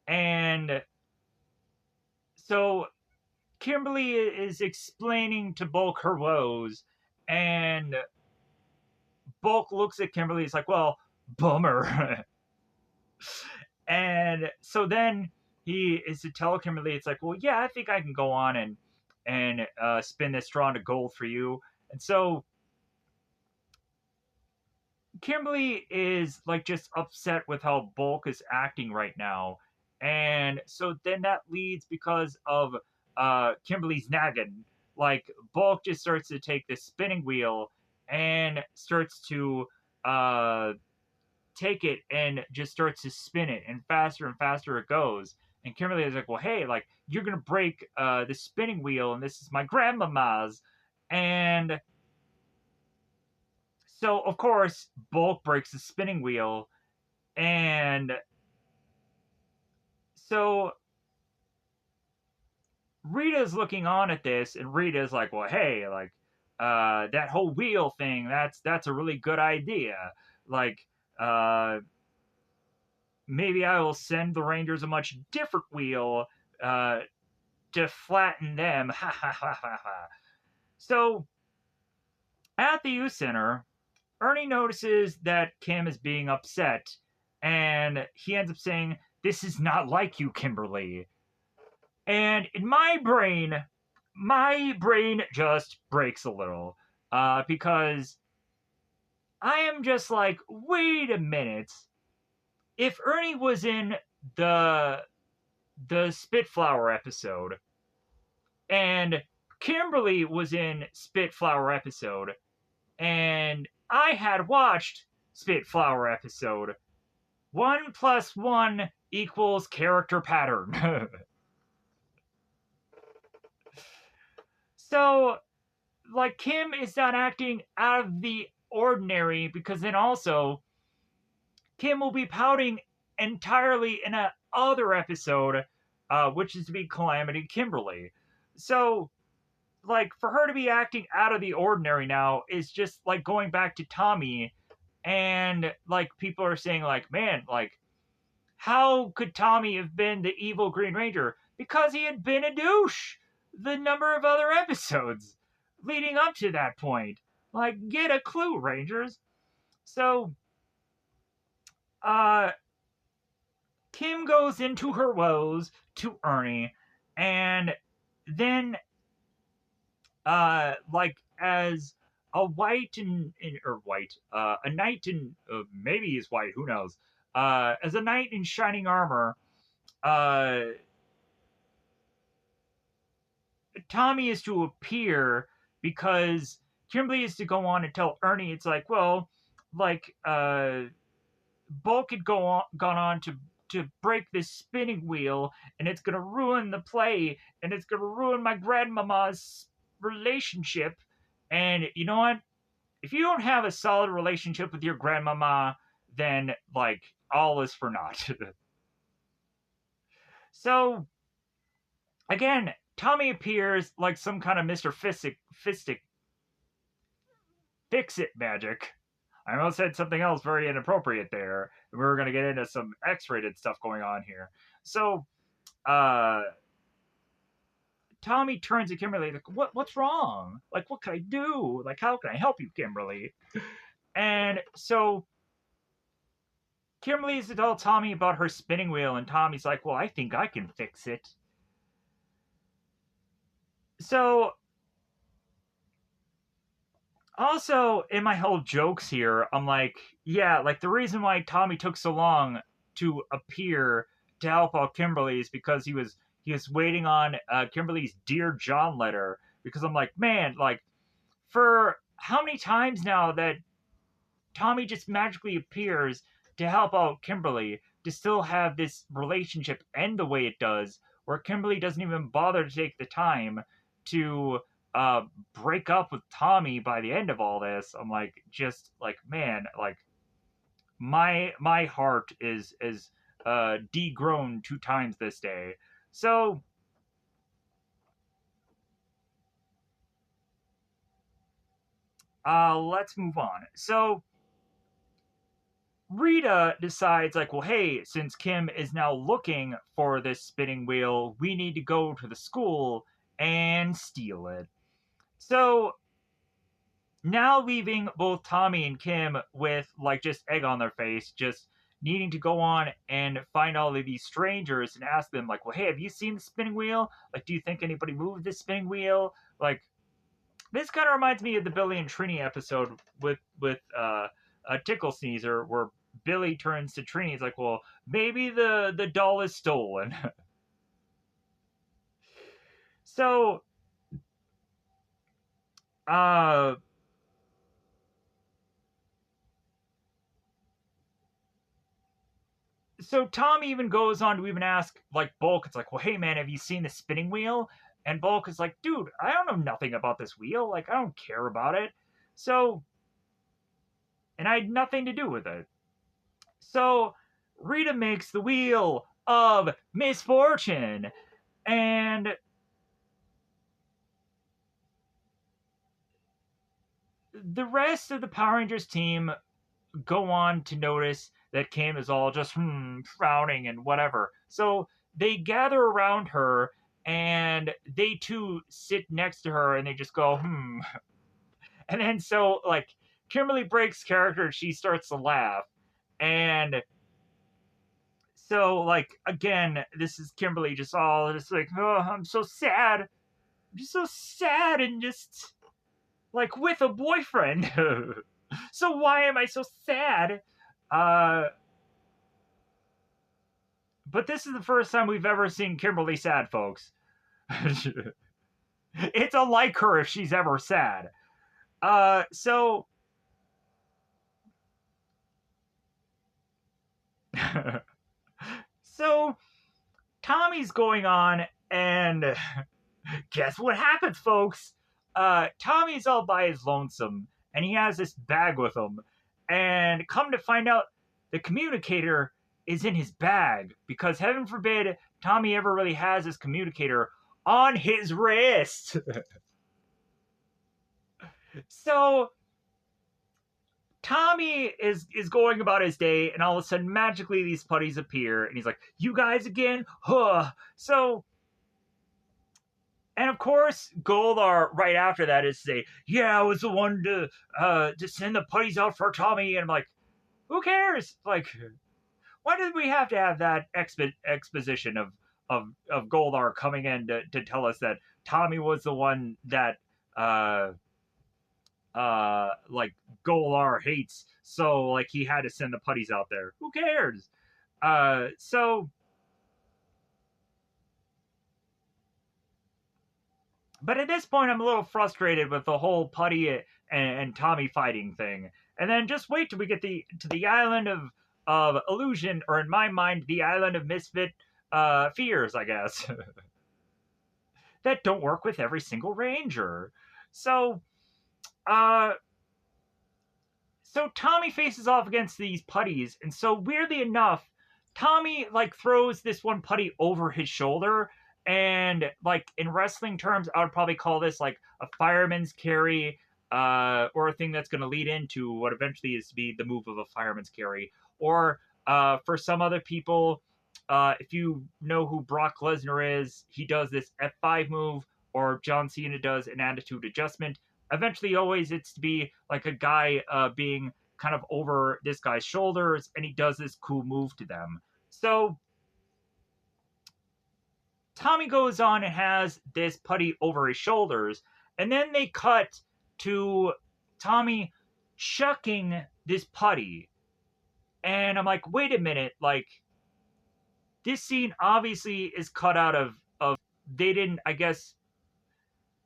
and so Kimberly is explaining to Bulk her woes, and Bulk looks at Kimberly. He's like, "Well, bummer." And so then he is to tell Kimberly, it's like, well, yeah, I think I can go on and spin this straw into gold for you. And so Kimberly is like just upset with how Bulk is acting right now. And so then that leads because of Kimberly's nagging. Like Bulk just starts to take this spinning wheel and starts to take it and just starts to spin it, and faster it goes. And Kimberly is like, well, hey, like, you're going to break the spinning wheel, and this is my grandmama's. And so, of course, Bulk breaks the spinning wheel. And so Rita's looking on at this, and Rita's like, well, hey, like, that whole wheel thing, that's a really good idea. Like, uh, maybe I will send the Rangers a much different wheel uh, to flatten them. Ha ha ha ha ha. So at the youth center, Ernie notices that Kim is being upset, and he ends up saying, "This is not like you, Kimberly." And in my brain just breaks a little because I am just like, wait a minute. If Ernie was in the Spitflower episode, and Kimberly was in Spitflower episode, and I had watched Spitflower episode. 1 + 1 equals character pattern. So, like, Kim is not acting out of the ordinary because then also Kim will be pouting entirely in a other episode, which is to be Calamity Kimberly. So, like, for her to be acting out of the ordinary now is just like going back to Tommy, and like people are saying, like, man, like, how could Tommy have been the evil Green Ranger? Because he had been a douche. the number of other episodes leading up to that point. Like, get a clue, Rangers. So, uh, Kim goes into her woes to Ernie, and then, like, as a white or white, a knight in, maybe he's white, who knows, as a knight in shining armor, uh, Tommy is to appear because Kimberly is to go on and tell Ernie, it's like, well, like, Bulk had gone on to break this spinning wheel, and it's gonna ruin the play, and it's gonna ruin my grandmama's relationship. And you know what? If you don't have a solid relationship with your grandmama, then like all is for naught. So again, Tommy appears like some kind of Mr. Fistic fix-it magic. I almost said something else very inappropriate there. We were going to get into some X-rated stuff going on here. So, Tommy turns to Kimberly like, "What's wrong? Like, what can I do? Like, how can I help you, Kimberly?" And so Kimberly's to tell Tommy about her spinning wheel, and Tommy's like, "Well, I think I can fix it." So also, in my whole jokes here, I'm like, yeah, like the reason why Tommy took so long to appear to help out Kimberly is because he was waiting on Kimberly's Dear John letter. Because I'm like, man, like for how many times now that Tommy just magically appears to help out Kimberly to still have this relationship end the way it does, where Kimberly doesn't even bother to take the time to uh, break up with Tommy by the end of all this. I'm like, just like, man, like my heart is degrown 2 times this day. So let's move on. So Rita decides, like, well, hey, since Kim is now looking for this spinning wheel, we need to go to the school and steal it. So now leaving both Tommy and Kim with, like, just egg on their face, just needing to go on and find all of these strangers and ask them, like, well, hey, have you seen the spinning wheel? Like, do you think anybody moved this spinning wheel? Like, this kind of reminds me of the Billy and Trini episode with a Tickle Sneezer, where Billy turns to Trini. He's like, "Well, maybe the doll is stolen." So, uh, so Tom even goes on to even ask like Bulk. It's like, "Well, hey man, have you seen the spinning wheel?" And Bulk is like, "Dude, I don't know nothing about this wheel. Like, I don't care about it." So, and I had nothing to do with it. So Rita makes the wheel of misfortune, and the rest of the Power Rangers team go on to notice that Kim is all just frowning and whatever. So they gather around her, and they too sit next to her, and they just go And then so like Kimberly breaks character, and she starts to laugh, and so like again, this is Kimberly just all just like, oh, I'm so sad. I'm just so sad and just like with a boyfriend. So why am I so sad? Uh, but this is the first time we've ever seen Kimberly sad, folks. It's unlike her if she's ever sad. So so Tommy's going on, and guess what happens, folks? Tommy's all by his lonesome, and he has this bag with him. And come to find out, the communicator is in his bag because heaven forbid Tommy ever really has his communicator on his wrist. So Tommy is going about his day, and all of a sudden, magically, these putties appear, and he's like, "You guys again? Huh." So And of course, Goldar right after that is say, "Yeah, I was the one to send the putties out for Tommy." And I'm like, "Who cares? Like, why did we have to have that exposition of Goldar coming in to tell us that Tommy was the one that uh like Goldar hates, so like he had to send the putties out there? Who cares?" So but at this point, I'm a little frustrated with the whole Putty and Tommy fighting thing. And then just wait till we get to the island of illusion, or in my mind, the island of misfit fears, I guess, that don't work with every single ranger. So, uh, so Tommy faces off against these putties, and so weirdly enough, Tommy like throws this one putty over his shoulder, and like in wrestling terms, I would probably call this like a fireman's carry, or a thing that's going to lead into what eventually is to be the move of a fireman's carry, or for some other people, if you know who Brock Lesnar is, he does this F5 move, or John Cena does an attitude adjustment. Eventually, always it's to be like a guy being kind of over this guy's shoulders, and he does this cool move to them. So Tommy goes on and has this putty over his shoulders, and then they cut to Tommy chucking this putty. And I'm like, wait a minute, like this scene obviously is cut out of they didn't, I guess,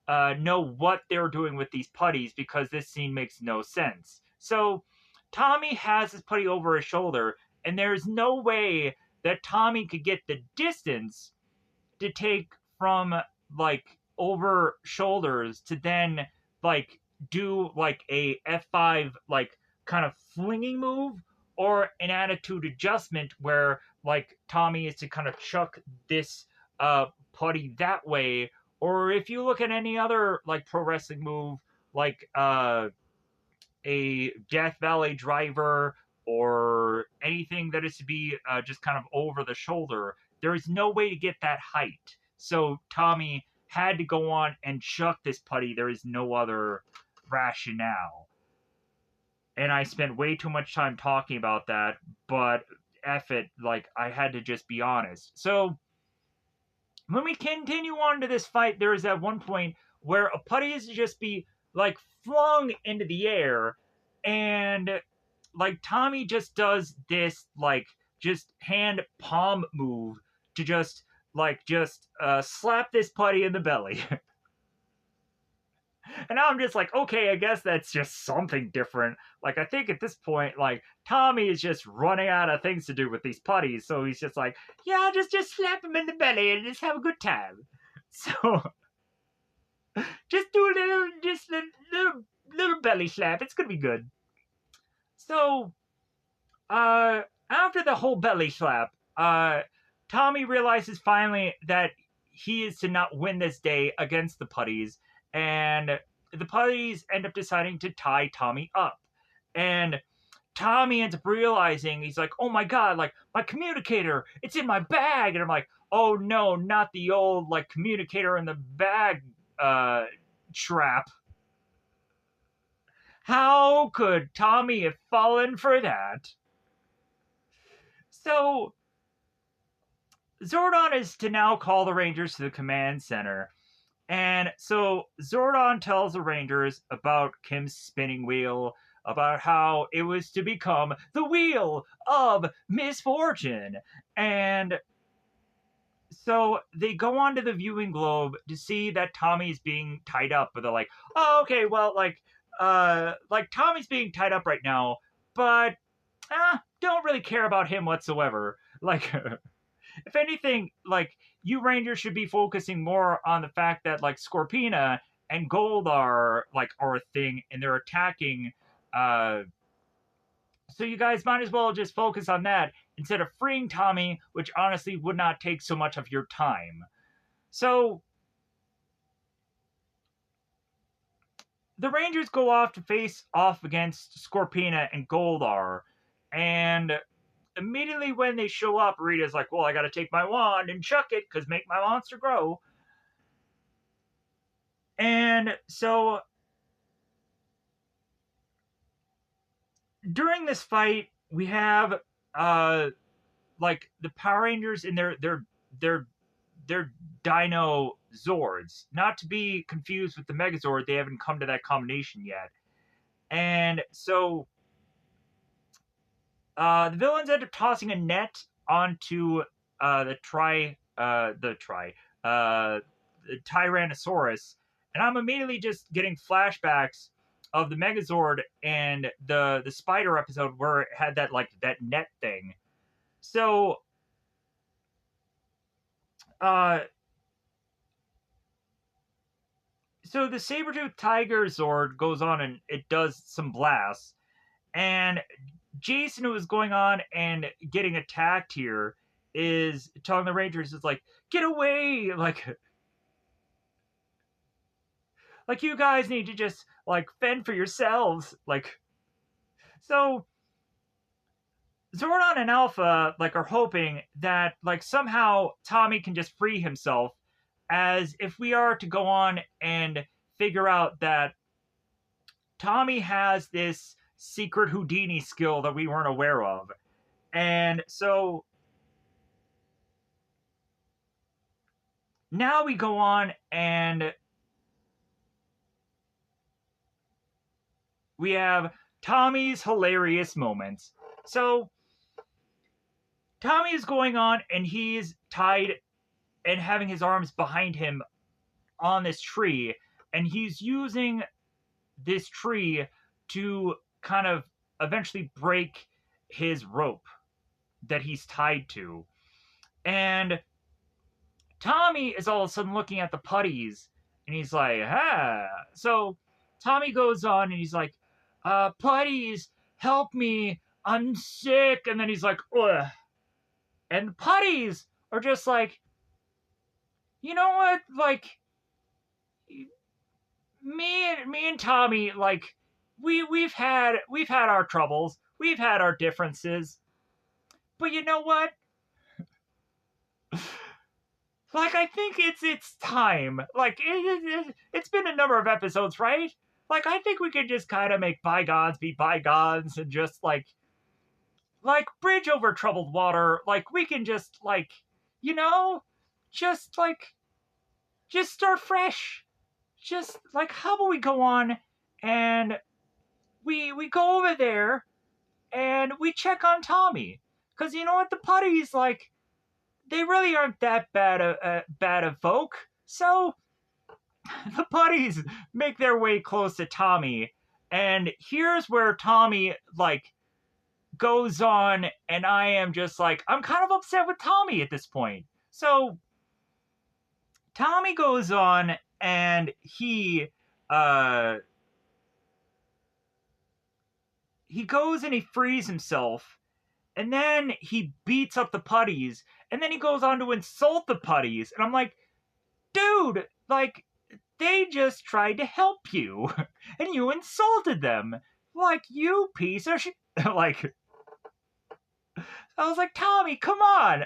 know what they were doing with these putties, because this scene makes no sense. So Tommy has his putty over his shoulder, and there's no way that Tommy could get the distance to take from like over shoulders to then like do like a F5 like kind of flinging move, or an attitude adjustment where like Tommy is to kind of chuck this putty that way. Or if you look at any other like pro wrestling move, like a Death Valley driver, or anything that is to be just kind of over the shoulder, there is no way to get that height. So Tommy had to go on and chuck this putty. There is no other rationale. And I spent way too much time talking about that, but F it, like I had to just be honest. So when we continue on to this fight, there is at one point where a putty is to just be like flung into the air, and like Tommy just does this like just hand palm move to just slap this putty in the belly. And now I'm just like, okay, I guess that's just something different. Like, I think at this point, like, Tommy is just running out of things to do with these putties. So he's just like, yeah, just slap him in the belly and just have a good time. So just do a little belly slap. It's gonna be good. So, after the whole belly slap, Tommy realizes finally that he is to not win this day against the putties, and the putties end up deciding to tie Tommy up. And Tommy ends up realizing, he's like, oh my god, like my communicator, it's in my bag. And I'm like, oh no, not the old like communicator in the bag trap. How could Tommy have fallen for that? So Zordon is to now call the Rangers to the command center. And so Zordon tells the Rangers about Kim's spinning wheel, about how it was to become the wheel of misfortune. And so they go onto the viewing globe to see that Tommy's being tied up, but they're like, oh, okay, well, like Tommy's being tied up right now, but don't really care about him whatsoever. Like, if anything, like you Rangers should be focusing more on the fact that like Scorpina and Gold are a thing, and they're attacking. So you guys might as well just focus on that instead of freeing Tommy, which honestly would not take so much of your time. So the Rangers go off to face off against Scorpina and Goldar, and immediately when they show up, Rita's like, well, I gotta take my wand and chuck it, because make my monster grow. And so during this fight, we have like the Power Rangers in their Dino Zords, not to be confused with the Megazord. They haven't come to that combination yet. And so the villains end up tossing a net onto the Tyrannosaurus, and I'm immediately just getting flashbacks of the Megazord and the spider episode where it had that net thing. So uh so the Sabertooth Tiger Zord goes on and it does some blasts, and Jason, who is going on and getting attacked here, is telling the Rangers, "Is like, get away! Like you guys need to just like fend for yourselves." Like, so Zordon and Alpha are hoping that somehow Tommy can just free himself, as if we are to go on and figure out that Tommy has this secret Houdini skill that we weren't aware of. And so now we go on and we have Tommy's hilarious moments. So Tommy is going on and he's tied and having his arms behind him on this tree, and he's using this tree to kind of eventually break his rope that he's tied to. And Tommy is all of a sudden looking at the putties and he's like, ah. So Tommy goes on and he's like, putties, help me, I'm sick. And then he's like, ugh. And the putties are just like, you know what? Like, me and Tommy, like, we've had our troubles, we've had our differences, but you know what? Like, I think it's time. Like, it's been a number of episodes, right? Like, I think we could just kind of make bygones be bygones and just bridge over troubled water. Like, we can just you know, just just start fresh. Just how about we go on and we go over there and we check on Tommy, because you know what, the putties, they really aren't that bad of folk. So the putties make their way close to Tommy, and here's where Tommy goes on, and I am just I'm kind of upset with Tommy at this point. So Tommy goes on and he goes and he frees himself, and then he beats up the putties, and then he goes on to insult the putties, and I'm like, dude, they just tried to help you, and you insulted them, you piece of shit. I was like, Tommy, come on,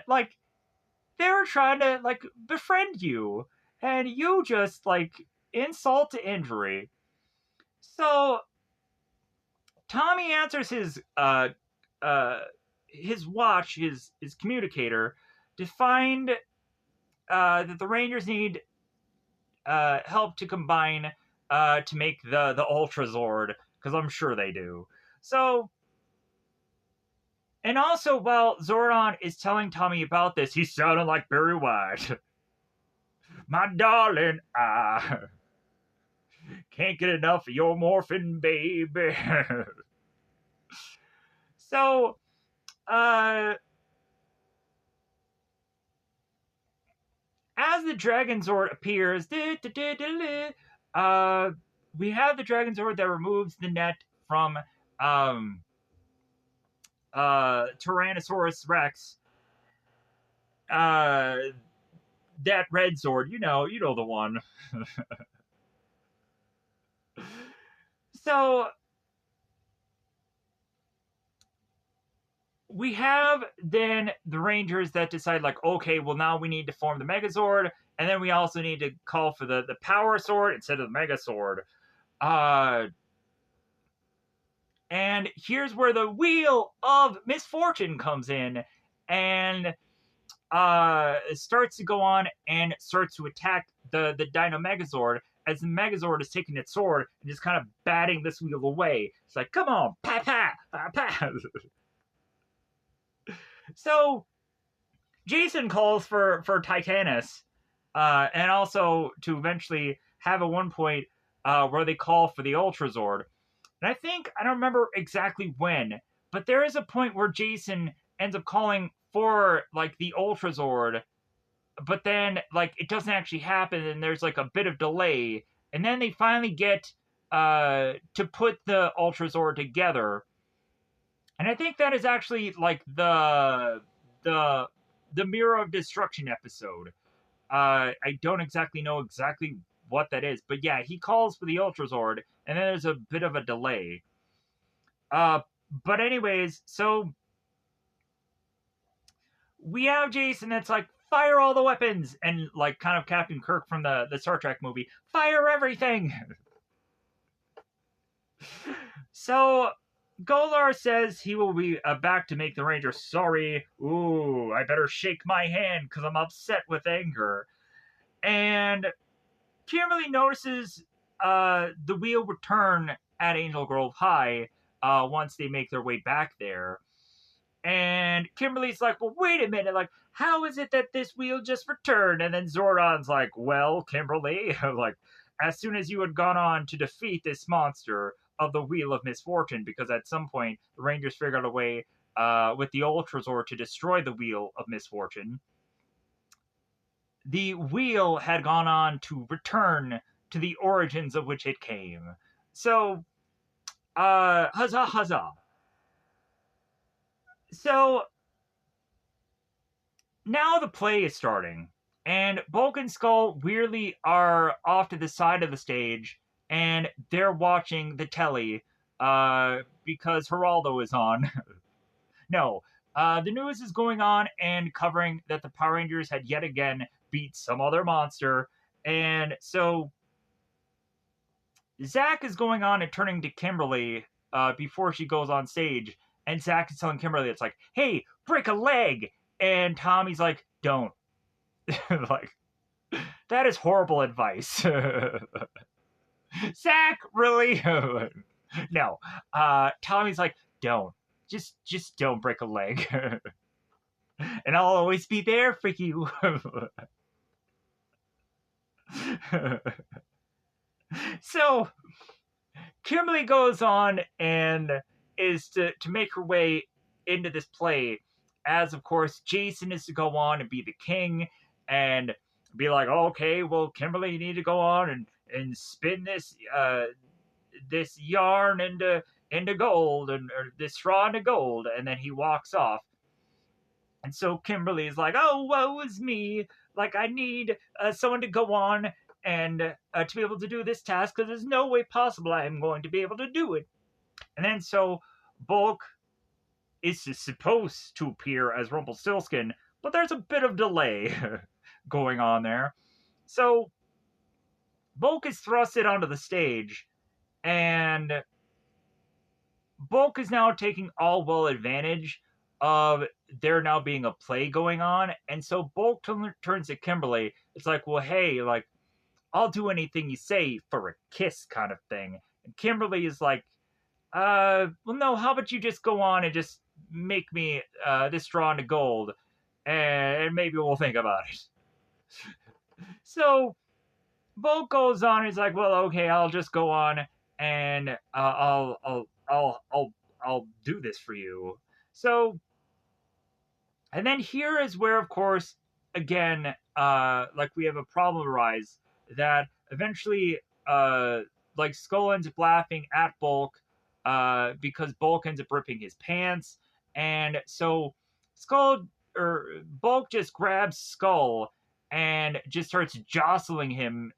they were trying to befriend you, and you just insult to injury. So Tommy answers his watch, his communicator, to find that the Rangers need help to combine to make the Ultra Zord, because I'm sure they do. So, and also while Zordon is telling Tommy about this, he's sounding like Barry White. My darling, I can't get enough of your Morphin, baby. So, as the Dragon Zord appears, we have the Dragon Zord that removes the net from Tyrannosaurus Rex. That red Zord, you know the one. So we have then the Rangers that decide, like, okay, well, now we need to form the Megazord, and then we also need to call for the Power Sword instead of the Megazord. Uh, and here's where the Wheel of Misfortune comes in, and starts to go on and starts to attack the Dino Megazord as the Megazord is taking its sword and just kind of batting this wheel away. It's like, come on, pa pa pa pa. So Jason calls for Titanus, and also to eventually have at one point where they call for the Ultrazord. And I don't remember exactly when, but there is a point where Jason ends up calling for like the Ultrazord, but then like it doesn't actually happen, and there's like a bit of delay, and then they finally get to put the Ultrazord together. And I think that is actually like the the Mirror of Destruction episode. I don't exactly know exactly what that is, but yeah, he calls for the Ultrazord, and then there's a bit of a delay. Uh, but anyways, so we have Jason that's like, fire all the weapons, and like kind of Captain Kirk from the Star Trek movie, fire everything. So Golar says he will be back to make the Rangers sorry. Ooh, I better shake my hand because I'm upset with anger. And Kimberly notices the wheel return at Angel Grove High once they make their way back there. And Kimberly's like, well, wait a minute, like, how is it that this wheel just returned? And then Zordon's like, well, Kimberly, like, as soon as you had gone on to defeat this monster of the Wheel of Misfortune, because at some point the Rangers figured out a way with the Ultrazord to destroy the Wheel of Misfortune, the wheel had gone on to return to the origins of which it came. So, huzzah, huzzah. So, now the play is starting, and Bulk and Skull weirdly are off to the side of the stage, and they're watching the telly because Geraldo is on. No, the news is going on and covering that the Power Rangers had yet again beat some other monster, and so Zach is going on and turning to Kimberly before she goes on stage, and Zach is telling Kimberly, it's like, hey, break a leg, and Tommy's like, don't. Like, that is horrible advice. Zach, really? No. Tommy's like, don't. Just don't break a leg. And I'll always be there for you. So Kimberly goes on and is to make her way into this play, as of course Jason is to go on and be the king and be like, okay, well, Kimberly, you need to go on and spin this this yarn into gold, and or this straw into gold, and then he walks off. And so Kimberly's like, oh, woe is me. Like, I need someone to go on and to be able to do this task, because there's no way possible I am going to be able to do it. And then so Bulk is supposed to appear as Rumpelstiltskin, but there's a bit of delay going on there. So Bulk is thrusted onto the stage, and Bulk is now taking all well advantage of there now being a play going on. And so Bulk turns to Kimberly. It's like, well, hey, like, I'll do anything you say for a kiss kind of thing. And Kimberly is like, well, no, how about you just go on and just make me this straw into gold, and maybe we'll think about it. So Bulk goes on. He's like, well, okay, I'll just go on and I'll do this for you. So, and then here is where, of course, again, like we have a problem arise that eventually, like Skull ends up laughing at Bulk, because Bulk ends up ripping his pants, and so Skull or Bulk just grabs Skull and just starts jostling him,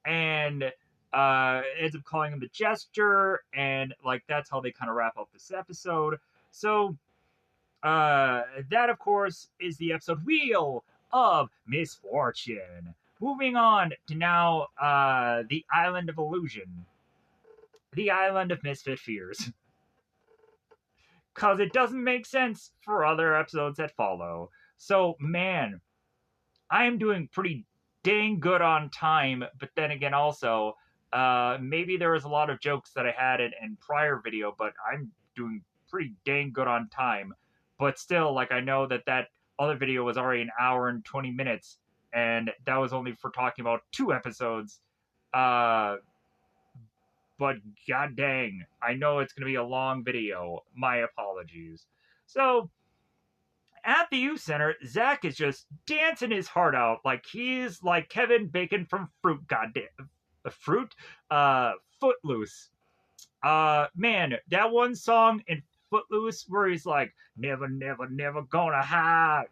and ends up calling him the Jester, and like that's how they kind of wrap up this episode. So That, of course, is the episode Wheel of Misfortune. Moving on to now the Island of Illusion. The Island of Misfit Fears. Because it doesn't make sense for other episodes that follow. So, man, I am doing pretty dang good on time, but then again, also, maybe there was a lot of jokes that I had in prior video, but I'm doing pretty dang good on time. But still, like, I know that other video was already an hour and 20 minutes, and that was only for talking about 2 episodes. But god dang, I know it's going to be a long video. My apologies. So, at the youth center, Zach is just dancing his heart out like he's like Kevin Bacon from Fruit. Goddamn, Fruit, Footloose. Man, that one song in Footloose where he's like, "Never, never, never gonna hide,"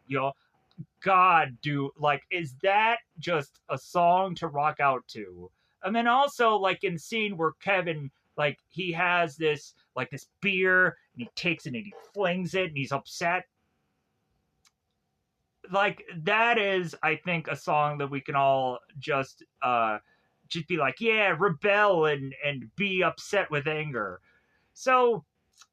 God, dude, like, is that just a song to rock out to? And then also, like, in the scene where Kevin, like, he has this beer and he takes it and he flings it and he's upset, like that is, I think, a song that we can all just be like, yeah, rebel and be upset with anger. So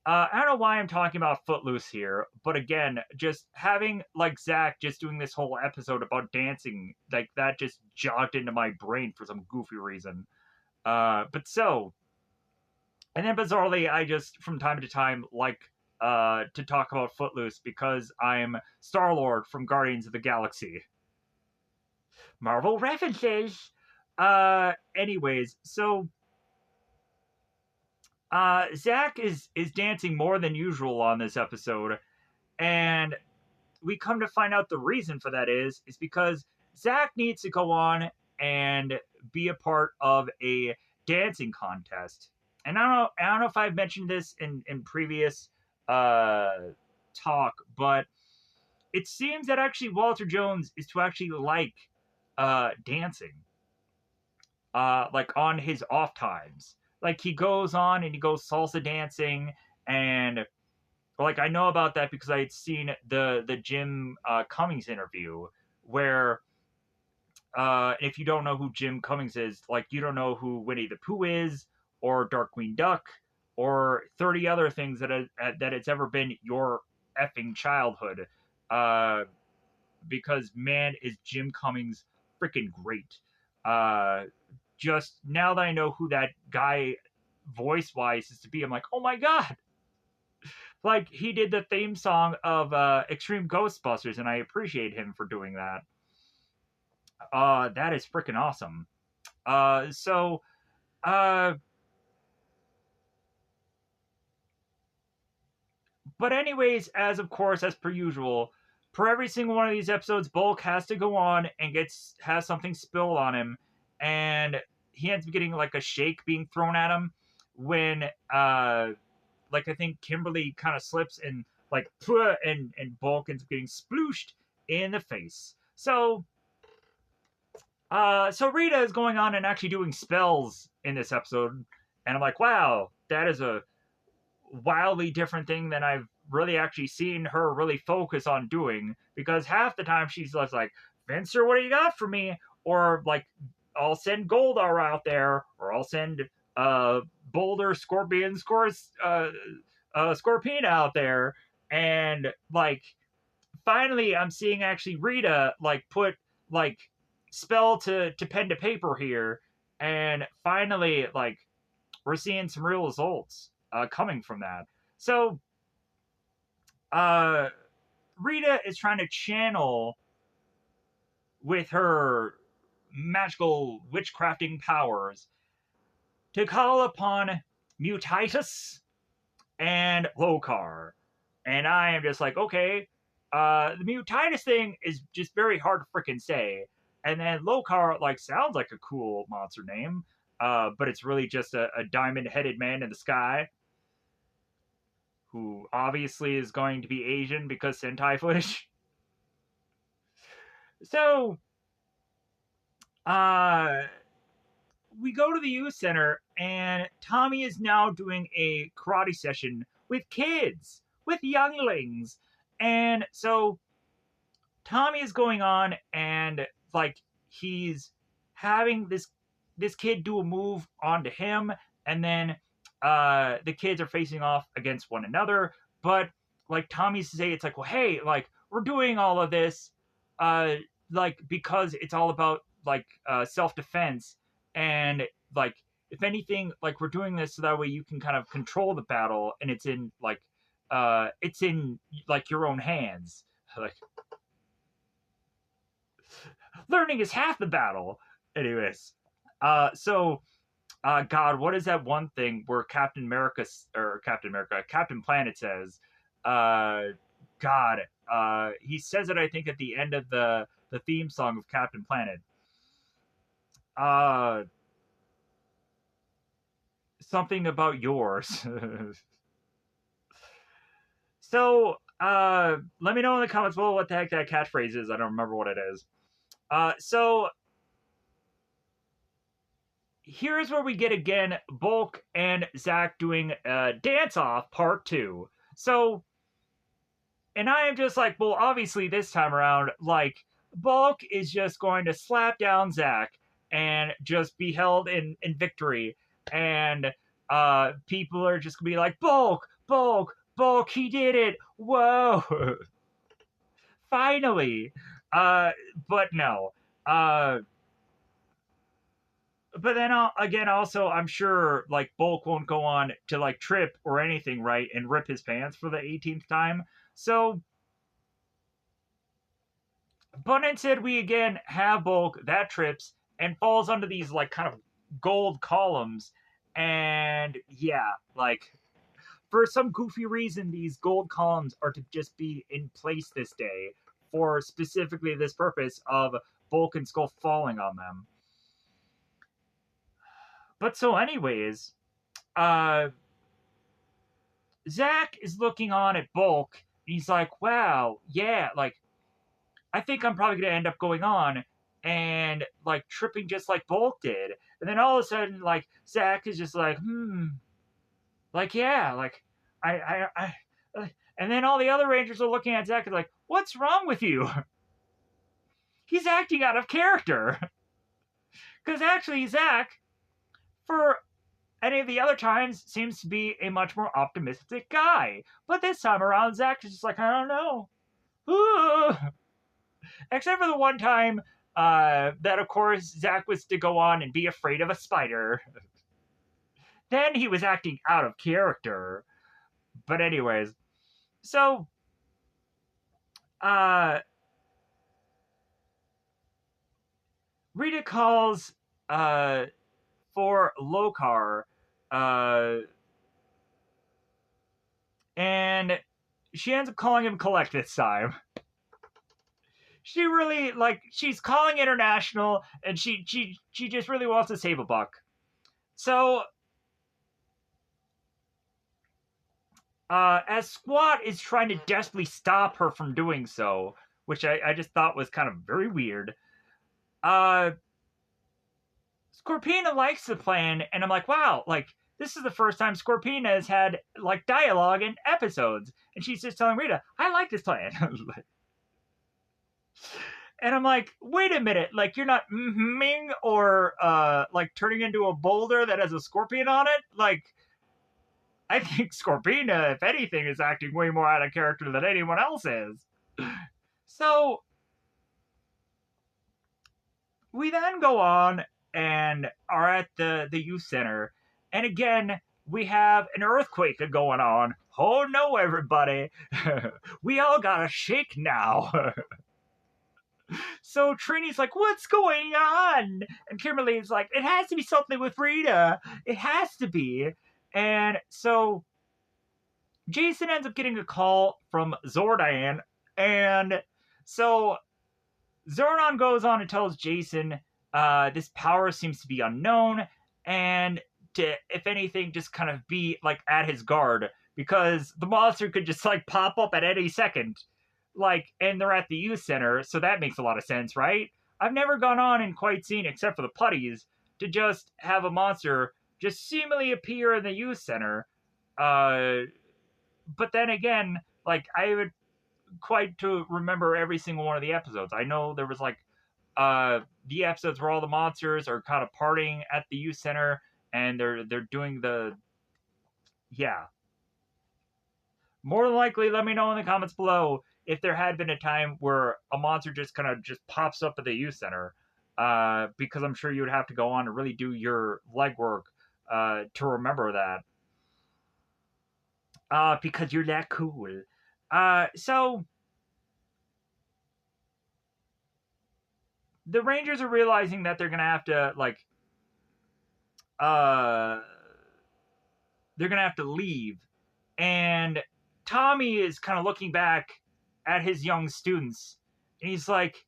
I don't know why I'm talking about Footloose here, but again, just having like Zach just doing this whole episode about dancing, like that just jogged into my brain for some goofy reason. But so, and then bizarrely, I just from time to time like to talk about Footloose because I'm Star Lord from Guardians of the Galaxy. Marvel references. Anyways, so Zach is dancing more than usual on this episode, and we come to find out the reason for that is because Zach needs to go on and be a part of a dancing contest. And I don't know if I've mentioned this in previous uh, talk, but it seems that actually Walter Jones is to actually like dancing, like on his off times. Like he goes on and he goes salsa dancing, and like I know about that because I had seen the Jim Cummings interview where if you don't know who Jim Cummings is, like you don't know who Winnie the Pooh is or Darkwing Duck or 30 other things that it's ever been your effing childhood. Because man, is Jim Cummings freaking great. Uh, just now that I know who that guy voice wise is to be, I'm like, oh my god! Like he did the theme song of Extreme Ghostbusters, and I appreciate him for doing that. That is freaking awesome. So uh, but anyways, as of course, as per usual, per every single one of these episodes, Bulk has to go on and has something spilled on him, and he ends up getting like a shake being thrown at him when like I think Kimberly kind of slips and like and Bulk ends up getting splooshed in the face. So Rita is going on and actually doing spells in this episode, and I'm like, wow, that is a wildly different thing than I've really actually seen her really focus on doing, because half the time she's just like, Venser, what do you got for me? Or like, I'll send Goldar out there, or I'll send Boulder Scorpion Scorpion out there, and like finally I'm seeing actually Rita like put like spell to pen to paper here, and finally like we're seeing some real results coming from that. So uh, Rita is trying to channel with her magical witchcrafting powers to call upon Mutitus and Lokar. And I am just like, okay, the Mutitus thing is just very hard to freaking say. And then Lokar, like, sounds like a cool monster name, but it's really just a diamond headed man in the sky who obviously is going to be Asian because Sentai footage. So, uh, we go to the youth center, and Tommy is now doing a karate session with kids, with younglings. And so Tommy is going on, and like he's having this kid do a move onto him, and then the kids are facing off against one another. But like Tommy's to say, it's like, well, hey, like we're doing all of this, uh, like because it's all about like self defense, and like if anything, like we're doing this so that way you can kind of control the battle, and it's in like your own hands. Like learning is half the battle. Anyways, God, what is that one thing where Captain Planet says, uh, God, he says it, I think, at the end of the theme song of Captain Planet. Uh, Something about yours. So, let me know in the comments below what the heck that catchphrase is. I don't remember what it is. So here's where we get again Bulk and Zach doing Dance Off Part 2. So, and I am just like, well, obviously this time around, like, Bulk is just going to slap down Zach and just be held in victory. And people are just going to be like, Bulk, Bulk, Bulk, he did it. Whoa. Finally. Uh, but no. But then again, also, I'm sure like Bulk won't go on to like trip or anything, right, and rip his pants for the 18th time. So, but instead, we again have Bulk that trips and falls under these like kind of gold columns, and yeah, like for some goofy reason, these gold columns are to just be in place this day for specifically this purpose of Bulk and Skull falling on them. But so, anyways, uh, Zach is looking on at Bulk. And he's like, wow, yeah, like, I think I'm probably going to end up going on and, like, tripping just like Bulk did. And then all of a sudden, like, Zach is just like, like, yeah, like, and then all the other Rangers are looking at Zach and like, what's wrong with you? He's acting out of character. Because actually, Zach, for any of the other times, seems to be a much more optimistic guy. But this time around, Zach is just like, I don't know. Ooh. Except for the one time that, of course, Zach was to go on and be afraid of a spider. Then he was acting out of character. But anyways, so uh, Rita calls for Lokar, and she ends up calling him Collect this time. She really, like, she's calling international, and she just really wants to save a buck. So as Squat is trying to desperately stop her from doing so, which I just thought was kind of very weird, Scorpina likes the plan, and I'm like, wow, like, this is the first time Scorpina has had, like, dialogue in episodes. And she's just telling Rita, I like this plan. And I'm like, wait a minute, like, you're not ming or, like, turning into a boulder that has a scorpion on it? Like, I think Scorpina, if anything, is acting way more out of character than anyone else is. So, we then go on and are at the youth center. And again, we have an earthquake going on. Oh no, everybody. We all gotta shake now. So Trini's like, what's going on? And Kimberly's like, it has to be something with Rita. It has to be. And so Jason ends up getting a call from Zordan. And so Zordon goes on and tells Jason this power seems to be unknown and to, if anything, just kind of be like at his guard because the monster could just like pop up at any second. Like, and they're at the youth center, so that makes a lot of sense, right? I've never gone on and quite seen, except for the putties, to just have a monster just seemingly appear in the youth center. But then again, like, I would quite to remember every single one of the episodes. I know there was like the episodes where all the monsters are kind of partying at the youth center, and they're doing the yeah. More than likely, let me know in the comments below if there had been a time where a monster just kind of just pops up at the youth center, because I'm sure you would have to go on and really do your legwork to remember that, because you're that cool. So the Rangers are realizing that they're gonna have to uh, they're gonna have to leave, and Tommy is kind of looking back at his young students, and he's like,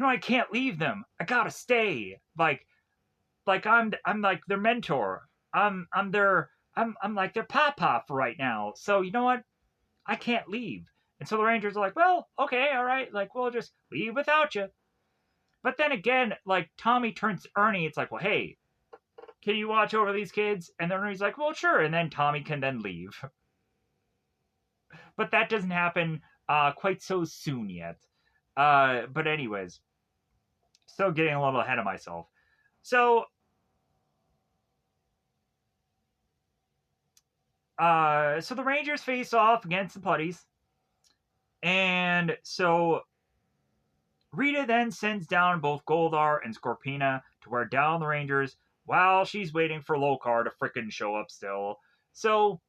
I can't leave them. I gotta stay. I'm like their mentor. I'm like their papa for right now. So you know what? I can't leave. And so the Rangers are like, well, okay, all right, like we'll just leave without you. But then again, like Tommy turns to Ernie. It's like, well, hey, can you watch over these kids? And then Ernie's like, well, sure. And then Tommy can then leave. But that doesn't happen quite so soon yet. But anyways, still getting a little ahead of myself. So so the Rangers face off against the Putties, and so Rita then sends down both Goldar and Scorpina to wear down the Rangers while she's waiting for Lokar to frickin' show up still. So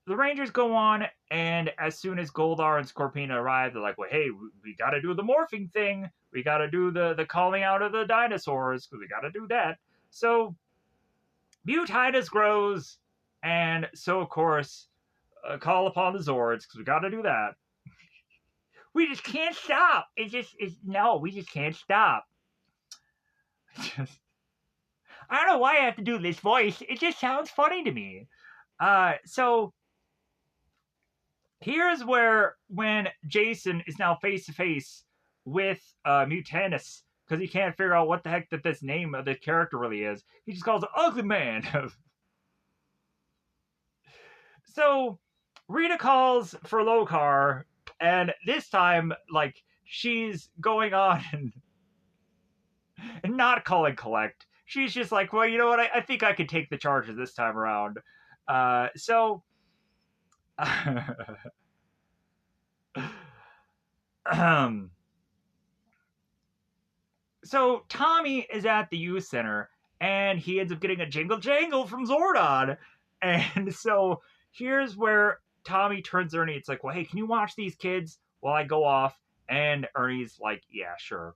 the Rangers go on, and as soon as Goldar and Scorpina arrive, they're like, well, hey, we gotta do the morphing thing. We gotta do the calling out of the dinosaurs, because we gotta do that. So Mutitis grows, and so, of course, call upon the Zords, because we gotta do that. We just can't stop. No, we just can't stop. I don't know why I have to do this voice. It just sounds funny to me. So here's where, when Jason is now face to face with Mutanus, because he can't figure out what the heck that this name of the character really is, he just calls it Ugly Man. So Rita calls for Lokar, and this time, like, she's going on and not calling collect. She's just like, well, you know what? I think I can take the charges this time around. So so Tommy is at the youth center, and he ends up getting a jingle jangle from Zordon. And so here's where Tommy turns to Ernie. It's like, well, hey, can you watch these kids while I go off? And Ernie's like, yeah, sure.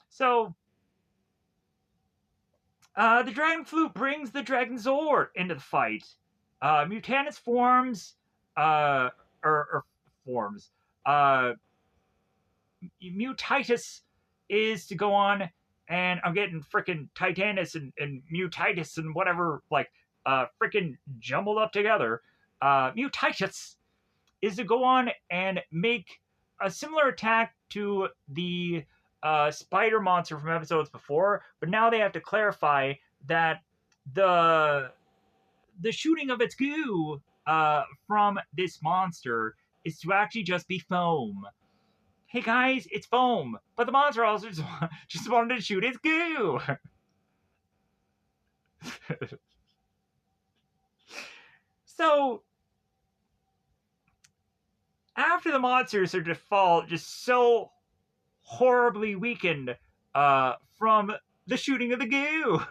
So the Dragon Flute brings the Dragon Zord into the fight. Mutanus forms, or forms. Mutitis is to go on, and I'm getting freaking Titanus and Mutitis and whatever, like, freaking jumbled up together. Mutitis is to go on and make a similar attack to the spider monster from episodes before, but now they have to clarify that the shooting of its goo from this monster is to actually just be foam. Hey guys, it's foam, but the monster also just wanted to shoot its goo. So after the monsters are just so horribly weakened from the shooting of the goo.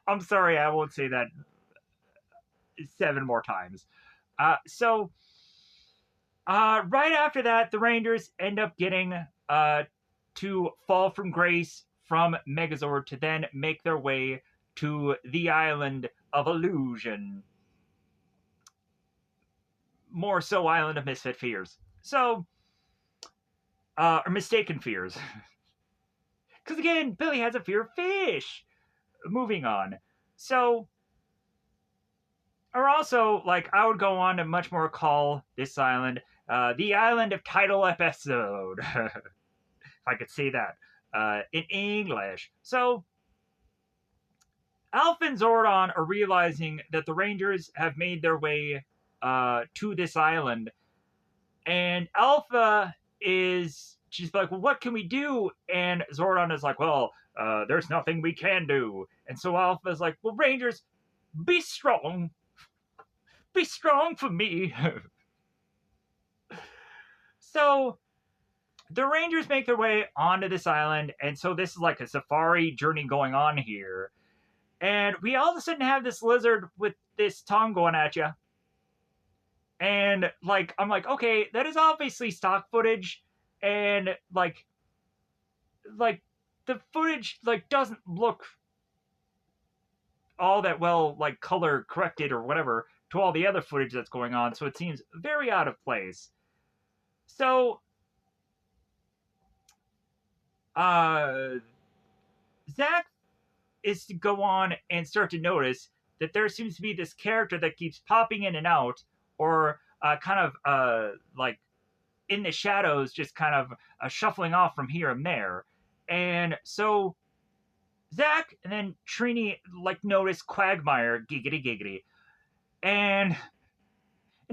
I'm sorry, I won't say that 7 more times. So right after that, the Rangers end up getting to fall from grace from Megazord to then make their way to the island of Illusion. More so, Island of Misfit Fears. So, or Mistaken Fears. Because again, Billy has a fear of fish. Moving on. So, or also, like, I would go on to much more call this island the Island of Title Episode. If I could say that in English. So, Alpha and Zordon are realizing that the Rangers have made their way to this island, and Alpha is she's like, well, what can we do? And Zordon is like, well, there's nothing we can do. And so Alpha is like, well, Rangers, be strong. Be strong for me. So the Rangers make their way onto this island, and so this is like a safari journey going on here. And we all of a sudden have this lizard with this tongue going at you. And like I'm like, okay, that is obviously stock footage, and like the footage like doesn't look all that well like color corrected or whatever to all the other footage that's going on, so it seems very out of place. So Zach is to go on and start to notice that there seems to be this character that keeps popping in and out, or kind of like in the shadows, just kind of shuffling off from here and there. And so Zach and then Trini like notice Quagmire, giggity giggity, and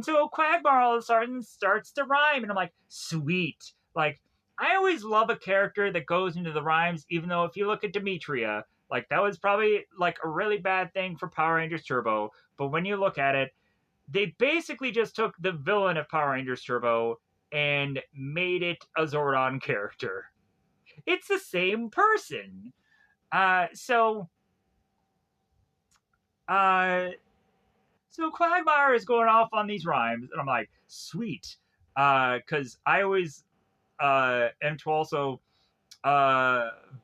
so Quagmire all of a sudden starts to rhyme, and I'm like, sweet. Like, I always love a character that goes into the rhymes, even though if you look at Demetria, like that was probably like a really bad thing for Power Rangers Turbo. But when you look at it, they basically just took the villain of Power Rangers Turbo and made it a Zordon character. It's the same person. So Quagmire is going off on these rhymes, and I'm like, sweet. Because I always am to also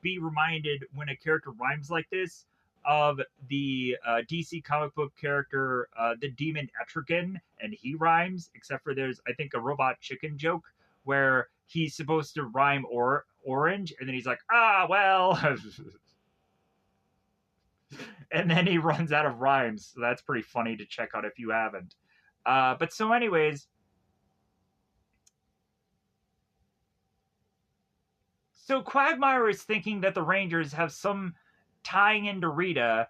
be reminded when a character rhymes like this of the DC comic book character, the Demon Etrigan, and he rhymes, except for there's, I think, a robot chicken joke where he's supposed to rhyme orange, and then he's like, well. And then he runs out of rhymes. So that's pretty funny to check out if you haven't. But so anyways, so Quagmire is thinking that the Rangers have some tying into Rita,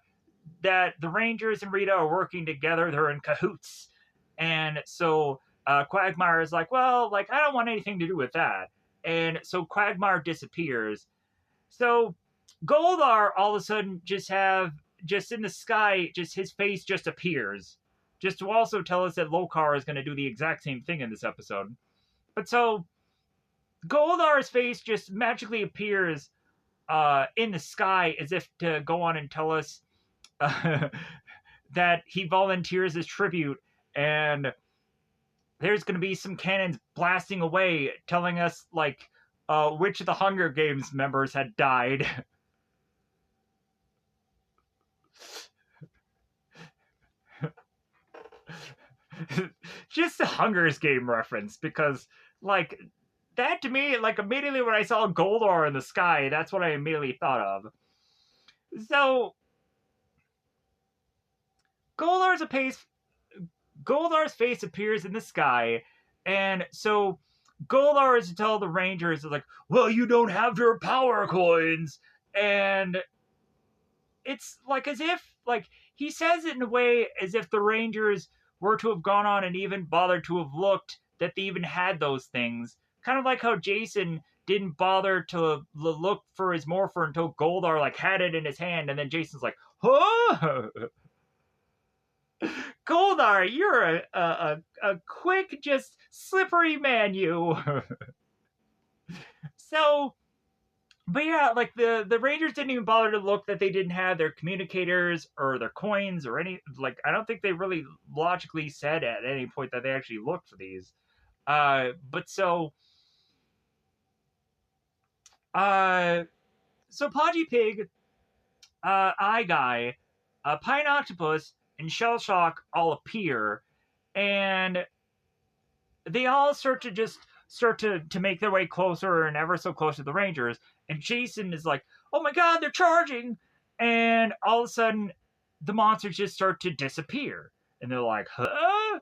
that the Rangers and Rita are working together. They're in cahoots. And so Quagmire is like, well, like, I don't want anything to do with that. And so Quagmire disappears. So Goldar all of a sudden just in the sky, just his face just appears. Just to also tell us that Lokar is going to do the exact same thing in this episode. But so Goldar's face just magically appears in the sky, as if to go on and tell us that he volunteers as tribute, and there's going to be some cannons blasting away, telling us like which of the Hunger Games members had died. Just a Hunger's Game reference, because like that to me, like immediately when I saw Goldar in the sky, that's what I immediately thought of. So Goldar's face appears in the sky, and so Goldar is to tell the Rangers, like, well, you don't have your power coins, and it's like as if, like, he says it in a way as if the Rangers were to have gone on and even bothered to have looked that they even had those things. Kind of like how Jason didn't bother to look for his Morphin until Goldar, like, had it in his hand, and then Jason's like, huh? Goldar, you're a quick, just slippery man, you. So, but yeah, like the Rangers didn't even bother to look that they didn't have their communicators or their coins or any, like, I don't think they really logically said at any point that they actually looked for these. But so Podgy Pig, Eye Guy, Pine Octopus, and Shell Shock all appear, and they all start to make their way closer and ever so close to the Rangers. And Jason is like, oh my god, they're charging! And all of a sudden, the monsters just start to disappear. And they're like, huh?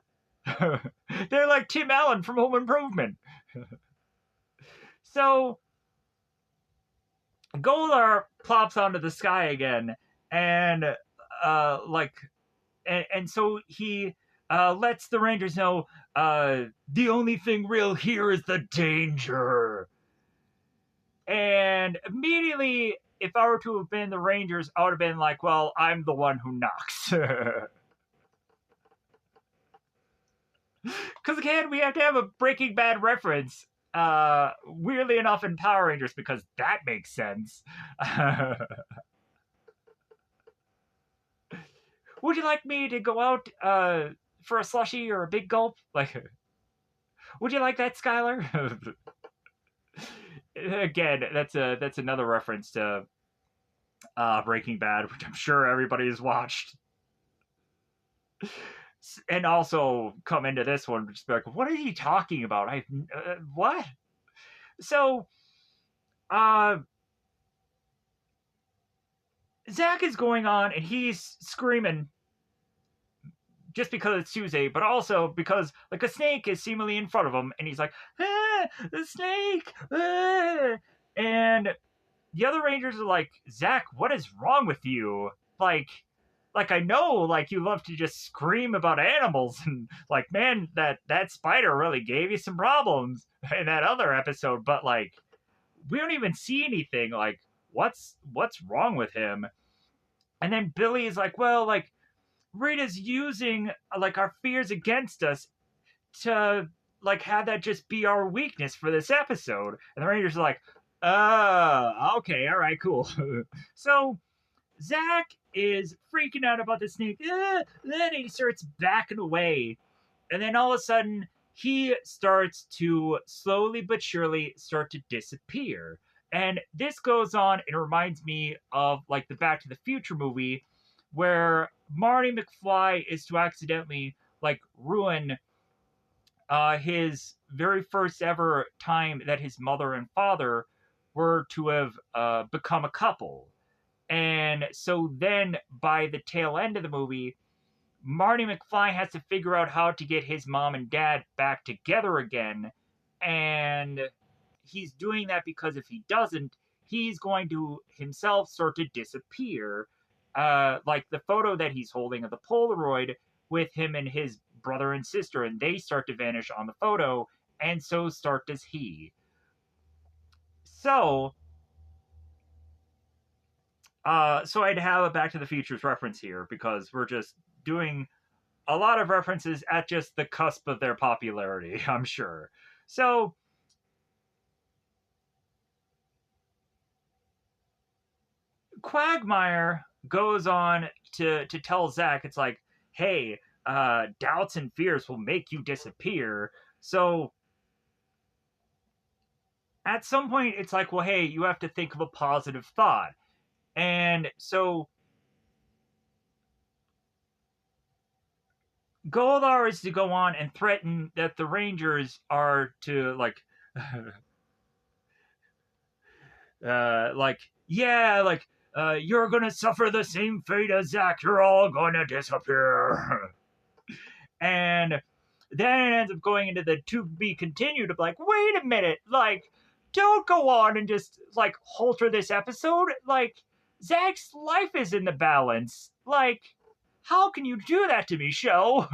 They're like Tim Allen from Home Improvement. So Goldar plops onto the sky again, and so he lets the Rangers know the only thing real here is the danger. And immediately, if I were to have been the Rangers, I would have been like, well, I'm the one who knocks. Because again, we have to have a Breaking Bad reference. Weirdly enough, in Power Rangers, because that makes sense. Would you like me to go out for a slushy or a big gulp? Like, would you like that, Skylar? Again, that's another reference to Breaking Bad, which I'm sure everybody has watched. And also come into this one just be like, what are you talking about? What? So, uh, Zach is going on and he's screaming just because it's Tuesday, but also because like a snake is seemingly in front of him, and he's like, the snake, and the other Rangers are like, Zach, what is wrong with you? Like I know, like you love to just scream about animals, and like, man, that spider really gave you some problems in that other episode, but like, we don't even see anything. Like, what's wrong with him? And then Billy is like, well, like Rita's using like our fears against us to like have that just be our weakness for this episode. And the Rangers are like, okay, all right, cool. So Zach is freaking out about the snake. Then he starts backing away. And then all of a sudden, he starts to slowly but surely start to disappear. And this goes on and reminds me of like the Back to the Future movie where Marty McFly is to accidentally like ruin his very first ever time that his mother and father were to have become a couple. And so then by the tail end of the movie, Marty McFly has to figure out how to get his mom and dad back together again. And he's doing that because if he doesn't, he's going to himself start to disappear. Like the photo that he's holding of the Polaroid with him and his brother and sister, and they start to vanish on the photo, and so does he. So, so I'd have a Back to the Future's reference here because we're just doing a lot of references at just the cusp of their popularity, I'm sure. So, Quagmire goes on to tell Zach, it's like, hey, doubts and fears will make you disappear. So, at some point, it's like, well, hey, you have to think of a positive thought. And so, Goldar is to go on and threaten that the Rangers are to, like, yeah, like, you're gonna suffer the same fate as Zach. You're all gonna disappear. And then it ends up going into the to be continued of like, wait a minute, like, don't go on and just like halter this episode. Like, Zach's life is in the balance. Like, how can you do that to me, show?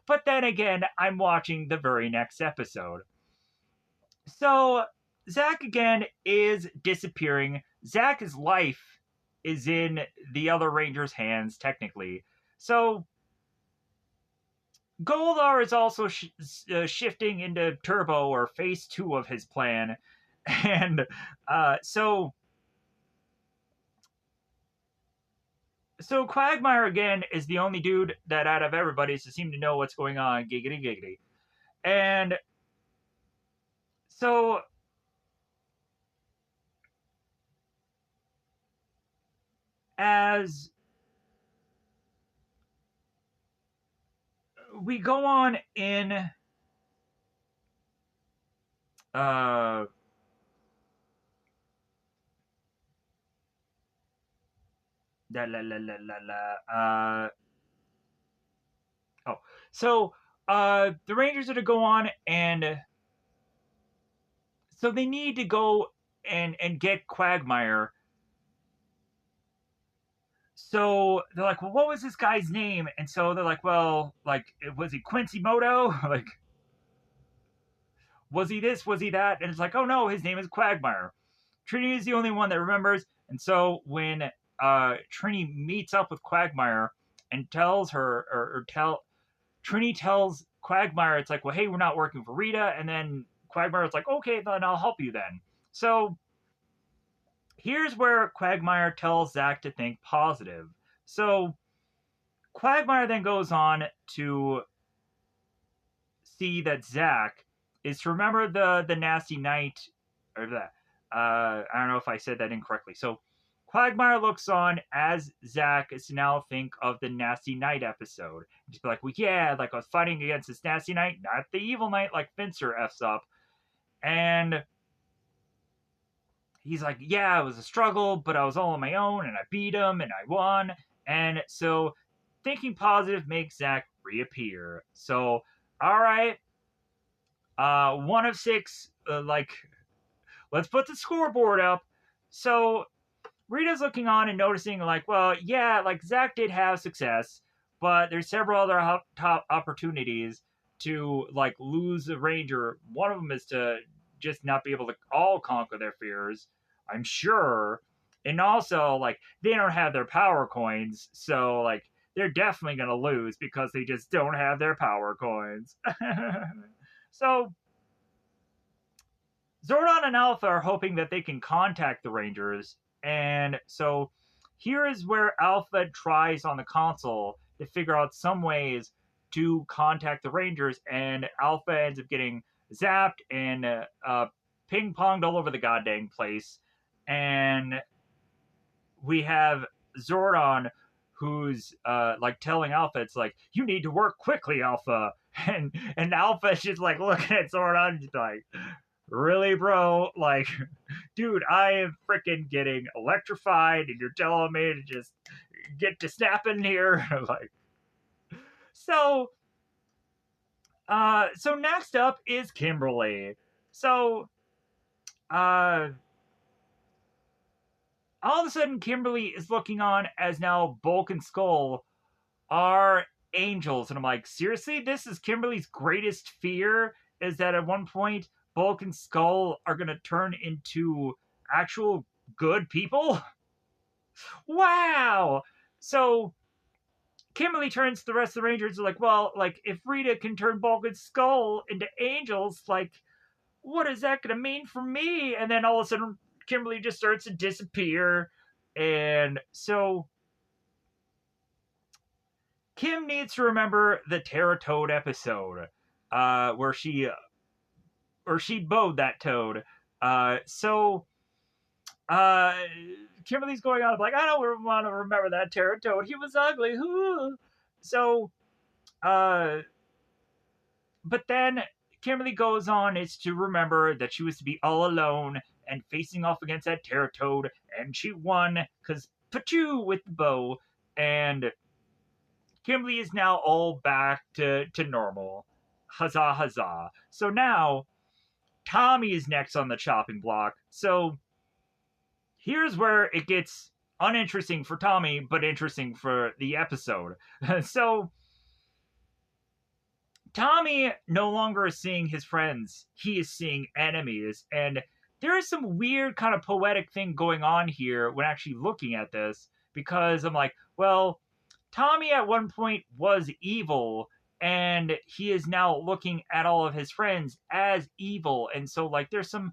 But then again, I'm watching the very next episode. So Zach again is disappearing. Zach's life is in the other Rangers' hands, technically. So Goldar is also shifting into Turbo or Phase 2 of his plan. And so Quagmire again is the only dude that out of everybody to seem to know what's going on. Giggity giggity. And so as we go on in uh la la la la la la oh so the Rangers are to go on and so they need to go and get Quagmire So they're like, well, what was this guy's name? And so they're like, well, like, was he Quincy Moto? Like, was he this? Was he that? And it's like, oh no, his name is Quagmire. Trini is the only one that remembers. And so when Trini meets up with Quagmire and tells her, Trini tells Quagmire, it's like, well, hey, we're not working for Rita. And then Quagmire's like, okay, then I'll help you then. So here's where Quagmire tells Zach to think positive. So Quagmire then goes on to see that Zach is to remember the nasty night, or that I don't know if I said that incorrectly. So Quagmire looks on as Zach is to now think of the nasty night episode. Just be like, well, yeah, like I was fighting against this nasty night, not the evil night like Finster f's up. And he's like, yeah, it was a struggle, but I was all on my own, and I beat him, and I won. And so thinking positive makes Zach reappear. So, all right, 1 of 6, like, let's put the scoreboard up. So Rita's looking on and noticing, like, well, yeah, like, Zach did have success, but there's several other top opportunities to, like, lose the Ranger. One of them is to just not be able to all conquer their fears, I'm sure. And also, like, they don't have their power coins, so, like, they're definitely going to lose because they just don't have their power coins. So, Zordon and Alpha are hoping that they can contact the Rangers, and so here is where Alpha tries on the console to figure out some ways to contact the Rangers, and Alpha ends up getting zapped and ping-ponged all over the goddamn place, and we have Zordon who's like telling Alpha, it's like, you need to work quickly, Alpha, and Alpha's just like looking at Zordon just like, really, bro? Like, dude, I am freaking getting electrified, and you're telling me to just get to snapping here? Like, so, so next up is Kimberly. So, all of a sudden, Kimberly is looking on as now Bulk and Skull are angels, and I'm like, seriously, this is Kimberly's greatest fear, is that at one point Bulk and Skull are gonna turn into actual good people? Wow. So Kimberly turns to the rest of the Rangers and like, well, like, if Rita can turn Bulk and Skull into angels, like, what is that gonna mean for me? And then all of a sudden Kimberly just starts to disappear. And so Kim needs to remember the Terratoad episode, where she bowed that toad. So Kimberly's going on like, I don't want to remember that Terratoad. He was ugly. So, but then Kimberly goes on is to remember that she was to be all alone and facing off against that Terratoad, and she won because Pachoo with the bow, and Kimberly is now all back to normal. Huzzah, huzzah. So now Tommy is next on the chopping block. So here's where it gets uninteresting for Tommy, but interesting for the episode. So Tommy no longer is seeing his friends, he is seeing enemies. And there is some weird kind of poetic thing going on here when actually looking at this, because I'm like, well, Tommy at one point was evil, and he is now looking at all of his friends as evil. And so, like, there's some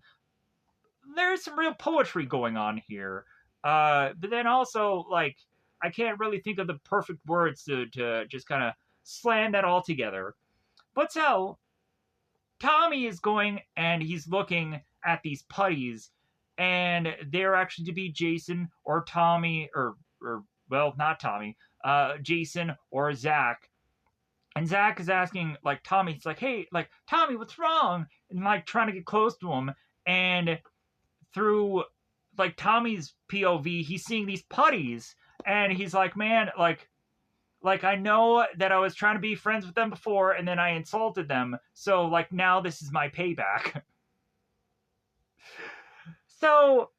real poetry going on here. But then also, like, I can't really think of the perfect words to just kind of slam that all together. But so, Tommy is going and he's looking at these putties, and they're actually to be Jason or Tommy, or well, not Tommy, Jason or Zach. And Zach is asking, like, Tommy, he's like, hey, like, Tommy, what's wrong? And, like, trying to get close to him. And through, like, Tommy's POV, he's seeing these putties. And he's like, man, like, I know that I was trying to be friends with them before, and then I insulted them. So, like, now this is my payback. So,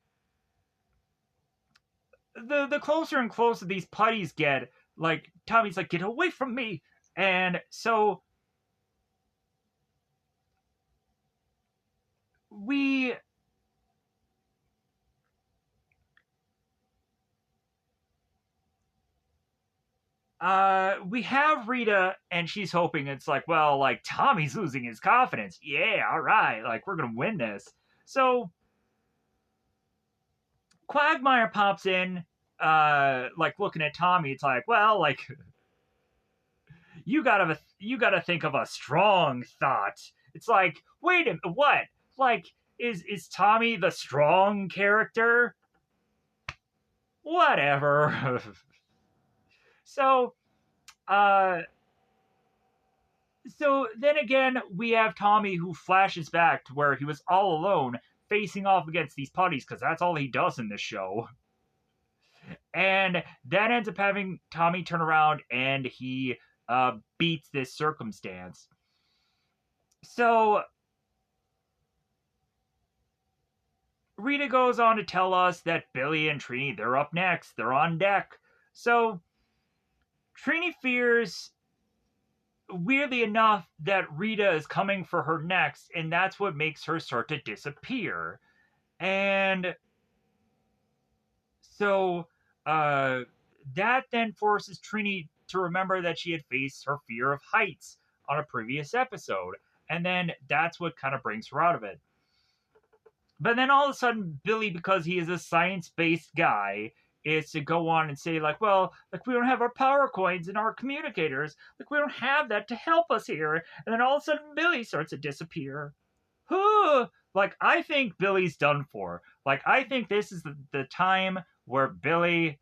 the closer and closer these putties get, like Tommy's like, get away from me. And so we we have Rita, and she's hoping it's like, well, like Tommy's losing his confidence. Yeah, all right, like we're gonna win this. So Quagmire pops in, like looking at Tommy. It's like, well, like you gotta think of a strong thought. It's like, wait a minute, what? Like, is Tommy the strong character? Whatever. so, uh, so then again, we have Tommy who flashes back to where he was all alone, facing off against these putties because that's all he does in this show. And that ends up having Tommy turn around and he beats this circumstance. So Rita goes on to tell us that Billy and Trini, they're up next. They're on deck. So Trini fears, weirdly enough, that Rita is coming for her next, and that's what makes her start to disappear. And so uh, that then forces Trini to remember that she had faced her fear of heights on a previous episode. And then that's what kind of brings her out of it. But then all of a sudden, Billy, because he is a science based guy, is to go on and say, like, well, like, we don't have our power coins and our communicators. Like, we don't have that to help us here. And then all of a sudden, Billy starts to disappear. Like, I think Billy's done for. Like, I think this is the time where Billy,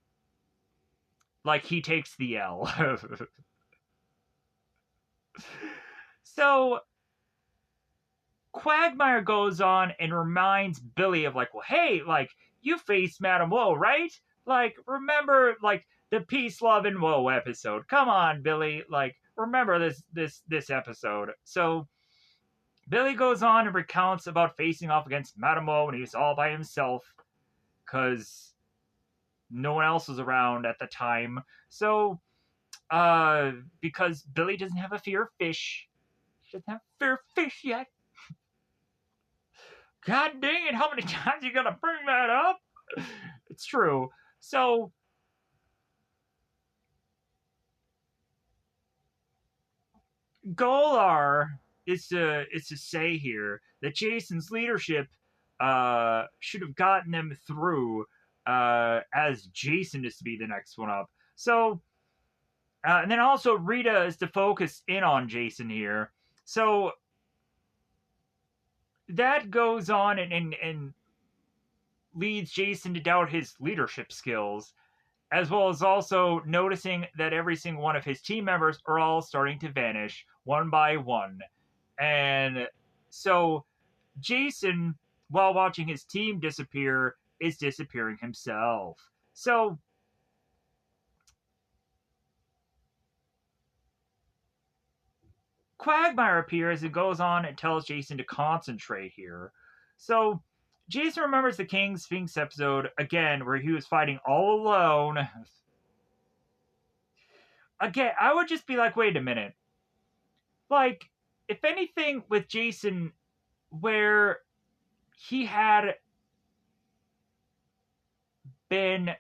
like, he takes the L. So Quagmire goes on and reminds Billy of like, well, hey, like you faced Madame Woe, right? Like, remember like the Peace, Love, and Woe episode. Come on, Billy. Like, remember this episode. So Billy goes on and recounts about facing off against Madame Woe when he was all by himself, because no one else was around at the time. So because Billy doesn't have a fear of fish. He doesn't have fear of fish yet. God dang it, how many times are you gonna bring that up? It's true. So Golar is to say here that Jason's leadership should have gotten them through, as Jason is to be the next one up. So and then also Rita is to focus in on Jason here. So that goes on and leads Jason to doubt his leadership skills, as well as also noticing that every single one of his team members are all starting to vanish one by one. And so Jason, while watching his team disappear, is disappearing himself. So Quagmire appears and goes on and tells Jason to concentrate here. So Jason remembers the King Sphinx episode again, where he was fighting all alone. Again, I would just be like, wait a minute. Like, if anything with Jason, where he had been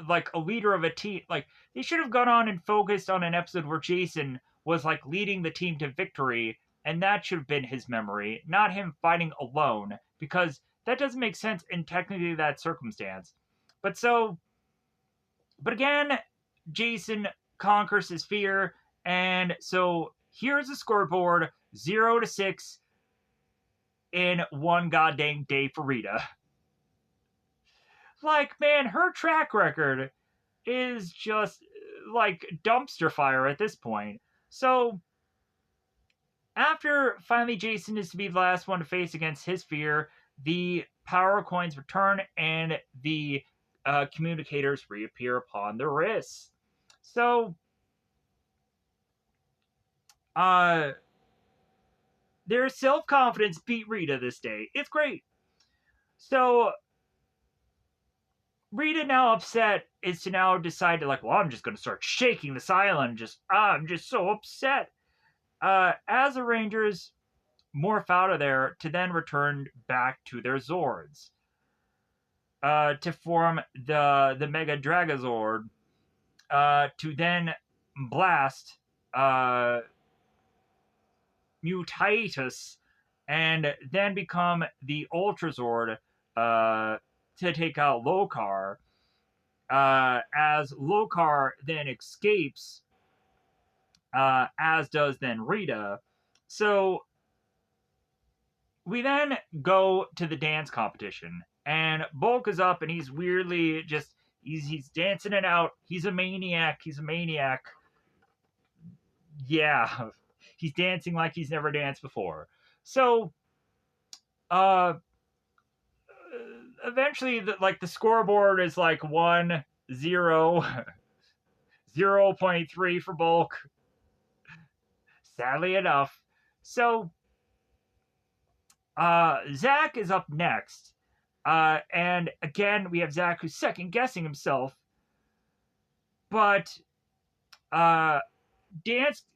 like a leader of a team, like they should have gone on and focused on an episode where Jason was like leading the team to victory, and that should have been his memory, not him fighting alone, because that doesn't make sense in technically that circumstance. But so, but again, Jason conquers his fear, and so here's a scoreboard: 0 to 6 in one goddamn day for Rita. Like, man, her track record is just like dumpster fire at this point. So, after finally Jason is to be the last one to face against his fear, the power coins return and the communicators reappear upon the wrists. So, their self confidence beat Rita this day. It's great. So, Rita, now upset, is to now decide to, like, well, I'm just going to start shaking this island. I'm just so upset. As the Rangers morph out of there to then return back to their Zords to form the Mega Dragazord to then blast Mutatus and then become the Ultrazord to take out Lokar. As Lokar then escapes, as does then Rita. So we then go to the dance competition, and Bulk is up, and he's weirdly just he's dancing it out. He's a maniac. He's a maniac. Yeah, he's dancing like he's never danced before. So, uh, eventually, the scoreboard is like 1-0, 0.3 for Bulk. Sadly enough, so Zach is up next. And again, we have Zach who's second guessing himself, but dance.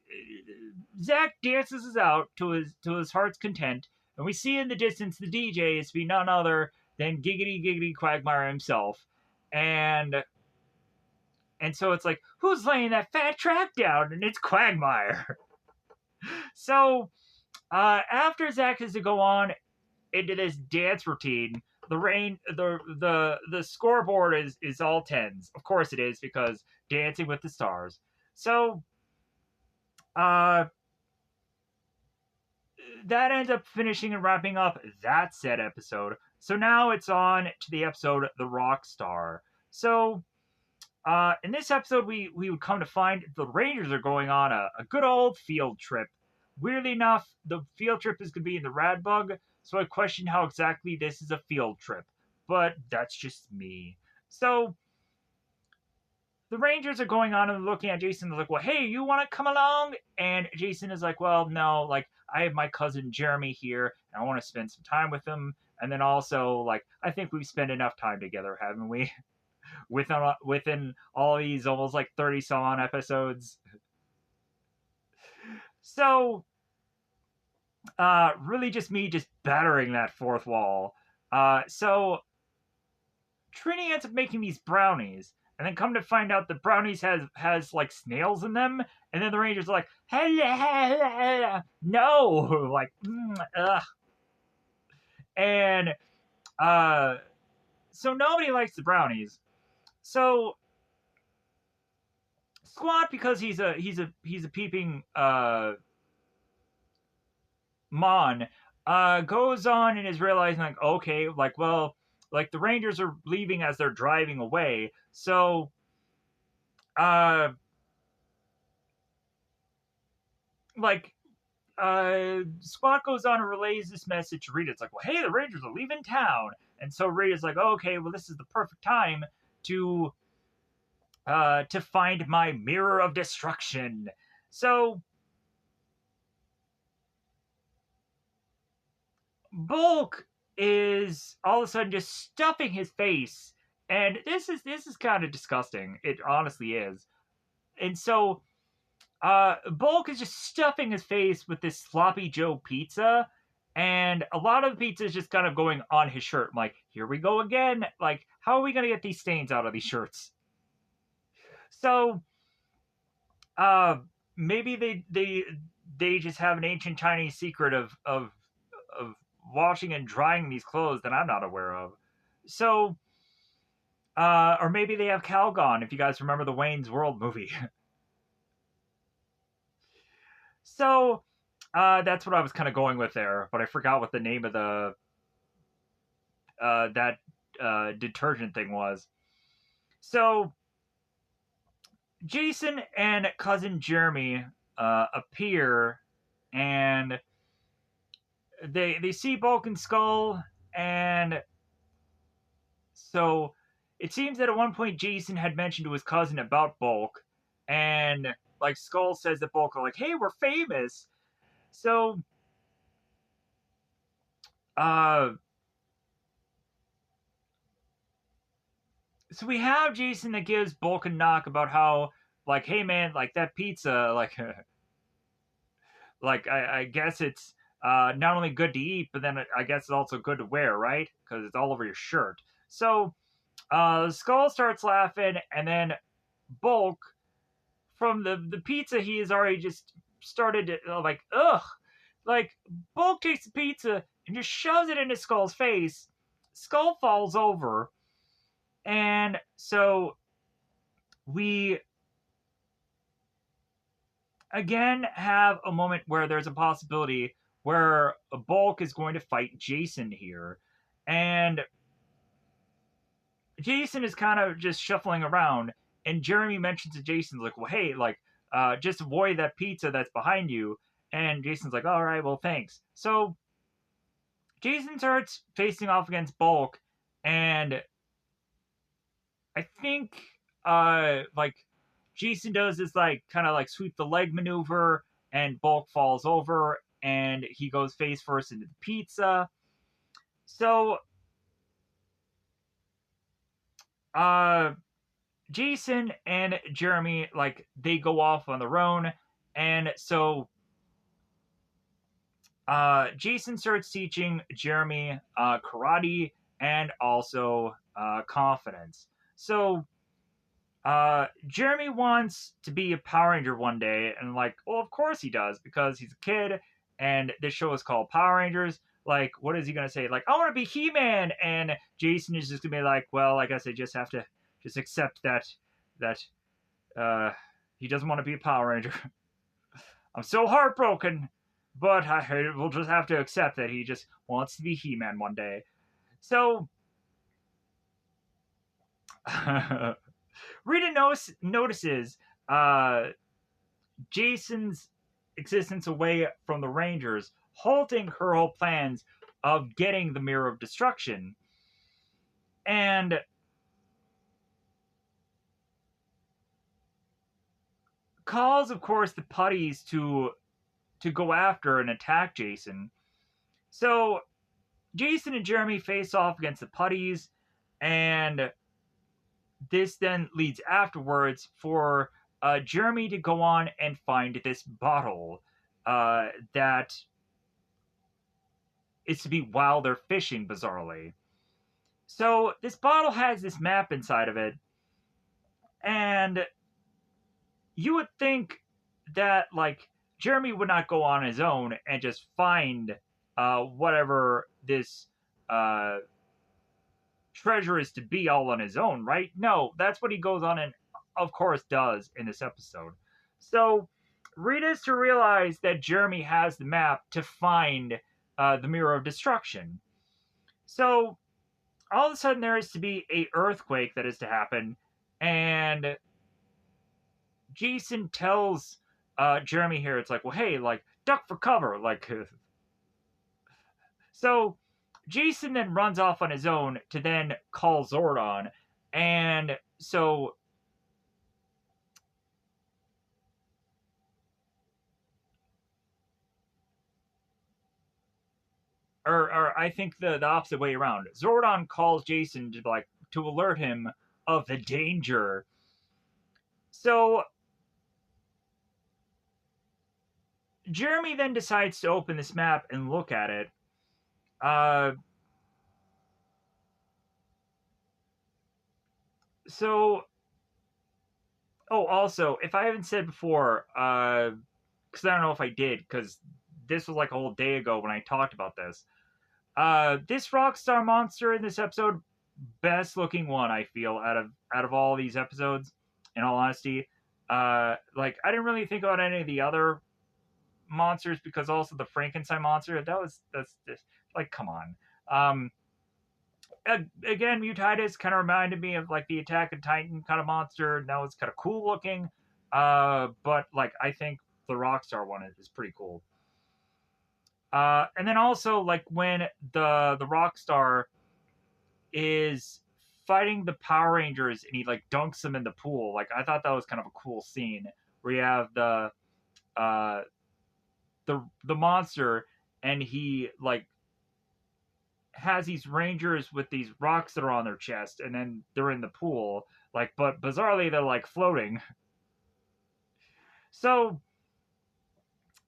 Zach dances us out to his heart's content, and we see in the distance the DJ is to be none other than Giggity Giggity Quagmire himself, and so it's like, who's laying that fat track down? And it's Quagmire. So after Zach has to go on into this dance routine, the scoreboard is all tens. Of course it is, because Dancing with the Stars. So that ends up finishing and wrapping up that said episode. So now it's on to the episode The Rock Star. So in this episode, we would come to find the Rangers are going on a good old field trip. Weirdly enough, the field trip is going to be in the Rad Bug, so I question how exactly this is a field trip. But that's just me. So the Rangers are going on and looking at Jason. They're like, well, hey, you want to come along? And Jason is like, well, no, like, I have my cousin Jeremy here, and I want to spend some time with him. And then also, like, I think we've spent enough time together, haven't we? Within all these almost like 30 some on episodes. So really just me just battering that fourth wall. So Trini ends up making these brownies, and then come to find out the brownies has like snails in them, and then the Rangers are like, no, like, ugh. And so nobody likes the brownies. So Squat, because he's a peeping Mon, goes on and is realizing, like, okay, like, well, like, the Rangers are leaving as they're driving away, so like, Squat goes on and relays this message to Rita. It's like, well, hey, the Rangers are leaving town. And so Rita's like, oh, okay, well, this is the perfect time to find my mirror of destruction. So Bulk is all of a sudden just stuffing his face, and this is kind of disgusting. It honestly is. And so Bulk is just stuffing his face with this sloppy Joe pizza, and a lot of the pizza is just kind of going on his shirt. I'm like, here we go again. Like, how are we gonna get these stains out of these shirts? So maybe they just have an ancient Chinese secret of washing and drying these clothes that I'm not aware of. So or maybe they have Calgon, if you guys remember the Wayne's World movie. So that's what I was kind of going with there, but I forgot what the name of the that detergent thing was. So Jason and cousin Jeremy appear, and they see Bulk and Skull, and so it seems that at one point Jason had mentioned to his cousin about Bulk, and like Skull says that Bulk are like, hey, we're famous. So So we have Jason that gives Bulk a knock about how, like, hey man, like that pizza, like, like I guess it's not only good to eat, but then I guess it's also good to wear, right? Because it's all over your shirt. So Skull starts laughing, and then Bulk from the pizza he has already just started to, like, ugh, like Bulk takes the pizza and just shoves it into Skull's face. Skull falls over, and so we again have a moment where there's a possibility where a Bulk is going to fight Jason here, and Jason is kind of just shuffling around, and Jeremy mentions to Jason, like, well, hey, like, just avoid that pizza that's behind you. And Jason's like, all right, well, thanks. So Jason starts facing off against Bulk, and I think, like, Jason does this, like, kind of like sweep the leg maneuver, and Bulk falls over, and he goes face first into the pizza. So, uh, Jason and Jeremy, like, they go off on their own, and so Jason starts teaching Jeremy karate and also confidence. So Jeremy wants to be a Power Ranger one day, and like, well, of course he does because he's a kid, and this show is called Power Rangers. Like, what is he gonna say? Like, I want to be He-Man, and Jason is just gonna be like, well, I guess I just have to just accept that uh, he doesn't want to be a Power Ranger. I'm so heartbroken, but I will just have to accept that he just wants to be He-Man one day. So Rita notices uh, Jason's existence away from the Rangers, halting her whole plans of getting the Mirror of Destruction, and calls, of course, the putties to go after and attack Jason. So Jason and Jeremy face off against the putties, and this then leads afterwards for Jeremy to go on and find this bottle that is to be while they're fishing, bizarrely. So this bottle has this map inside of it, and you would think that, like, Jeremy would not go on his own and just find whatever this uh, treasure is to be all on his own, right? No, that's what he goes on and, of course, does in this episode. So, Rita is to realize that Jeremy has the map to find the Mirror of Destruction. So, all of a sudden, there is to be a earthquake that is to happen, and Jason tells Jeremy here, it's like, well, hey, like, duck for cover, like. So Jason then runs off on his own to then call Zordon, and so, or I think the opposite way around. Zordon calls Jason to, like, to alert him of the danger. So Jeremy then decides to open this map and look at it. Uh, so oh, also, if I haven't said before, because I don't know if I did, because this was like a whole day ago when I talked about this. This Rockstar monster in this episode, best looking one, I feel, out of all these episodes. In all honesty, like, I didn't really think about any of the other monsters, because also the Frankenstein monster, that's just like, come on. Um, Again, Mutitis kind of reminded me of like the Attack of Titan kind of monster. And that was kind of cool looking. But like, I think the Rockstar one is pretty cool. And then also, like, when the Rockstar is fighting the Power Rangers and he like dunks them in the pool. Like, I thought that was kind of a cool scene where you have uh the monster, and he like has these rangers with these rocks that are on their chest, and then they're in the pool. Like, but bizarrely, they're like floating. So,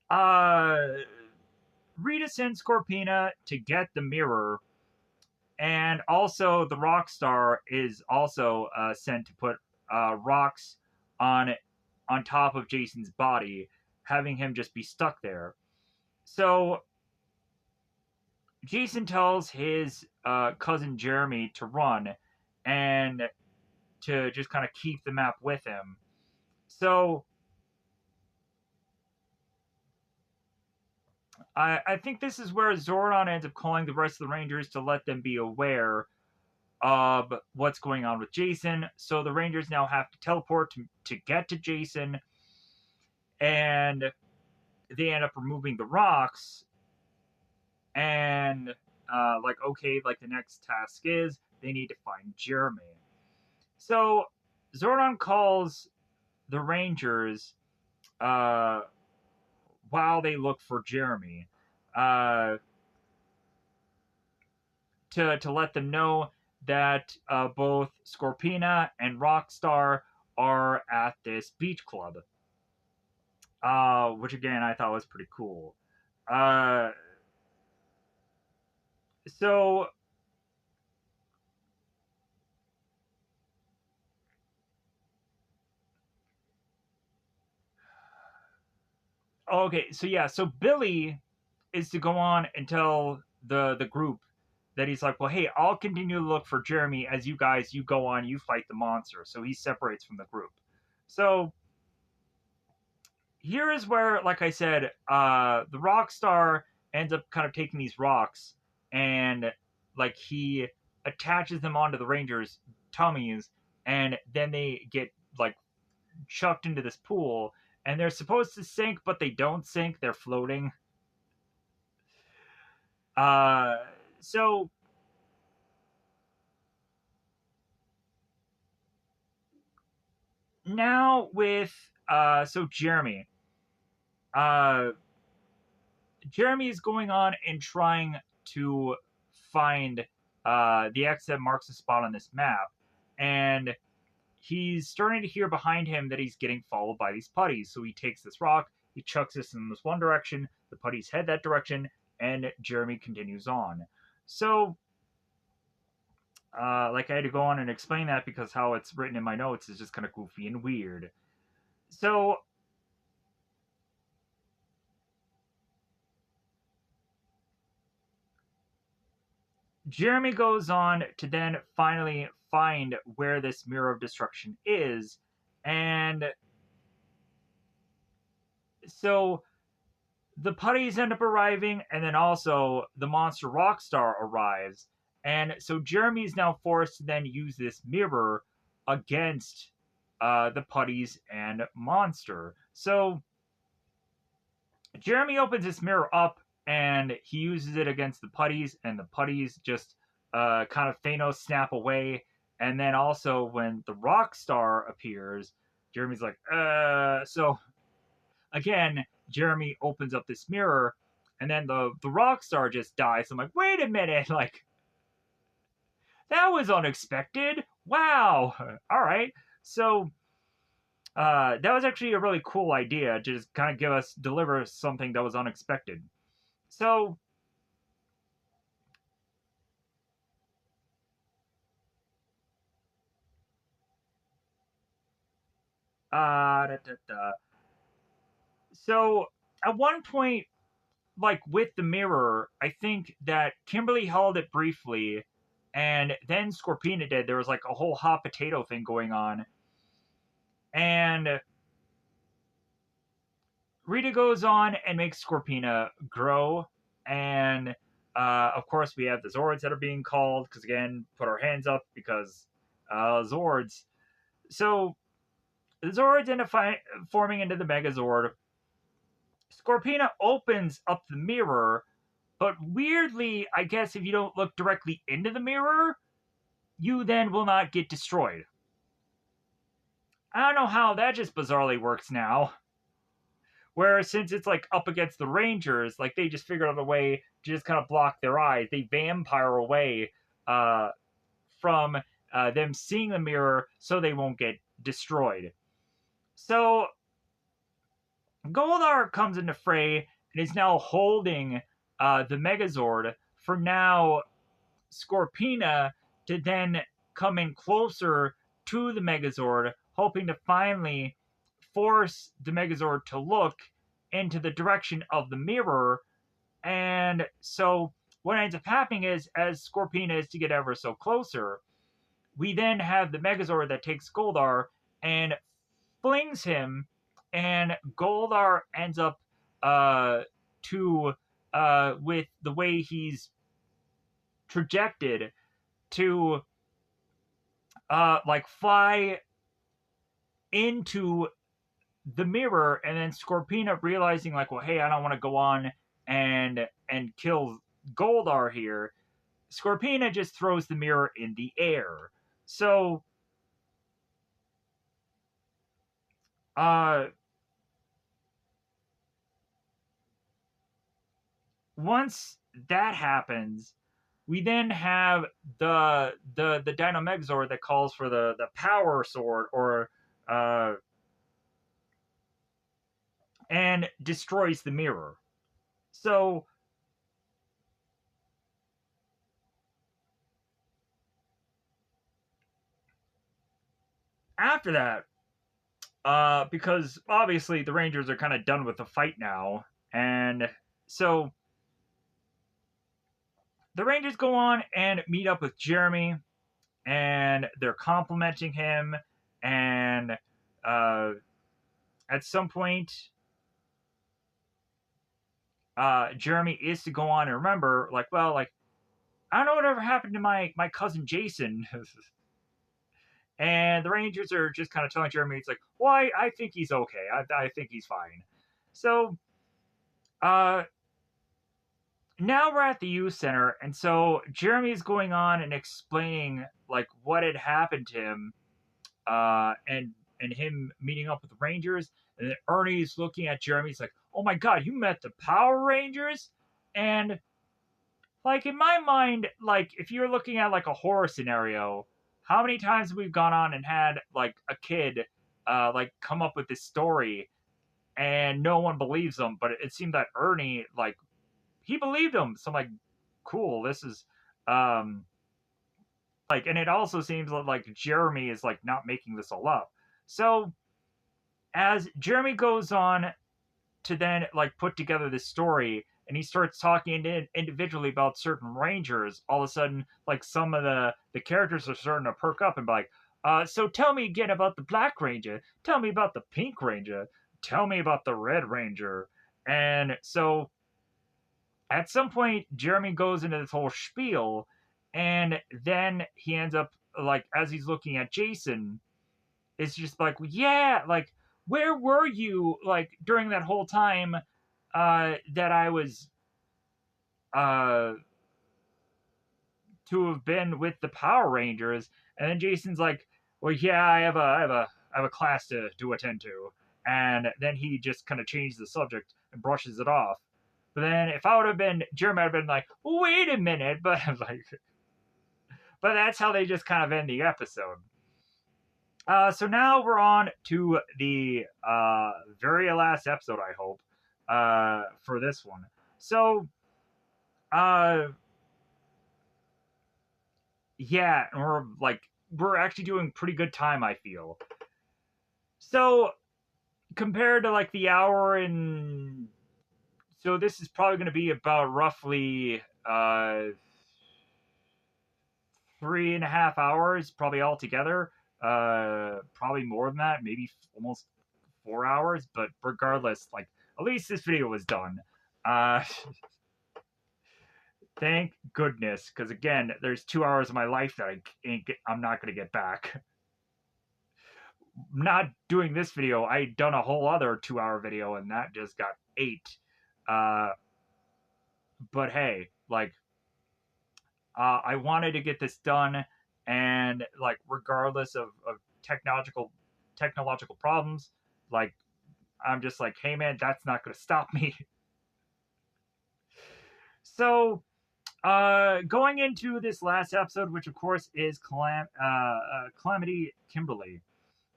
uh, Rita sends Scorpina to get the mirror, and also the rock star is also sent to put rocks on top of Jason's body, having him just be stuck there. So Jason tells his cousin Jeremy to run and to just kind of keep the map with him. So I think this is where Zordon ends up calling the rest of the Rangers to let them be aware of what's going on with Jason. So the Rangers now have to teleport to get to Jason, and they end up removing the rocks. And like, okay, like the next task is they need to find Jeremy. So Zordon calls the Rangers uh, while they look for Jeremy uh, to let them know that both Scorpina and Rockstar are at this beach club, which again I thought was pretty cool. Uh, so okay, so yeah, so Billy is to go on and tell the group that he's like, well, hey, I'll continue to look for Jeremy as you guys you go on, you fight the monster. So he separates from the group. So here is where, like I said, the rock star ends up kind of taking these rocks and like he attaches them onto the Rangers' tummies, and then they get like chucked into this pool, and they're supposed to sink, but they don't sink; they're floating. Uh, so now with so uh Jeremy is going on and trying to find the X that marks a spot on this map, and he's starting to hear behind him that he's getting followed by these putties. So he takes this rock, he chucks this in this one direction, the putties head that direction, and Jeremy continues on. So like I had to go on and explain that because how it's written in my notes is just kind of goofy and weird. So Jeremy goes on to then finally find where this mirror of destruction is, and so the putties end up arriving, and then also the monster Rockstar arrives, and so Jeremy's now forced to then use this mirror against the putties and monster. So Jeremy opens this mirror up and he uses it against the putties, and the putties just kind of Thanos snap away. And then also when the rock star appears, Jeremy's like, so again, Jeremy opens up this mirror, and then the rock star just dies. I'm like, wait a minute, like that was unexpected. Wow. All right. So that was actually a really cool idea to just kind of deliver something that was unexpected. So, da, da, da. So at one point, like with the mirror, I think that Kimberly held it briefly, and then Scorpina did. There was like a whole hot potato thing going on, and Rita goes on and makes Scorpina grow, and of course we have the Zords that are being called because again, put our hands up because Zords. So the Zords end up forming into the Megazord. Scorpina opens up the mirror, but weirdly, I guess if you don't look directly into the mirror, you then will not get destroyed. I don't know how that just bizarrely works now. Whereas since it's like up against the Rangers, like they just figured out a way to just kind of block their eyes. They vampire away uh, from them seeing the mirror so they won't get destroyed. So Goldar comes into fray and is now holding the Megazord for now Scorpina to then come in closer to the Megazord, hoping to finally force the Megazord to look into the direction of the mirror. And so what ends up happening is, as Scorpina is to get ever so closer, we then have the Megazord that takes Goldar and flings him, and Goldar ends up to with the way he's trajected to like fly into the mirror, and then Scorpina realizing like, well, hey, I don't want to go on and kill Goldar here. Scorpina just throws the mirror in the air. So uh once that happens, we then have the Dino Megazord that calls for the power sword, or and destroys the mirror. So after that, because obviously the Rangers are kind of done with the fight now, and so the Rangers go on and meet up with Jeremy, and they're complimenting him, and at some point, Jeremy is to go on and remember, like, well, like, I don't know whatever happened to my cousin Jason. And the Rangers are just kind of telling Jeremy, it's like, well, I think he's okay. I think he's fine. So uh, now we're at the youth center, and so Jeremy's going on and explaining like what had happened to him, and him meeting up with the Rangers. And then Ernie's looking at Jeremy. He's like, "Oh my God, you met the Power Rangers!" And like in my mind, like if you're looking at like a horror scenario, how many times we've gone on and had like a kid like come up with this story and no one believes them, but it seemed that Ernie like he believed him. So I'm like, cool, this is um like, and it also seems like Jeremy is like not making this all up. So as Jeremy goes on to then like put together this story, and he starts talking individually about certain rangers, all of a sudden like some of the characters are starting to perk up and be like, so tell me again about the Black Ranger, tell me about the Pink Ranger, tell me about the Red Ranger. And so at some point Jeremy goes into this whole spiel, and then he ends up like, as he's looking at Jason, it's just like, yeah, like, where were you like during that whole time that I was uh to have been with the Power Rangers? And then Jason's like, well, yeah, I have a class to attend to. And then he just kind of changes the subject and brushes it off. But then if I would have been Jeremy, I'd have been like, wait a minute, but like, but that's how they just kind of end the episode. So now we're on to the very last episode, I hope, for this one. So, uh, yeah, we're actually doing pretty good time, I feel. So compared to like the hour and so this is probably going to be about roughly 3.5 hours, probably altogether. Probably more than that, maybe almost 4 hours. But regardless, like at least this video was done. Uh, thank goodness, because again, there's 2 hours of my life that I'm not gonna get back. Not doing this video, I done a whole other 2 hour video, and that just got 8. Uh, but hey, like I wanted to get this done, and like regardless of technological problems, like I'm just like, hey man, that's not going to stop me. So, going into this last episode, which of course is Calamity Kimberly.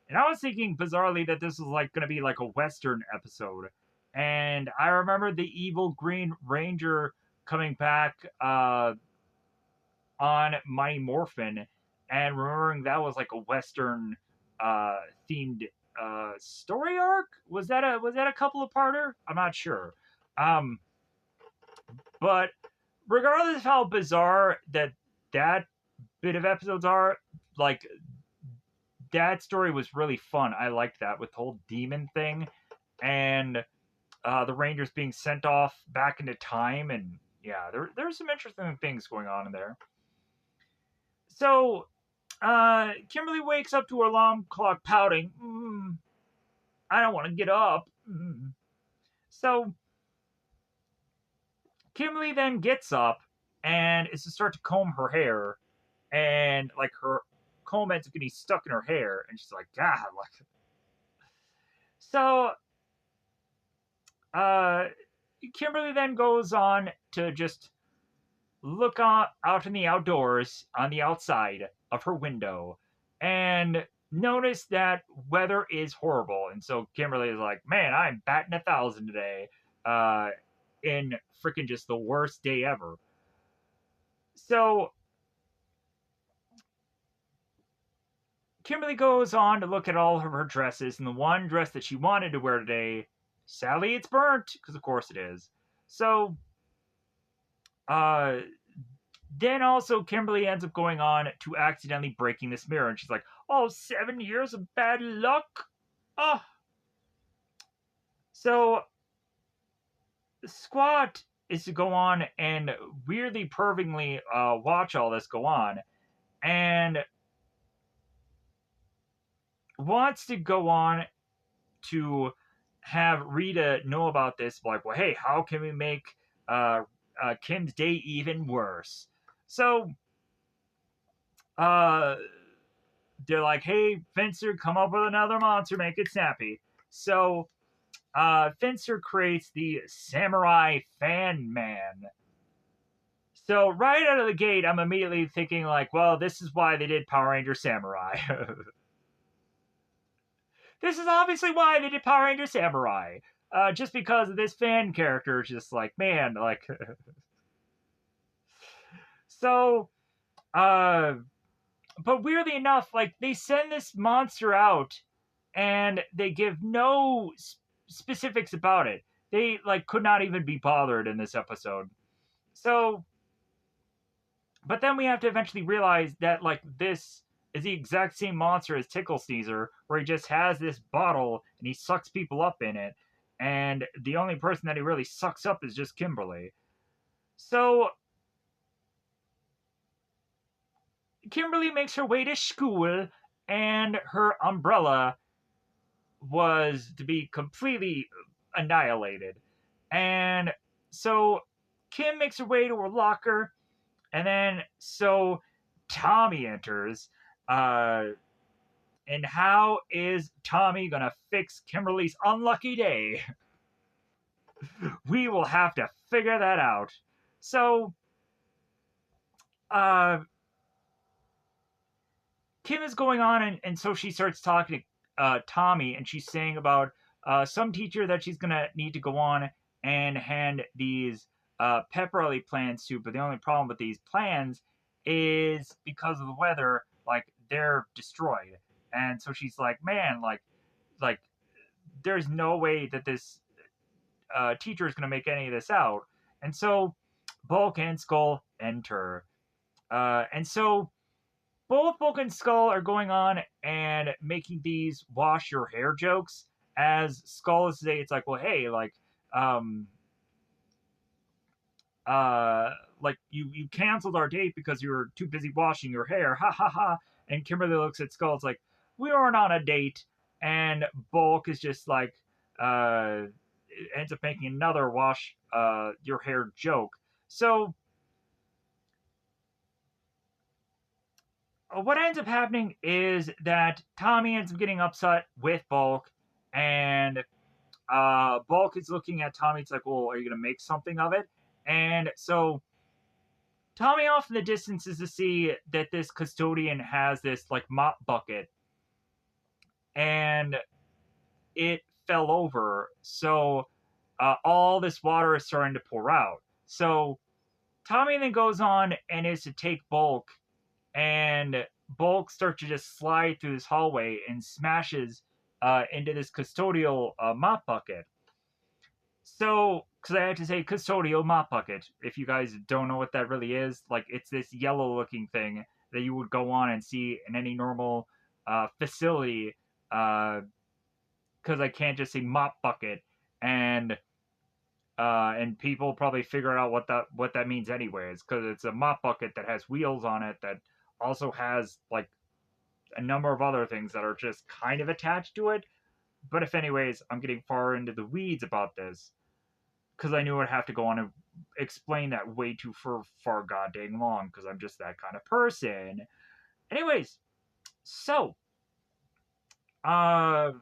And I was thinking bizarrely that this was like going to be like a Western episode. And I remember the evil Green Ranger coming back on Mighty Morphin, and remembering that was like a Western uh, themed story arc. Was that a couple of parter? I'm not sure. Um, but regardless of how bizarre that bit of episodes are, like that story was really fun. I liked that with the whole demon thing and the Rangers being sent off back into time, and yeah, there's some interesting things going on in there. So Kimberly wakes up to her alarm clock pouting. I don't want to get up. So Kimberly then gets up and is to start to comb her hair, and like her comb ends up getting stuck in her hair, and she's like, God, like. So uh, Kimberly then goes on to just look out in the outdoors on the outside of her window and notice that weather is horrible. And so Kimberly is like, man, I'm batting 1,000 today in freaking just the worst day ever. So Kimberly goes on to look at all of her dresses, and the one dress that she wanted to wear today, sadly, it's burnt, because of course it is. So uh, then also Kimberly ends up going on to accidentally breaking this mirror, and she's like, "Oh, 7 years of bad luck." Oh, so Squat is to go on and weirdly, pervingly watch all this go on, and wants to go on to have Rita know about this. Like, well, hey, how can we make uh, Kim's day even worse? So uh, they're like, hey, Fencer, come up with another monster, make it snappy. So Fencer creates the Samurai Fan Man. So right out of the gate, I'm immediately thinking like, well, this is why they did Power Ranger Samurai. This is obviously why they did Power Ranger Samurai. Just because of this fan character, just like, man, like. So, but weirdly enough, like, they send this monster out and they give no specifics about it. They, like, could not even be bothered in this episode. So, but then we have to eventually realize that, like, this is the exact same monster as Tickle Sneezer, where he just has this bottle and he sucks people up in it. And the only person that he really sucks up is just Kimberly. So, Kimberly makes her way to school, and her umbrella was to be completely annihilated. And so Kim makes her way to her locker, and then so Tommy enters. And how is Tommy gonna fix Kimberly's unlucky day? We will have to figure that out. So, uh, Kim is going on, and so she starts talking to Tommy, and she's saying about some teacher that she's gonna need to go on and hand these pepperoni plans to. But the only problem with these plans is because of the weather, like they're destroyed. And so she's like, man, like there's no way that this teacher is gonna make any of this out. And so Bulk and Skull enter, and so both Bulk and Skull are going on and making these wash your hair jokes. As Skull is saying, it's like, well, hey, um, like you canceled our date because you were too busy washing your hair, ha ha ha. And Kimberly looks at Skull, it's like, we weren't on a date. And Bulk is just like, uh, ends up making another wash your hair joke. So what ends up happening is that Tommy ends up getting upset with Bulk, and Bulk is looking at Tommy. It's like, well, are you gonna make something of it? And so Tommy off in the distance is to see that this custodian has this like mop bucket, and it fell over. So all this water is starting to pour out. So Tommy then goes on and is to take Bulk, and Bulk starts to just slide through this hallway and smashes into this custodial mop bucket. So, because I had to say custodial mop bucket, if you guys don't know what that really is, like it's this yellow looking thing that you would go on and see in any normal facility. Because I can't just say mop bucket, and people probably figure out what that means anyways, because it's a mop bucket that has wheels on it that also has like a number of other things that are just kind of attached to it. But if anyways, I'm getting far into the weeds about this because I knew I'd have to go on and explain that way too far goddamn long because I'm just that kind of person. Anyways, so uh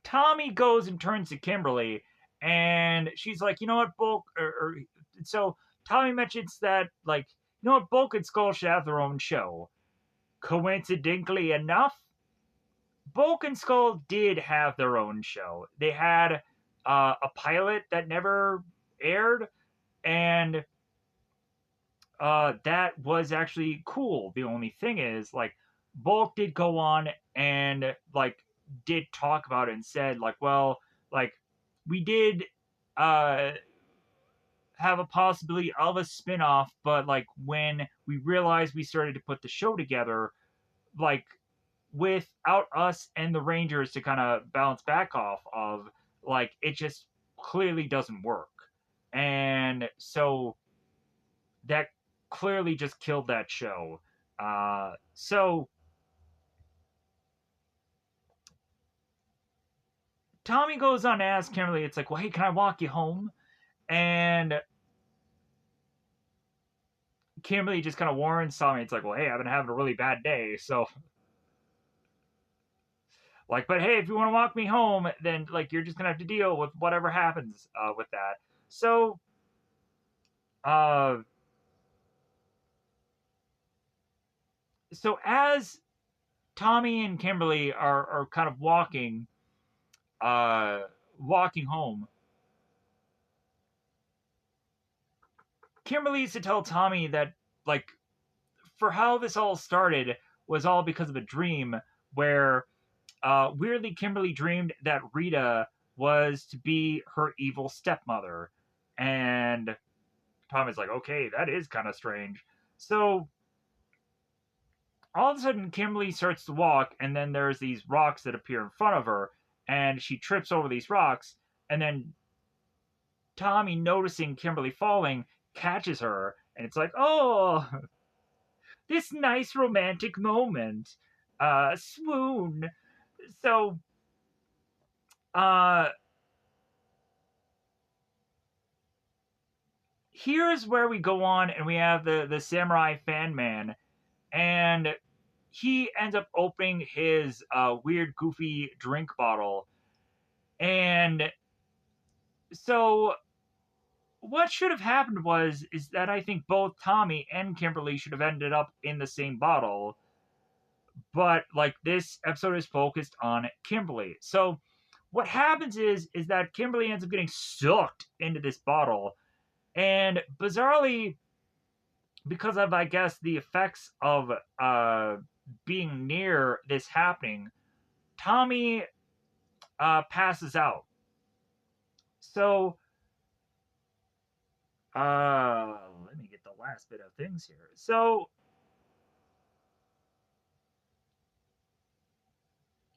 Tommy goes and turns to Kimberly, and she's like, you know what, Bulk, so Tommy mentions that, like, you know what, Bulk and Skull should have their own show. Coincidentally enough, Bulk and Skull did have their own show. They had a pilot that never aired, and that was actually cool. The only thing is, like, Bulk did go on and like did talk about it and said, like, well, like we did uh have a possibility of a spin-off, but like when we realized we started to put the show together, like without us and the Rangers to kind of bounce back off of, like it just clearly doesn't work. And so that clearly just killed that show. So Tommy goes on to ask Kimberly, it's like, well, hey, can I walk you home? And Kimberly just kind of warns Tommy, it's like, well, hey, I've been having a really bad day. So, like, but hey, if you want to walk me home, then, like, you're just going to have to deal with whatever happens with that. So, uh, as Tommy and Kimberly are kind of uh, walking home, Kimberly used to tell Tommy that, like, for how this all started was all because of a dream where weirdly Kimberly dreamed that Rita was to be her evil stepmother. And Tommy's like, okay, that is kind of strange. So all of a sudden, Kimberly starts to walk, and then there's these rocks that appear in front of her, and she trips over these rocks, and then Tommy, noticing Kimberly falling, catches her, and it's like, oh, this nice romantic moment. Swoon. So, uh, here's where we go on and we have the samurai fan man, and he ends up opening his weird goofy drink bottle. And so what should have happened was is that I think both Tommy and Kimberly should have ended up in the same bottle, but like this episode is focused on Kimberly. So what happens is that Kimberly ends up getting sucked into this bottle, and bizarrely, because of I guess the effects of being near this happening, Tommy passes out. So let me get the last bit of things here. So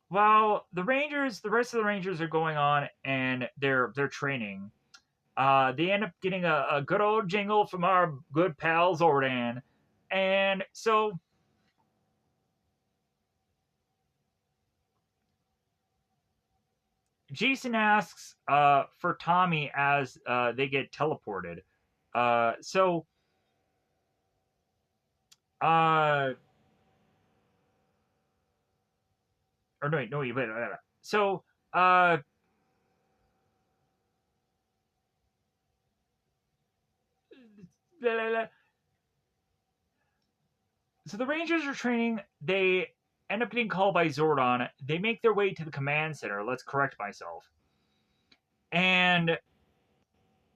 while the rest of the Rangers are going on and they're training, they end up getting a good old jingle from our good pal Zordan, and so Jason asks for Tommy as they get teleported. So uh, or no, wait, no, wait, so, uh, blah, blah, blah. So the Rangers are training. They end up getting called by Zordon. They make their way to the command center. Let's correct myself. And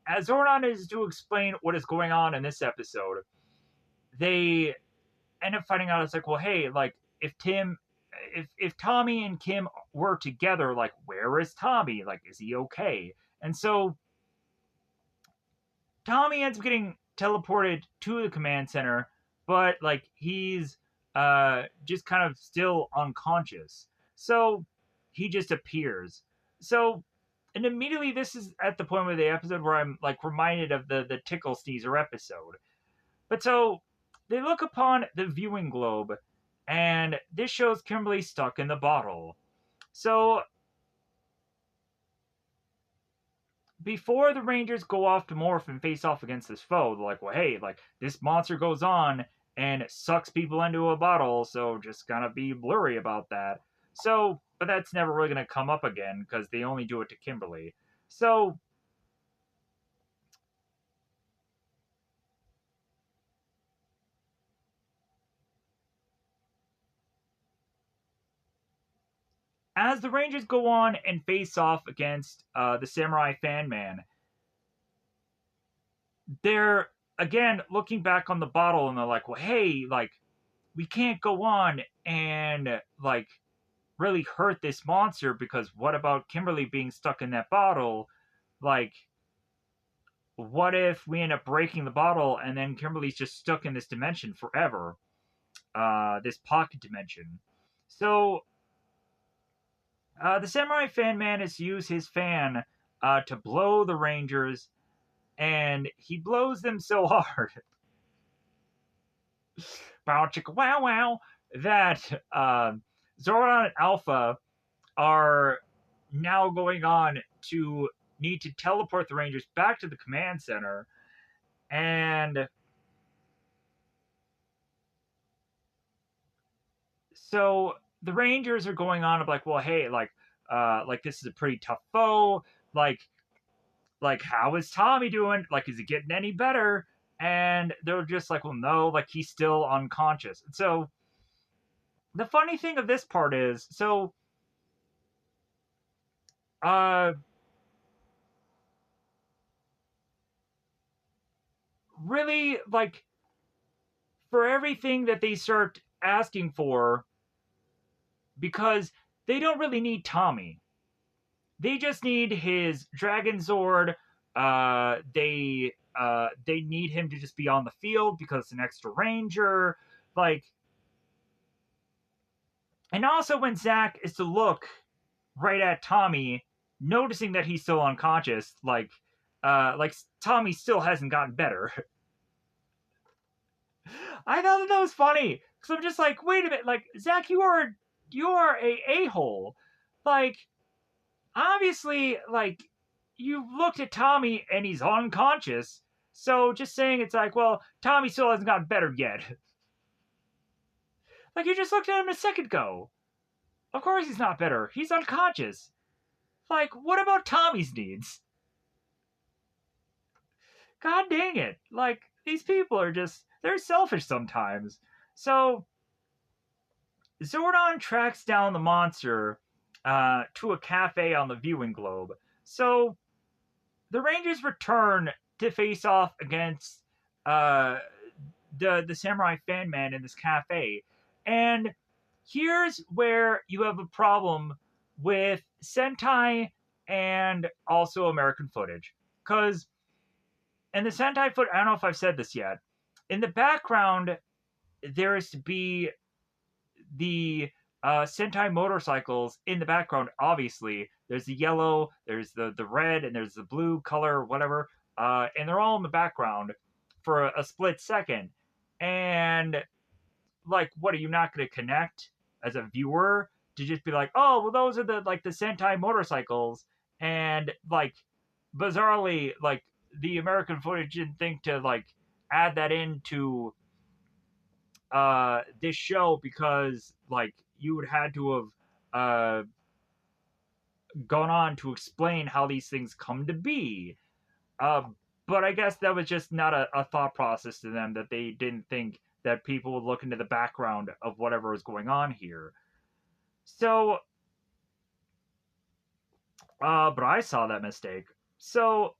as Zordon is to explain what is going on in this episode, they end up finding out it's like, well, hey, like if Tommy and Kim were together, like where is Tommy? Like, is he okay? And so Tommy ends up getting teleported to the command center, but like he's just kind of still unconscious. So he just appears. So and immediately this is at the point of the episode where I'm like reminded of the Tickle Sneezer episode. But so they look upon the viewing globe, and this shows Kimberly stuck in the bottle. So before the Rangers go off to Morph and face off against this foe, they're like, well, hey, like this monster goes on and sucks people into a bottle, so just gotta be blurry about that. So, but that's never really gonna come up again because they only do it to Kimberly. So, as the Rangers go on and face off against the Samurai Fan Man, they're again looking back on the bottle and they're like, well, hey, like we can't go on and like really hurt this monster because what about Kimberly being stuck in that bottle? Like, what if we end up breaking the bottle and then Kimberly's just stuck in this dimension forever? This pocket dimension. So, the Samurai Fan Man has used his fan to blow the Rangers, and he blows them so hard. Bow chicka wow wow. That Zordon and Alpha are now going on to need to teleport the Rangers back to the command center. And so the Rangers are going on of like, well, hey, like this is a pretty tough foe. Like how is Tommy doing? Like, is he getting any better? And they're just like, well, no, like he's still unconscious. So the funny thing of this part is, so uh really like for everything that they start asking for, because they don't really need Tommy. They just need his Dragon Zord. They need him to just be on the field because it's an extra Ranger. Like, and also when Zach is to look right at Tommy, noticing that he's still unconscious, like Tommy still hasn't gotten better. I thought that was funny because I'm just like, wait a minute, like Zach, you are a hole, like obviously, like you looked at Tommy and he's unconscious. So just saying it's like, well, Tommy still hasn't gotten better yet. Like you just looked at him a second ago. Of course he's not better. He's unconscious. Like, what about Tommy's needs? God dang it. Like, these people are just, they're selfish sometimes. So, Zordon tracks down the monster to a cafe on the viewing globe. So, the Rangers return to face off against uh, the Samurai Fan Man in this cafe. And here's where you have a problem with Sentai and also American footage. Because in the Sentai footage, I don't know if I've said this yet, in the background, there is to be the Sentai motorcycles in the background. Obviously, there's the yellow, there's the red, and there's the blue color, whatever, and they're all in the background for a split second. And like, what are you not going to connect as a viewer to just be like, oh, well, those are the Sentai motorcycles, and like bizarrely, like the American footage didn't think to like add that into this show because like you would had to have uh, gone on to explain how these things come to be. Uh, but I guess that was just not a thought process to them, that they didn't think that people would look into the background of whatever was going on here. So, but I saw that mistake. So,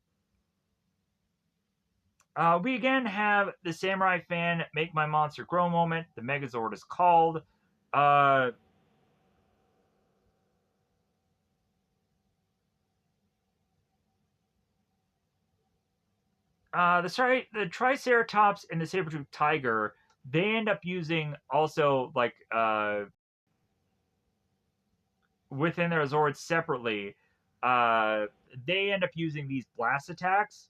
we again have the Samurai fan make my monster grow moment. The Megazord is called. Uh, the Triceratops and the saber-toothed tiger, they end up using also like within their Zords separately. Uh, they end up using these blast attacks,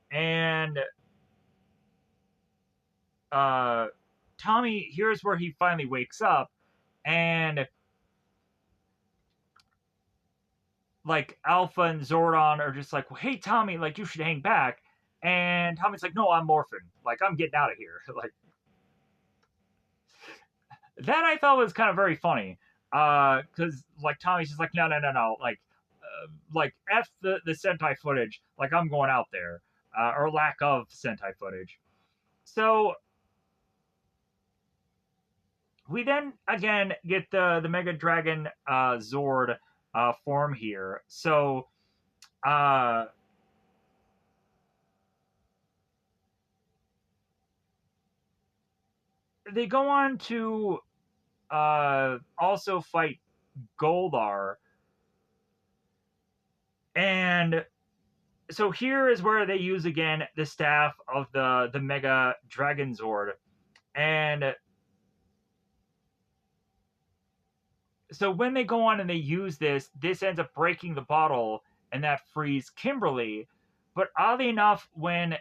and uh, Tommy, here's where he finally wakes up, and like Alpha and Zordon are just like, well, "Hey, Tommy, like you should hang back." And Tommy's like, "No, I'm Morphin. Like I'm getting out of here." Like that, I thought was kind of very funny. Because like Tommy's just like, "No, no, no, no. Like f the Sentai footage. Like I'm going out there, or lack of Sentai footage." So we then again get the Mega Dragon Zord form here. So uh, they go on to also fight Goldar, and so here is where they use again the staff of the Mega Dragon Zord, and so when they go on and they use this ends up breaking the bottle, and that frees Kimberly. But oddly enough, when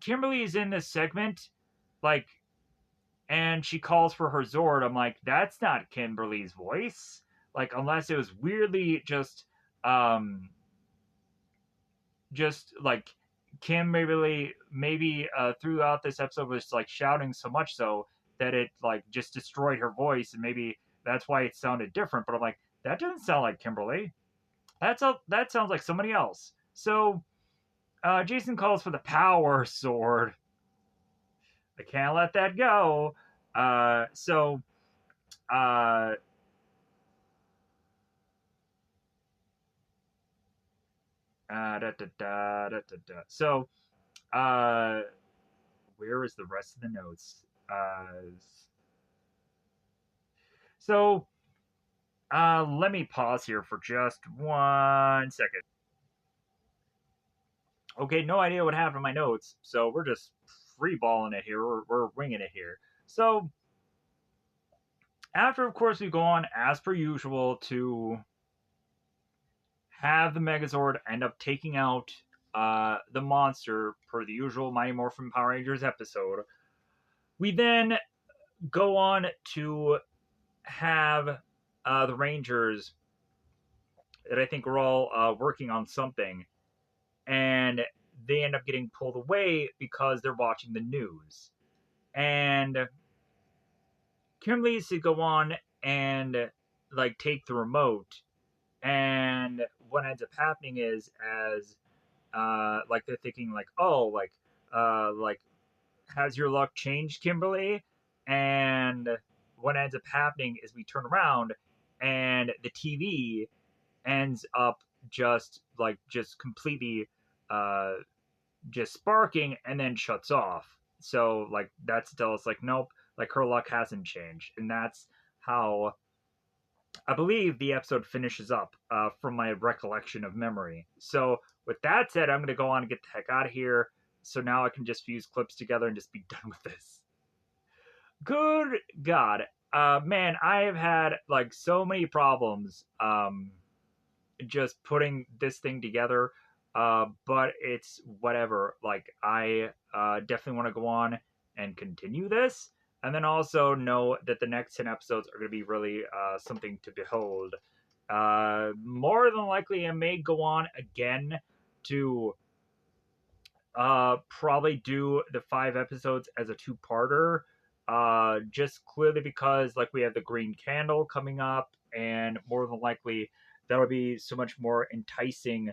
Kimberly is in this segment, like, and she calls for her Zord, I'm like, that's not Kimberly's voice. Like, unless it was weirdly um, just like Kimberly maybe throughout this episode was like shouting so much so that it like just destroyed her voice, and maybe that's why it sounded different. But I'm like, that doesn't sound like Kimberly. That sounds like somebody else. So Jason calls for the power sword. I can't let that go. So uh, So uh, where is the rest of the notes? So let me pause here for just 1 second. Okay, no idea what happened to my notes, so we're just freeballing it here. We're winging it here. So after, of course, we go on as per usual to have the Megazord end up taking out the monster per the usual Mighty Morphin Power Rangers episode. We then go on to have the Rangers that I think are all working on something, and they end up getting pulled away because they're watching the news. And Kimberly needs to go on and like take the remote, and what ends up happening is as like they're thinking like, oh, like has your luck changed, Kimberly? And what ends up happening is we turn around and the TV ends up just completely uh just sparking and then shuts off. So like that's to tell us like, nope, like her luck hasn't changed. And that's how I believe the episode finishes up, from my recollection of memory. So with that said, I'm gonna go on and get the heck out of here. So now I can just fuse clips together and just be done with this. Good God. Man, I have had like so many problems just putting this thing together. But it's whatever. Like I definitely want to go on and continue this, and then also know that the next 10 episodes are going to be really something to behold. More than likely, I may go on again to probably do the 5 episodes as a two-parter. just clearly because like we have the Green Candle coming up, and more than likely that'll be so much more enticing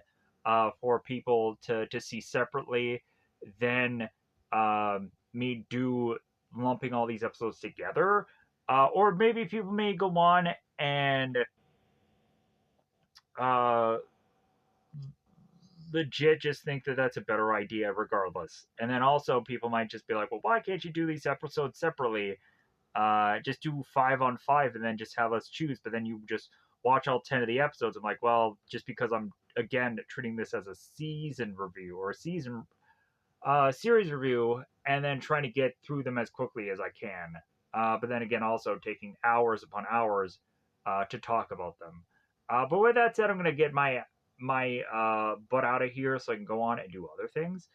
for people to see separately than me do lumping all these episodes together. Or maybe people may go on and uh, legit just think that that's a better idea regardless. And then also people might just be like, well, why can't you do these episodes separately? Just do 5 on 5 and then just have us choose. But then you just watch all 10 of the episodes. I'm like, well, just because I'm again treating this as a season review or a season series review, and then trying to get through them as quickly as I can. But then again, also taking hours upon hours to talk about them. But with that said, I'm gonna get my butt out of here so I can go on and do other things.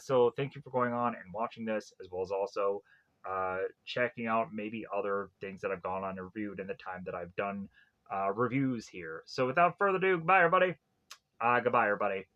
So thank you for going on and watching this, as well as also checking out maybe other things that I've gone on and reviewed in the time that I've done reviews here. So without further ado, goodbye everybody. Goodbye everybody.